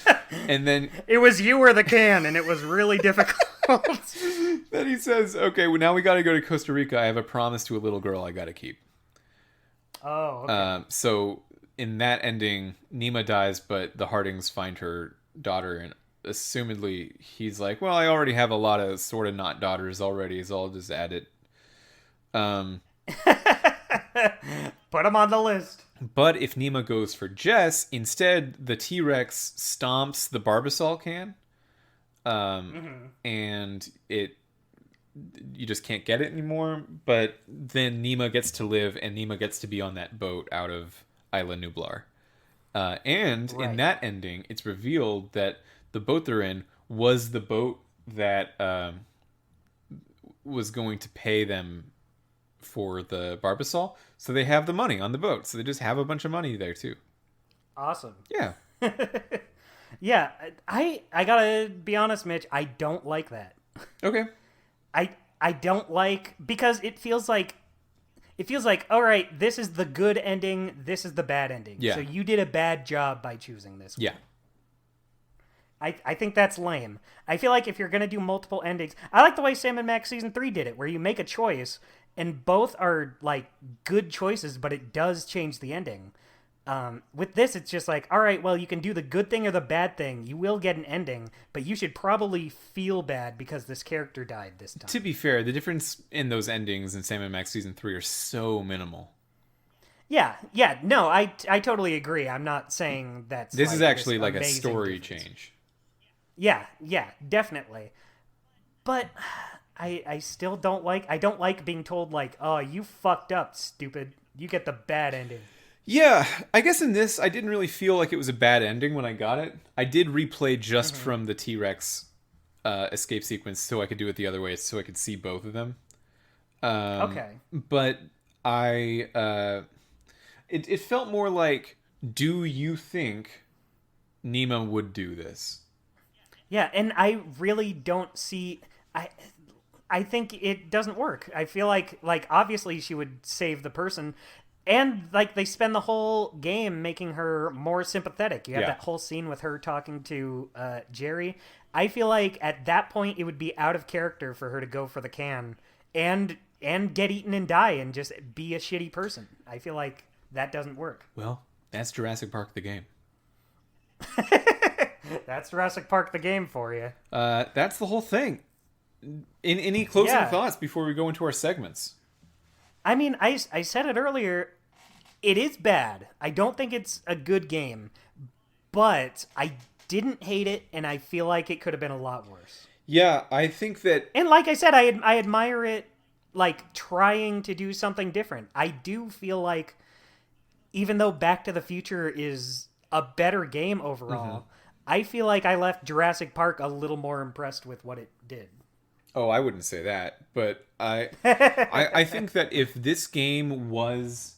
And then it was you or the can, and it was really difficult. Then he says, "Okay, well now we got to go to Costa Rica. I have a promise to a little girl I got to keep." Oh. Okay. So in that ending, Nima dies, but the Hardings find her daughter, and assumedly he's like, "Well, I already have a lot of sort of not daughters already, so I'll just add it." Put him on the list. But if Nima goes for Jess, instead the T-Rex stomps the Barbasol can, and you just can't get it anymore. But then Nima gets to live, and Nima gets to be on that boat out of Isla Nublar. And in Right. that ending, it's revealed that the boat they're in was the boat that was going to pay them for the Barbasol. So they have the money on the boat. So they just have a bunch of money there too. Awesome. Yeah. Yeah, I gotta be honest, Mitch. I don't like that. Okay. I don't like, because it feels like all right, this is the good ending, this is the bad ending. Yeah. So you did a bad job by choosing this one. Yeah. I think that's lame. I feel like if you're gonna do multiple endings, I like the way Sam and Max season 3 did it, where you make a choice and both are like good choices, but it does change the ending. With this, it's just like, all right, well, you can do the good thing or the bad thing. You will get an ending, but you should probably feel bad because this character died this time. To be fair, the difference in those endings in Sam and Max season 3 are so minimal. Yeah, no, I totally agree. I'm not saying that's This like is actually this like a amazing story difference. change. Yeah, definitely. But I still don't like being told like, oh, you fucked up, stupid. You get the bad ending. Yeah, I guess in this, I didn't really feel like it was a bad ending when I got it. I did replay just from the T-Rex escape sequence so I could do it the other way, so I could see both of them. Okay. But it felt more like, do you think Nima would do this? Yeah, and I really don't see. I think it doesn't work. I feel like obviously she would save the person, and like they spend the whole game making her more sympathetic. You have Yeah. that whole scene with her talking to Jerry. I feel like at that point it would be out of character for her to go for the can and get eaten and die and just be a shitty person. I feel like that doesn't work. Well, that's Jurassic Park the game. That's Jurassic Park the game for you. That's the whole thing. In any closing Yeah. thoughts before we go into our segments? I mean, I said it earlier. It is bad. I don't think it's a good game, but I didn't hate it, and I feel like it could have been a lot worse. Yeah, I think that... And like I said, I admire it, like, trying to do something different. I do feel like, even though Back to the Future is a better game overall, I feel like I left Jurassic Park a little more impressed with what it did. Oh, I wouldn't say that, but I think that if this game was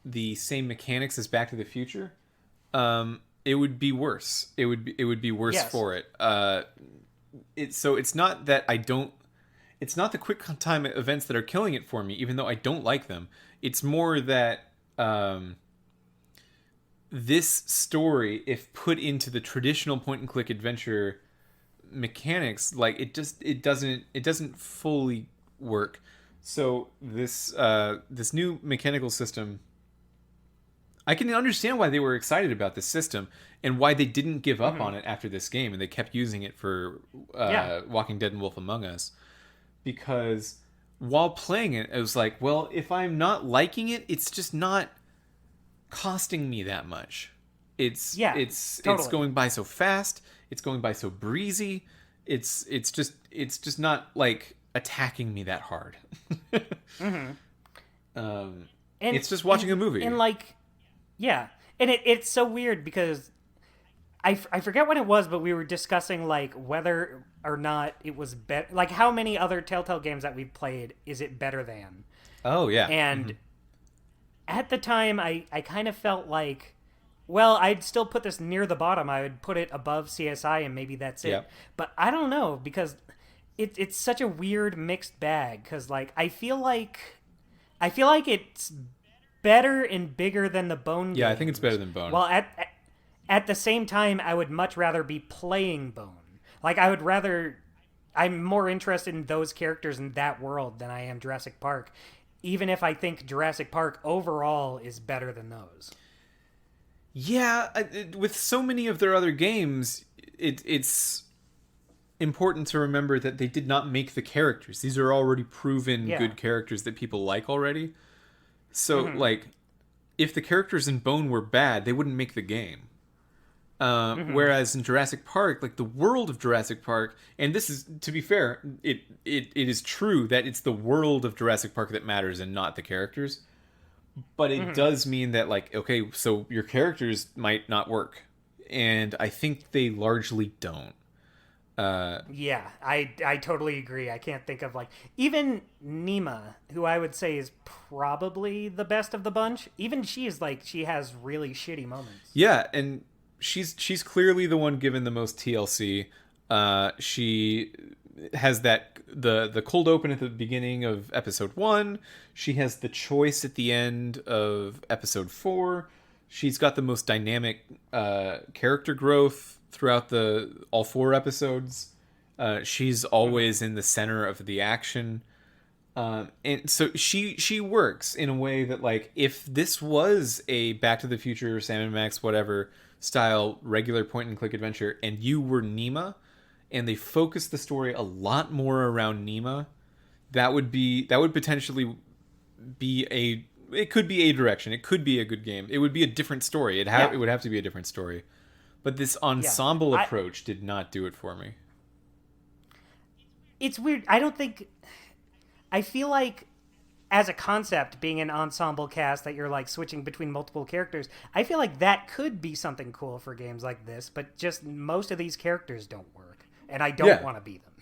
the same mechanics as Back to the Future, it would be worse. It would be worse Yes. for it. It's not that I don't. It's not the Quicktime events that are killing it for me, even though I don't like them. It's more that this story, if put into the traditional point-and-click adventure mechanics, like it doesn't fully work. So this new mechanical system, I can understand why they were excited about this system and why they didn't give up on it after this game and they kept using it for Walking Dead and Wolf Among Us, because while playing it, I was like, well, if I'm not liking it, it's just not costing me that much. It's totally. going by so fast. It's going by so breezy. It's just not like attacking me that hard. And It's just watching a movie. And like, yeah, and it's so weird because I forget what it was, but we were discussing like whether or not it was better. Like, how many other Telltale games that we've played is it better than? Oh yeah, And at the time, I kind of felt like, well, I'd still put this near the bottom. I would put it above CSI, and maybe that's it. Yeah. But I don't know, because it's such a weird mixed bag. Because like I feel like it's better and bigger than the Bone. Yeah, I games. think it's better than Bone. Well, at the same time, I would much rather be playing Bone. Like, I'm more interested in those characters in that world than I am Jurassic Park, even if I think Jurassic Park overall is better than those. Yeah, with so many of their other games, it's important to remember that they did not make the characters. These are already proven good characters that people like already. So, like, if the characters in Bone were bad, they wouldn't make the game. Whereas in Jurassic Park, like the world of Jurassic Park, and this is, to be fair, it is true that it's the world of Jurassic Park that matters and not the characters. but it does mean that, like, okay, so your characters might not work, and I think they largely don't. Yeah, I totally agree. I can't think of, like, even Nima, who I would say is probably the best of the bunch. Even she is like, she has really shitty moments. Yeah, and she's clearly the one given the most TLC. She has that the cold open at the beginning of episode 1. She has the choice at the end of episode 4. She's got the most dynamic character growth throughout all 4 episodes. She's always in the center of the action. And so she works in a way that, like, if this was a Back to the Future, Sam & Max, whatever style regular point and click adventure, and you were Nima, and they focused the story a lot more around Nima, that would potentially be it could be a direction. It could be a good game. It would be a different story. It would have to be a different story. But this ensemble approach did not do it for me. It's weird. I feel like, as a concept, being an ensemble cast that you're, like, switching between multiple characters, I feel like that could be something cool for games like this, but just most of these characters don't work, and I don't want to be them.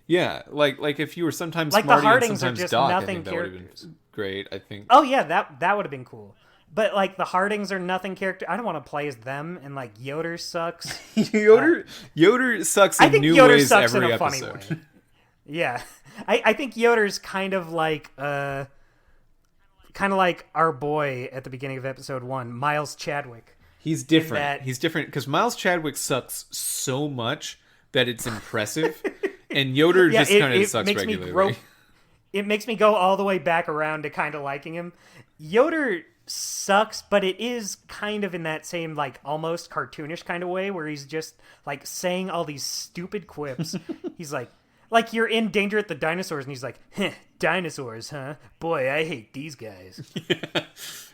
Yeah, like if you were sometimes like Marty the Hardings and sometimes are just Doc, nothing I think that would have characters. been great. I think. Oh yeah, that would have been cool. But, like, the Hardings are nothing character. I don't want to play as them, and, like, Yoder sucks. Yoder sucks in new Yoder ways sucks every in a episode. funny way. Yeah, I think Yoder's kind of like our boy at the beginning of episode 1, Miles Chadwick. He's different. He's different because Miles Chadwick sucks so much that it's impressive, and Yoder just kind of sucks regularly. It makes me go all the way back around to kind of liking him. Yoder sucks, but it is kind of in that same, like, almost cartoonish kind of way where he's just, like, saying all these stupid quips. He's like you're in Danger at the Dinosaurs, and he's like, dinosaurs, huh? Boy, I hate these guys.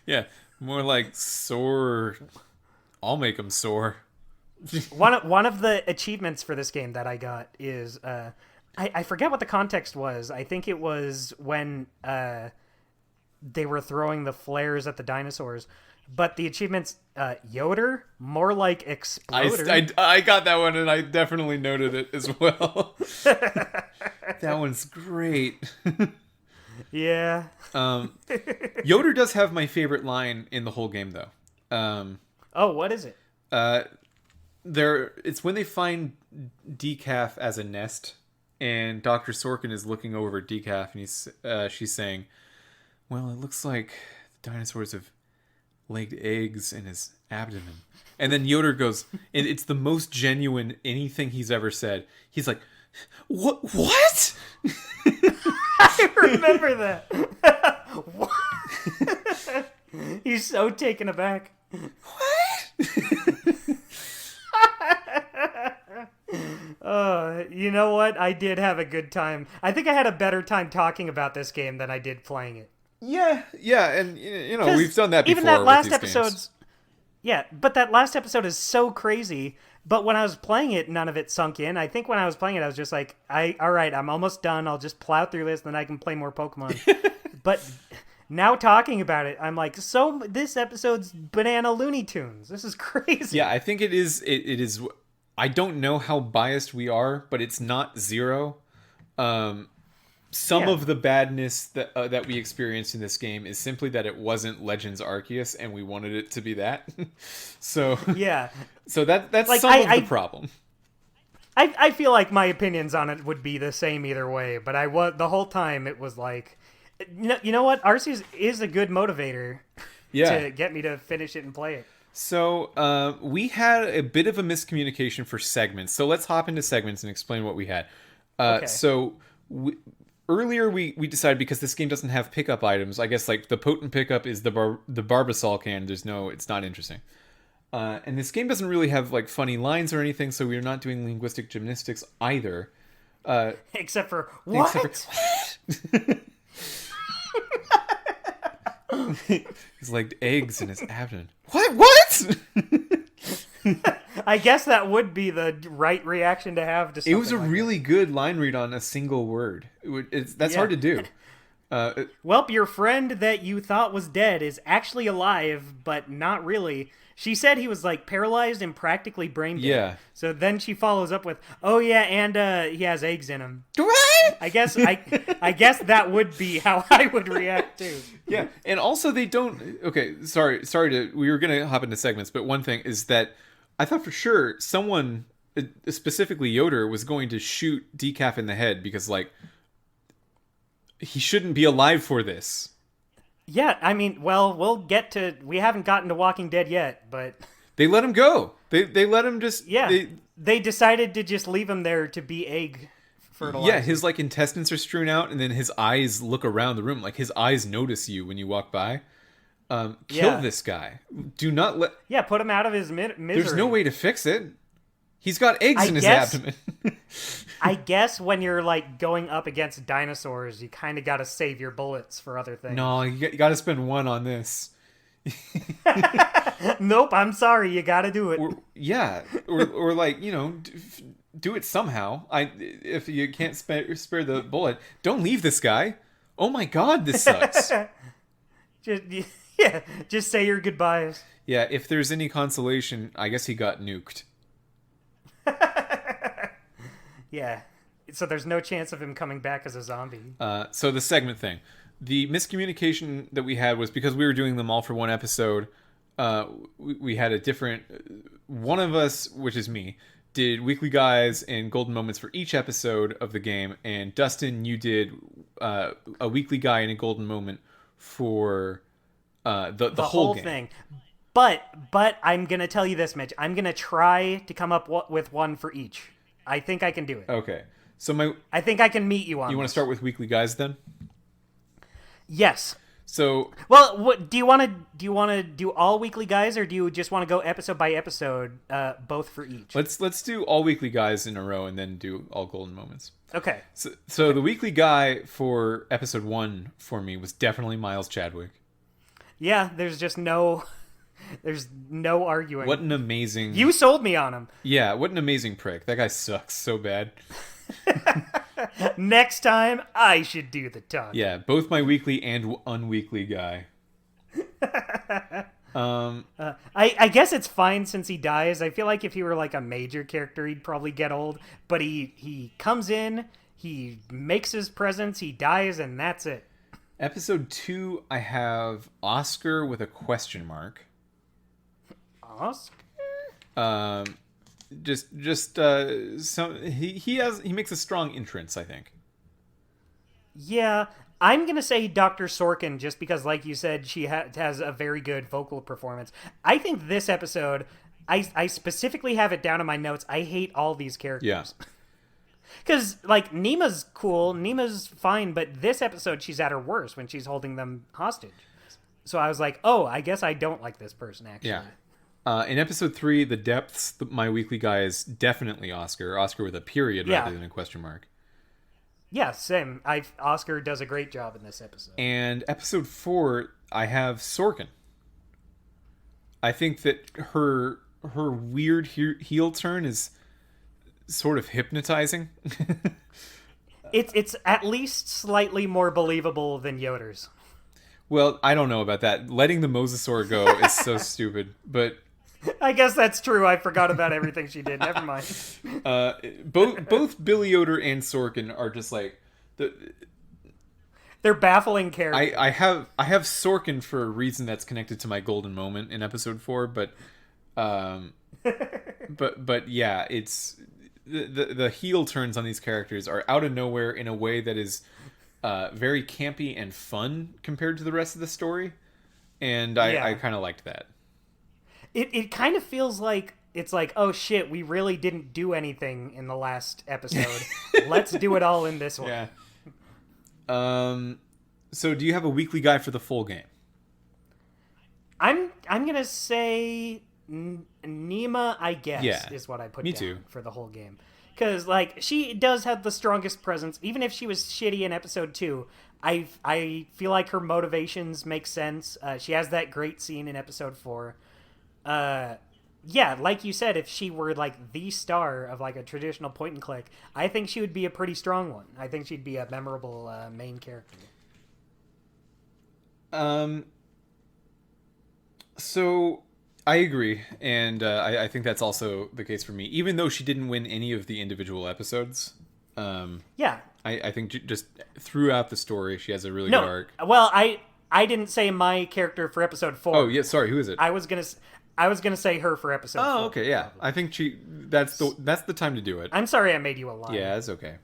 Yeah. More like sore. I'll make them sore. One of the achievements for this game that I got is I forget what the context was. I think it was when they were throwing the flares at the dinosaurs. But the achievements, Yoder, more like Exploder. I got that one, and I definitely noted it as well. That one's great. Yeah. Yoder does have my favorite line in the whole game, though. What is it? It's when they find Decaf as a nest, and Dr. Sorkin is looking over Decaf, and she's saying, "Well, it looks like the dinosaurs have laid eggs in his abdomen." And then Yoder goes, and it's the most genuine anything he's ever said. He's like, What? I remember that. What? He's so taken aback. What? You know what? I did have a good time. I think I had a better time talking about this game than I did playing it. Yeah, and we've done that before. Even that last with these episode's, yeah, but that last episode is so crazy. But when I was playing it, none of it sunk in. I think when I was playing it, I was just like, all right, I'm almost done. I'll just plow through this, then I can play more Pokemon. But now talking about it, I'm like, so this episode's banana Looney Tunes. This is crazy. Yeah, I think it is. It is. I don't know how biased we are, but it's not zero. Some of the badness that we experienced in this game is simply that it wasn't Legends Arceus, and we wanted it to be that. So yeah, so that's like, some of the problem. I feel like my opinions on it would be the same either way, but the whole time it was like, you know what, Arceus is a good motivator to get me to finish it and play it. So we had a bit of a miscommunication for segments. So let's hop into segments and explain what we had. Okay. So earlier we decided, because this game doesn't have pickup items, I guess like the potent pickup is the Barbasol can. It's not interesting. And this game doesn't really have like funny lines or anything, so we're not doing linguistic gymnastics either. Except for what? He's like eggs in his abdomen. What? I guess that would be the right reaction to have to something. It was a really good line read on a single word. That's hard to do. Welp, your friend that you thought was dead is actually alive, but not really. She said he was like paralyzed and practically brain dead. Yeah. So then she follows up with, "Oh yeah, and he has eggs in him." What? I guess that would be how I would react too. Yeah, and also they don't. Okay, sorry to. We were gonna hop into segments, but one thing is that I thought for sure someone, specifically Yoder, was going to shoot Decaf in the head because like he shouldn't be alive for this. Yeah, I mean, well, we haven't gotten to Walking Dead yet, but They let him go. They let him just. yeah, they decided to just leave him there to be egg fertilizer. Yeah, his like intestines are strewn out, and then his eyes look around the room. Like his eyes notice you when you walk by. Kill this guy. Do not let. Yeah, put him out of his misery. There's no way to fix it. He's got eggs in his abdomen. I guess when you're like going up against dinosaurs, you kind of got to save your bullets for other things. No, you got to spend one on this. Nope, I'm sorry, you got to do it. Or like, do it somehow. If you can't spare the bullet, don't leave this guy. Oh my god, this sucks. Just say your goodbyes. Yeah, if there's any consolation, I guess he got nuked. Yeah, so there's no chance of him coming back as a zombie. So the segment thing. The miscommunication that we had was because we were doing them all for one episode. We had a different... One of us, which is me, did Weekly Guys and Golden Moments for each episode of the game. And Dustin, you did a Weekly Guy and a Golden Moment for the whole game. Thing. But I'm going to tell you this, Mitch. I'm going to try to come up with one for each. I think I can do it. Okay. So I think I can meet you on. You want to start with Weekly Guys then? Yes. So, well, do you want to do all Weekly Guys, or do you just want to go episode by episode, both for each? Let's do all Weekly Guys in a row and then do all Golden Moments. Okay. So the Weekly Guy for episode 1 for me was definitely Miles Chadwick. Yeah, there's no arguing. What an amazing... You sold me on him. Yeah, what an amazing prick. That guy sucks so bad. Next time, I should do the talk. Yeah, both my weekly and unweekly guy. I guess it's fine since he dies. I feel like if he were like a major character, he'd probably get old. But he comes in, he makes his presence, he dies, and that's it. Episode 2, I have Oscar with a question mark. Oscar? He makes a strong entrance, I think. Yeah, I'm gonna say Dr. Sorkin just because, like you said, she has a very good vocal performance. I think this episode, I specifically have it down in my notes. I hate all these characters. Yeah. Because, like, Nima's cool, Nima's fine, but this episode she's at her worst when she's holding them hostage. So I was like, oh, I guess I don't like this person, actually. Yeah. In episode 3, The Depths, my weekly guy is definitely Oscar. Oscar with a period rather than a question mark. Yeah, same. Oscar does a great job in this episode. And episode 4, I have Sorkin. I think that her weird heel turn is sort of hypnotizing. It's at least slightly more believable than Yoder's. Well, I don't know about that. Letting the Mosasaur go is so stupid, but... I guess that's true. I forgot about everything she did. Never mind. Both Billy Yoder and Sorkin are just like... They're baffling characters. I have Sorkin for a reason that's connected to my golden moment in episode 4, but yeah, it's... The heel turns on these characters are out of nowhere in a way that is very campy and fun compared to the rest of the story, and I kind of liked that. It kind of feels like it's like, oh shit, we really didn't do anything in the last episode. Let's do it all in this one. Yeah. So do you have a weekly guide for the full game? I'm gonna say Nima, I guess, is what I put down too. For the whole game. Because, like, she does have the strongest presence. Even if she was shitty in episode 2, I feel like her motivations make sense. She has that great scene in episode 4. Yeah, like you said, if she were, like, the star of, like, a traditional point-and-click, I think she would be a pretty strong one. I think she'd be a memorable main character. Um. So I agree, and I think that's also the case for me. Even though she didn't win any of the individual episodes, Yeah. I think just throughout the story, she has a really No. good arc. Well, I didn't say my character for episode 4. Oh yeah, sorry, who is it? I was gonna say her for episode 4. Oh, okay, yeah. I think that's the time to do it. I'm sorry I made you a liar. Yeah, it's okay.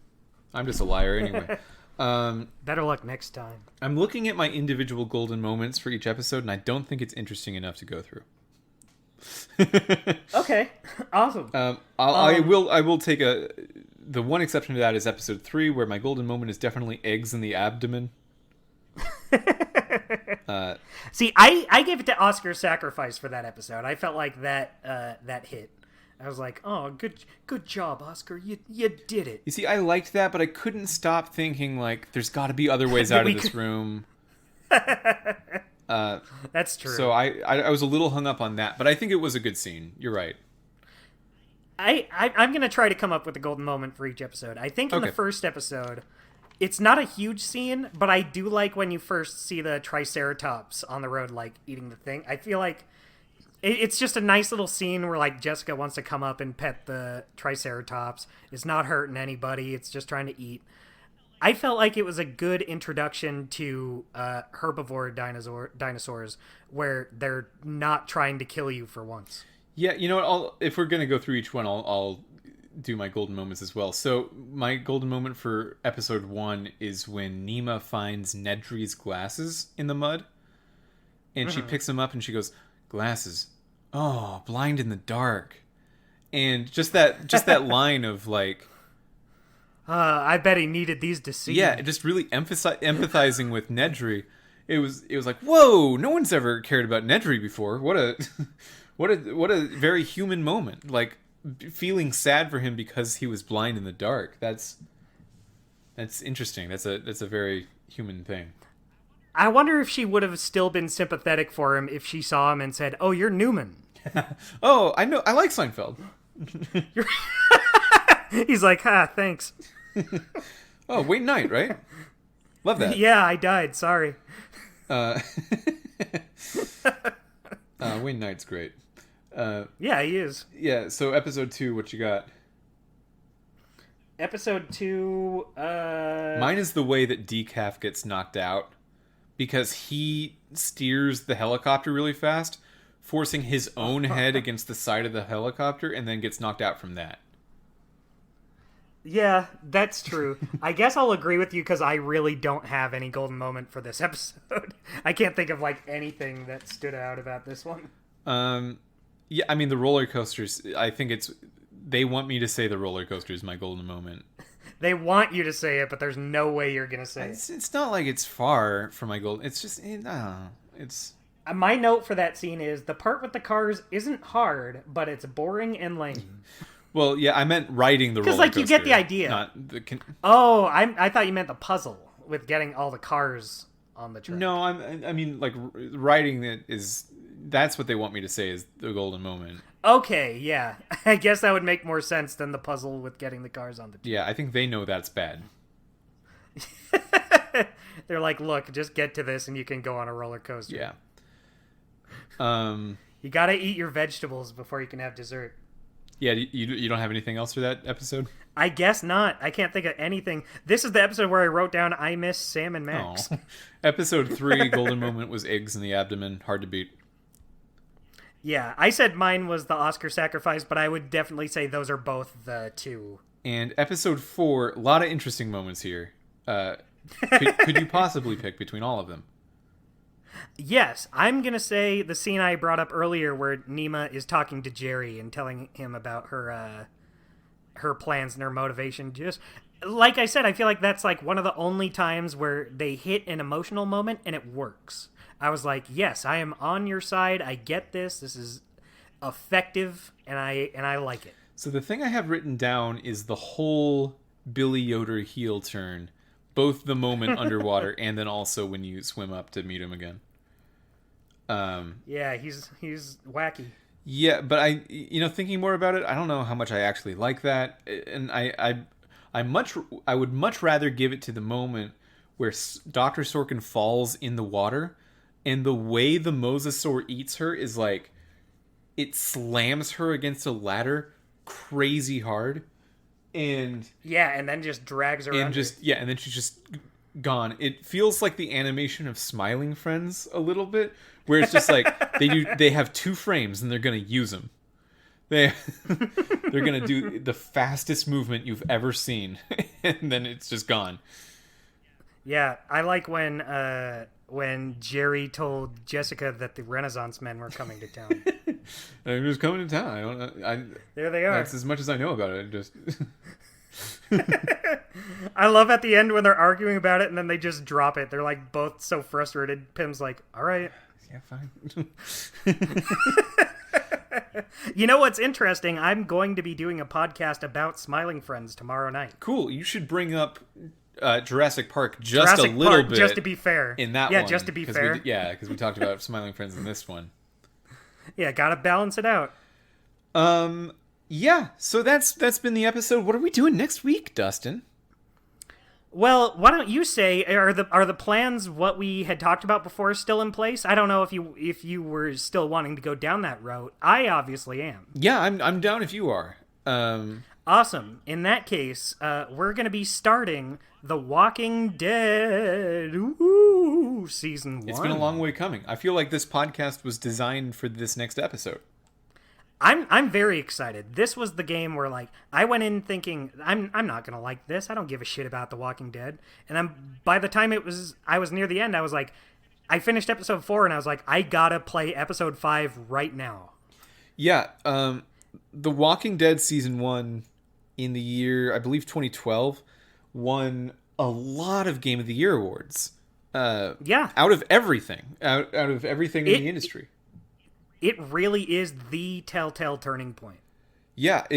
I'm just a liar anyway. Better luck next time. I'm looking at my individual golden moments for each episode, and I don't think it's interesting enough to go through. Okay, awesome. I will take the one exception to that is episode 3, where my golden moment is definitely eggs in the abdomen. See, I gave it to Oscar Sacrifice for that episode. I felt like that hit. I was like, oh, good job, Oscar. You did it. You see, I liked that, but I couldn't stop thinking, like, there's got to be other ways out of this room. That's true. So I was a little hung up on that, but I think it was a good scene. You're right. I'm going to try to come up with a golden moment for each episode. I think in the first episode, it's not a huge scene, but I do like when you first see the Triceratops on the road, like, eating the thing. I feel like it's just a nice little scene where, like, Jessica wants to come up and pet the Triceratops. It's not hurting anybody. It's just trying to eat. I felt like it was a good introduction to herbivore dinosaurs where they're not trying to kill you for once. Yeah, you know what? If we're going to go through each one, I'll do my golden moments as well. So my golden moment for episode 1 is when Nima finds Nedry's glasses in the mud. And she picks them up and she goes, "Glasses. Oh, blind in the dark." And just that line of like, I bet he needed these to see. yeah, just really empathizing with Nedry. It was like, whoa, no one's ever cared about Nedry before. What a very human moment. Like, feeling sad for him because he was blind in the dark. That's interesting. That's a very human thing. I wonder if she would have still been sympathetic for him if she saw him and said, "Oh, you're Newman." Oh, I know. I like Seinfeld. He's like, thanks. Oh, Wayne Knight, right? Love that. Yeah, I died. Sorry. Wayne Knight's great. Yeah, he is. Yeah, so episode 2, what you got? Episode 2, Mine is the way that Decaf gets knocked out because he steers the helicopter really fast, forcing his own head against the side of the helicopter, and then gets knocked out from that. Yeah, that's true. I guess I'll agree with you because I really don't have any golden moment for this episode. I can't think of, like, anything that stood out about this one. Yeah, I mean, the roller coasters, I think they want me to say the roller coaster is my golden moment. They want you to say it, but there's no way you're going to say it. It's not like it's far from my golden... It's just... it's... My note for that scene is, the part with the cars isn't hard, but it's boring and lame. Well, yeah, I meant riding the roller coaster. Because, like, you get the idea. Not the Oh, I thought you meant the puzzle with getting all the cars on the track. No, I mean, like, riding it is... That's what they want me to say is the golden moment. Okay, yeah. I guess that would make more sense than the puzzle with getting the cars on the track. Yeah, I think they know that's bad. They're like, look, just get to this and you can go on a roller coaster. Yeah. You gotta eat your vegetables before you can have dessert. Yeah, you don't have anything else for that episode? I guess not. I can't think of anything. This is the episode where I wrote down, I miss Sam and Max. Oh. Episode 3, golden moment was eggs in the abdomen. Hard to beat. Yeah, I said mine was the Oscar sacrifice, but I would definitely say those are both the two. And episode 4, a lot of interesting moments here. Could you possibly pick between all of them? Yes, I'm going to say the scene I brought up earlier where Nima is talking to Jerry and telling him about her plans and her motivation. Just like I said, I feel like that's like one of the only times where they hit an emotional moment and it works. I was like, yes, I am on your side. I get this. This is effective, and I like it. So the thing I have written down is the whole Billy Yoder heel turn, both the moment underwater and then also when you swim up to meet him again. Yeah, he's wacky. Yeah, but thinking more about it, I don't know how much I actually like that, and I would much rather give it to the moment where Dr. Sorkin falls in the water and the way the Mosasaur eats her is like it slams her against a ladder crazy hard, and and then just drags her under. And then she's just gone. It feels like the animation of Smiling Friends a little bit, where it's just like they have 2 frames and they're gonna use them. They're gonna do the fastest movement you've ever seen, and then it's just gone. Yeah, I like when Jerry told Jessica that the Renaissance men were coming to town. They're just coming to town. I don't know. There they are. That's as much as I know about it. Just. I love at the end when they're arguing about it and then they just drop it. They're like both so frustrated. Pim's like, "All right, yeah, fine." You know what's interesting? I'm going to be doing a podcast about Smiling Friends tomorrow night. Cool. You should bring up Jurassic Park a little bit, just to be fair. In that one, just to be fair. Because we talked about Smiling Friends in this one. Yeah, gotta balance it out. Yeah. So that's been the episode. What are we doing next week, Dustin? Well, why don't you say, are the plans what we had talked about before still in place? I don't know if you were still wanting to go down that route. I obviously am. Yeah, I'm down if you are. Awesome. In that case, we're going to be starting The Walking Dead Season 1. It's been a long way coming. I feel like this podcast was designed for this next episode. I'm very excited. This was the game where like I went in thinking I'm not gonna like this. I don't give a shit about The Walking Dead. And by the time I was near the end, I was like, I finished episode 4 and I was like, I gotta play episode 5 right now. Yeah, The Walking Dead Season 1 in the year, I believe 2012, won a lot of Game of the Year awards. Out of everything. Out of everything in the industry. It really is the telltale turning point. Yeah,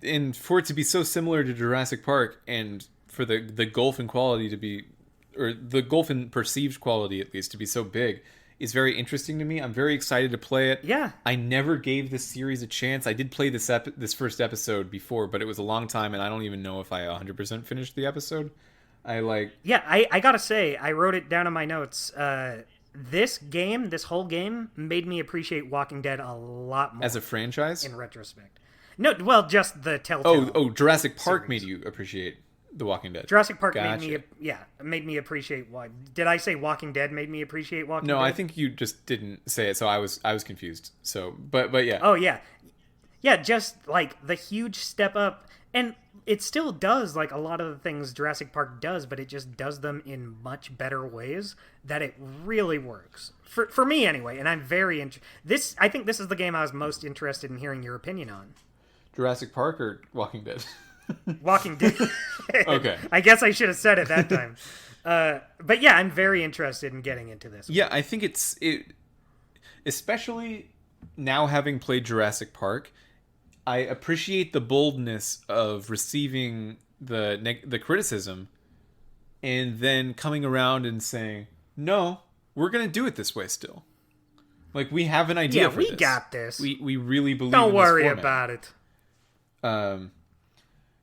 and for it to be so similar to Jurassic Park, and for the gulf in quality to be, or the gulf in perceived quality at least to be so big, is very interesting to me. I'm very excited to play it. Yeah. I never gave this series a chance. I did play this first episode before, but it was a long time, and I don't even know if I 100% finished the episode. Yeah, I gotta say, I wrote it down in my notes. This whole game, made me appreciate Walking Dead a lot more. As a franchise? In retrospect. No, well, just the Telltale. Oh, Jurassic Park series. made you appreciate The Walking Dead. Jurassic Park Gotcha. made me appreciate did I say Walking Dead made me appreciate Walking Dead? No, I think you just didn't say it, so I was confused. So, but yeah. Oh, yeah. Yeah, just like the huge step up, and it still does like a lot of the things Jurassic Park does, but it just does them in much better ways that it really works. For me anyway, and I'm very I think this is the game I was most interested in hearing your opinion on. Jurassic Park or Walking Dead? Walking Dead. Okay. I guess I should have said it that time. But yeah, I'm very interested in getting into this. Yeah, I think it especially now having played Jurassic Park, I appreciate the boldness of receiving the criticism and then coming around and saying, no, we're going to do it this way still. Like, we have an idea for this. Yeah, we got this. We really believe Don't in this worry format. about it.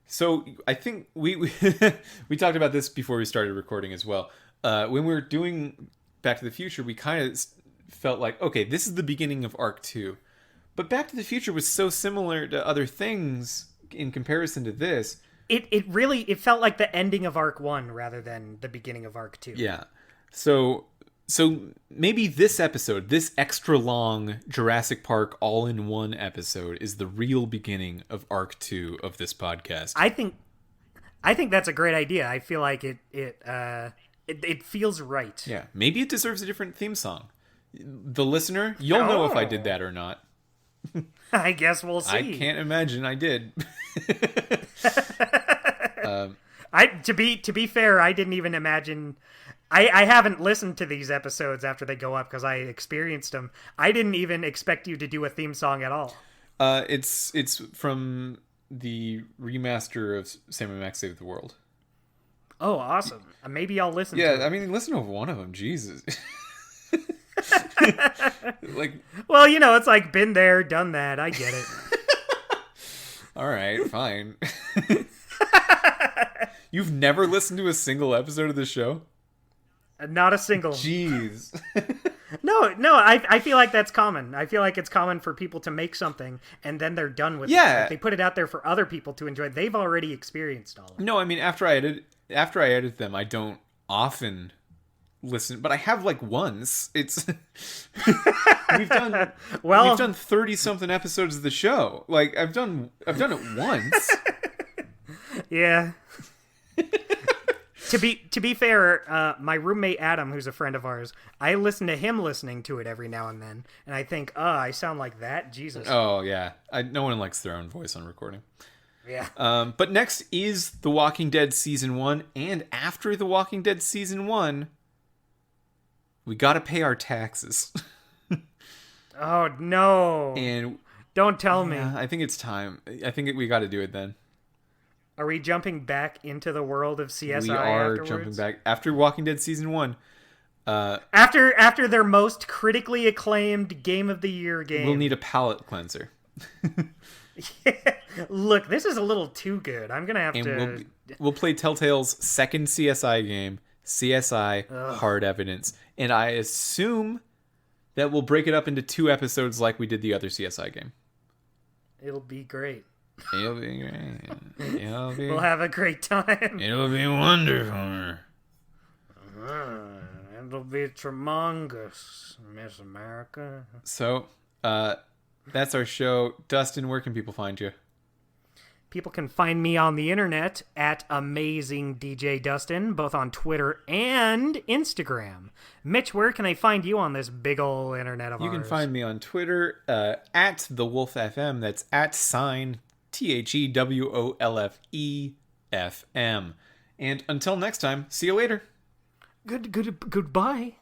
So I think we we talked about this before we started recording as well. When we were doing Back to the Future, we kind of felt like, okay, this is the beginning of Arc 2. But Back to the Future was so similar to other things in comparison to this. It felt like the ending of Arc 1 rather than the beginning of Arc 2. Yeah. So maybe this episode, this extra long Jurassic Park all-in-one episode, is the real beginning of Arc 2 of this podcast. I think that's a great idea. I feel like it feels right. Yeah. Maybe it deserves a different theme song. The listener, you'll know if I did that or not. I guess we'll see. I can't imagine I did. To be fair, I didn't even imagine. I haven't listened to these episodes after they go up because I experienced them. I didn't even expect you to do a theme song at all. It's from the remaster of Sam & Max Save the World. Oh, awesome! Maybe I'll listen. to it. I mean, listen to one of them. Jesus. Like, well, it's like been there, done that. I get it. All right, fine. You've never listened to a single episode of the show? Not a single. Jeez. No, I feel like that's common. I feel like it's common for people to make something and then they're done with it. Yeah. Like, they put it out there for other people to enjoy. They've already experienced all of it. No, I mean, after I edit them, I don't often listen, but I have like once. It's we've done 30 something episodes of the show. Like I've done it once. Yeah. To be fair, my roommate Adam, who's a friend of ours, I listen to him listening to it every now and then, and I think, I sound like that? Jesus. Oh yeah, no one likes their own voice on recording. Yeah. But next is The Walking Dead Season 1, and after The Walking Dead Season 1, we gotta pay our taxes. Oh no. And don't tell me. I think it's time. I think we gotta do it then. Are we jumping back into the world of CSI We are afterwards? jumping back. After Walking Dead Season 1, after their most critically acclaimed Game of the Year game. we'll need a palate cleanser. Look, this is a little too good. I'm gonna have to. We'll play Telltale's second CSI game, CSI Hard Evidence, and I assume that we'll break it up into 2 episodes like we did the other CSI game. It'll be great. It'll be great. We'll have a great time. It'll be wonderful. It'll be tremendous, Miss America. So, that's our show. Dustin, where can people find you? People can find me on the internet at AmazingDJDustin, both on Twitter and Instagram. Mitch, where can they find you on this big ol' internet of ours? You can find me on Twitter at TheWolfFM. That's at sign TheWolfEFM. And until next time, see you later. Goodbye.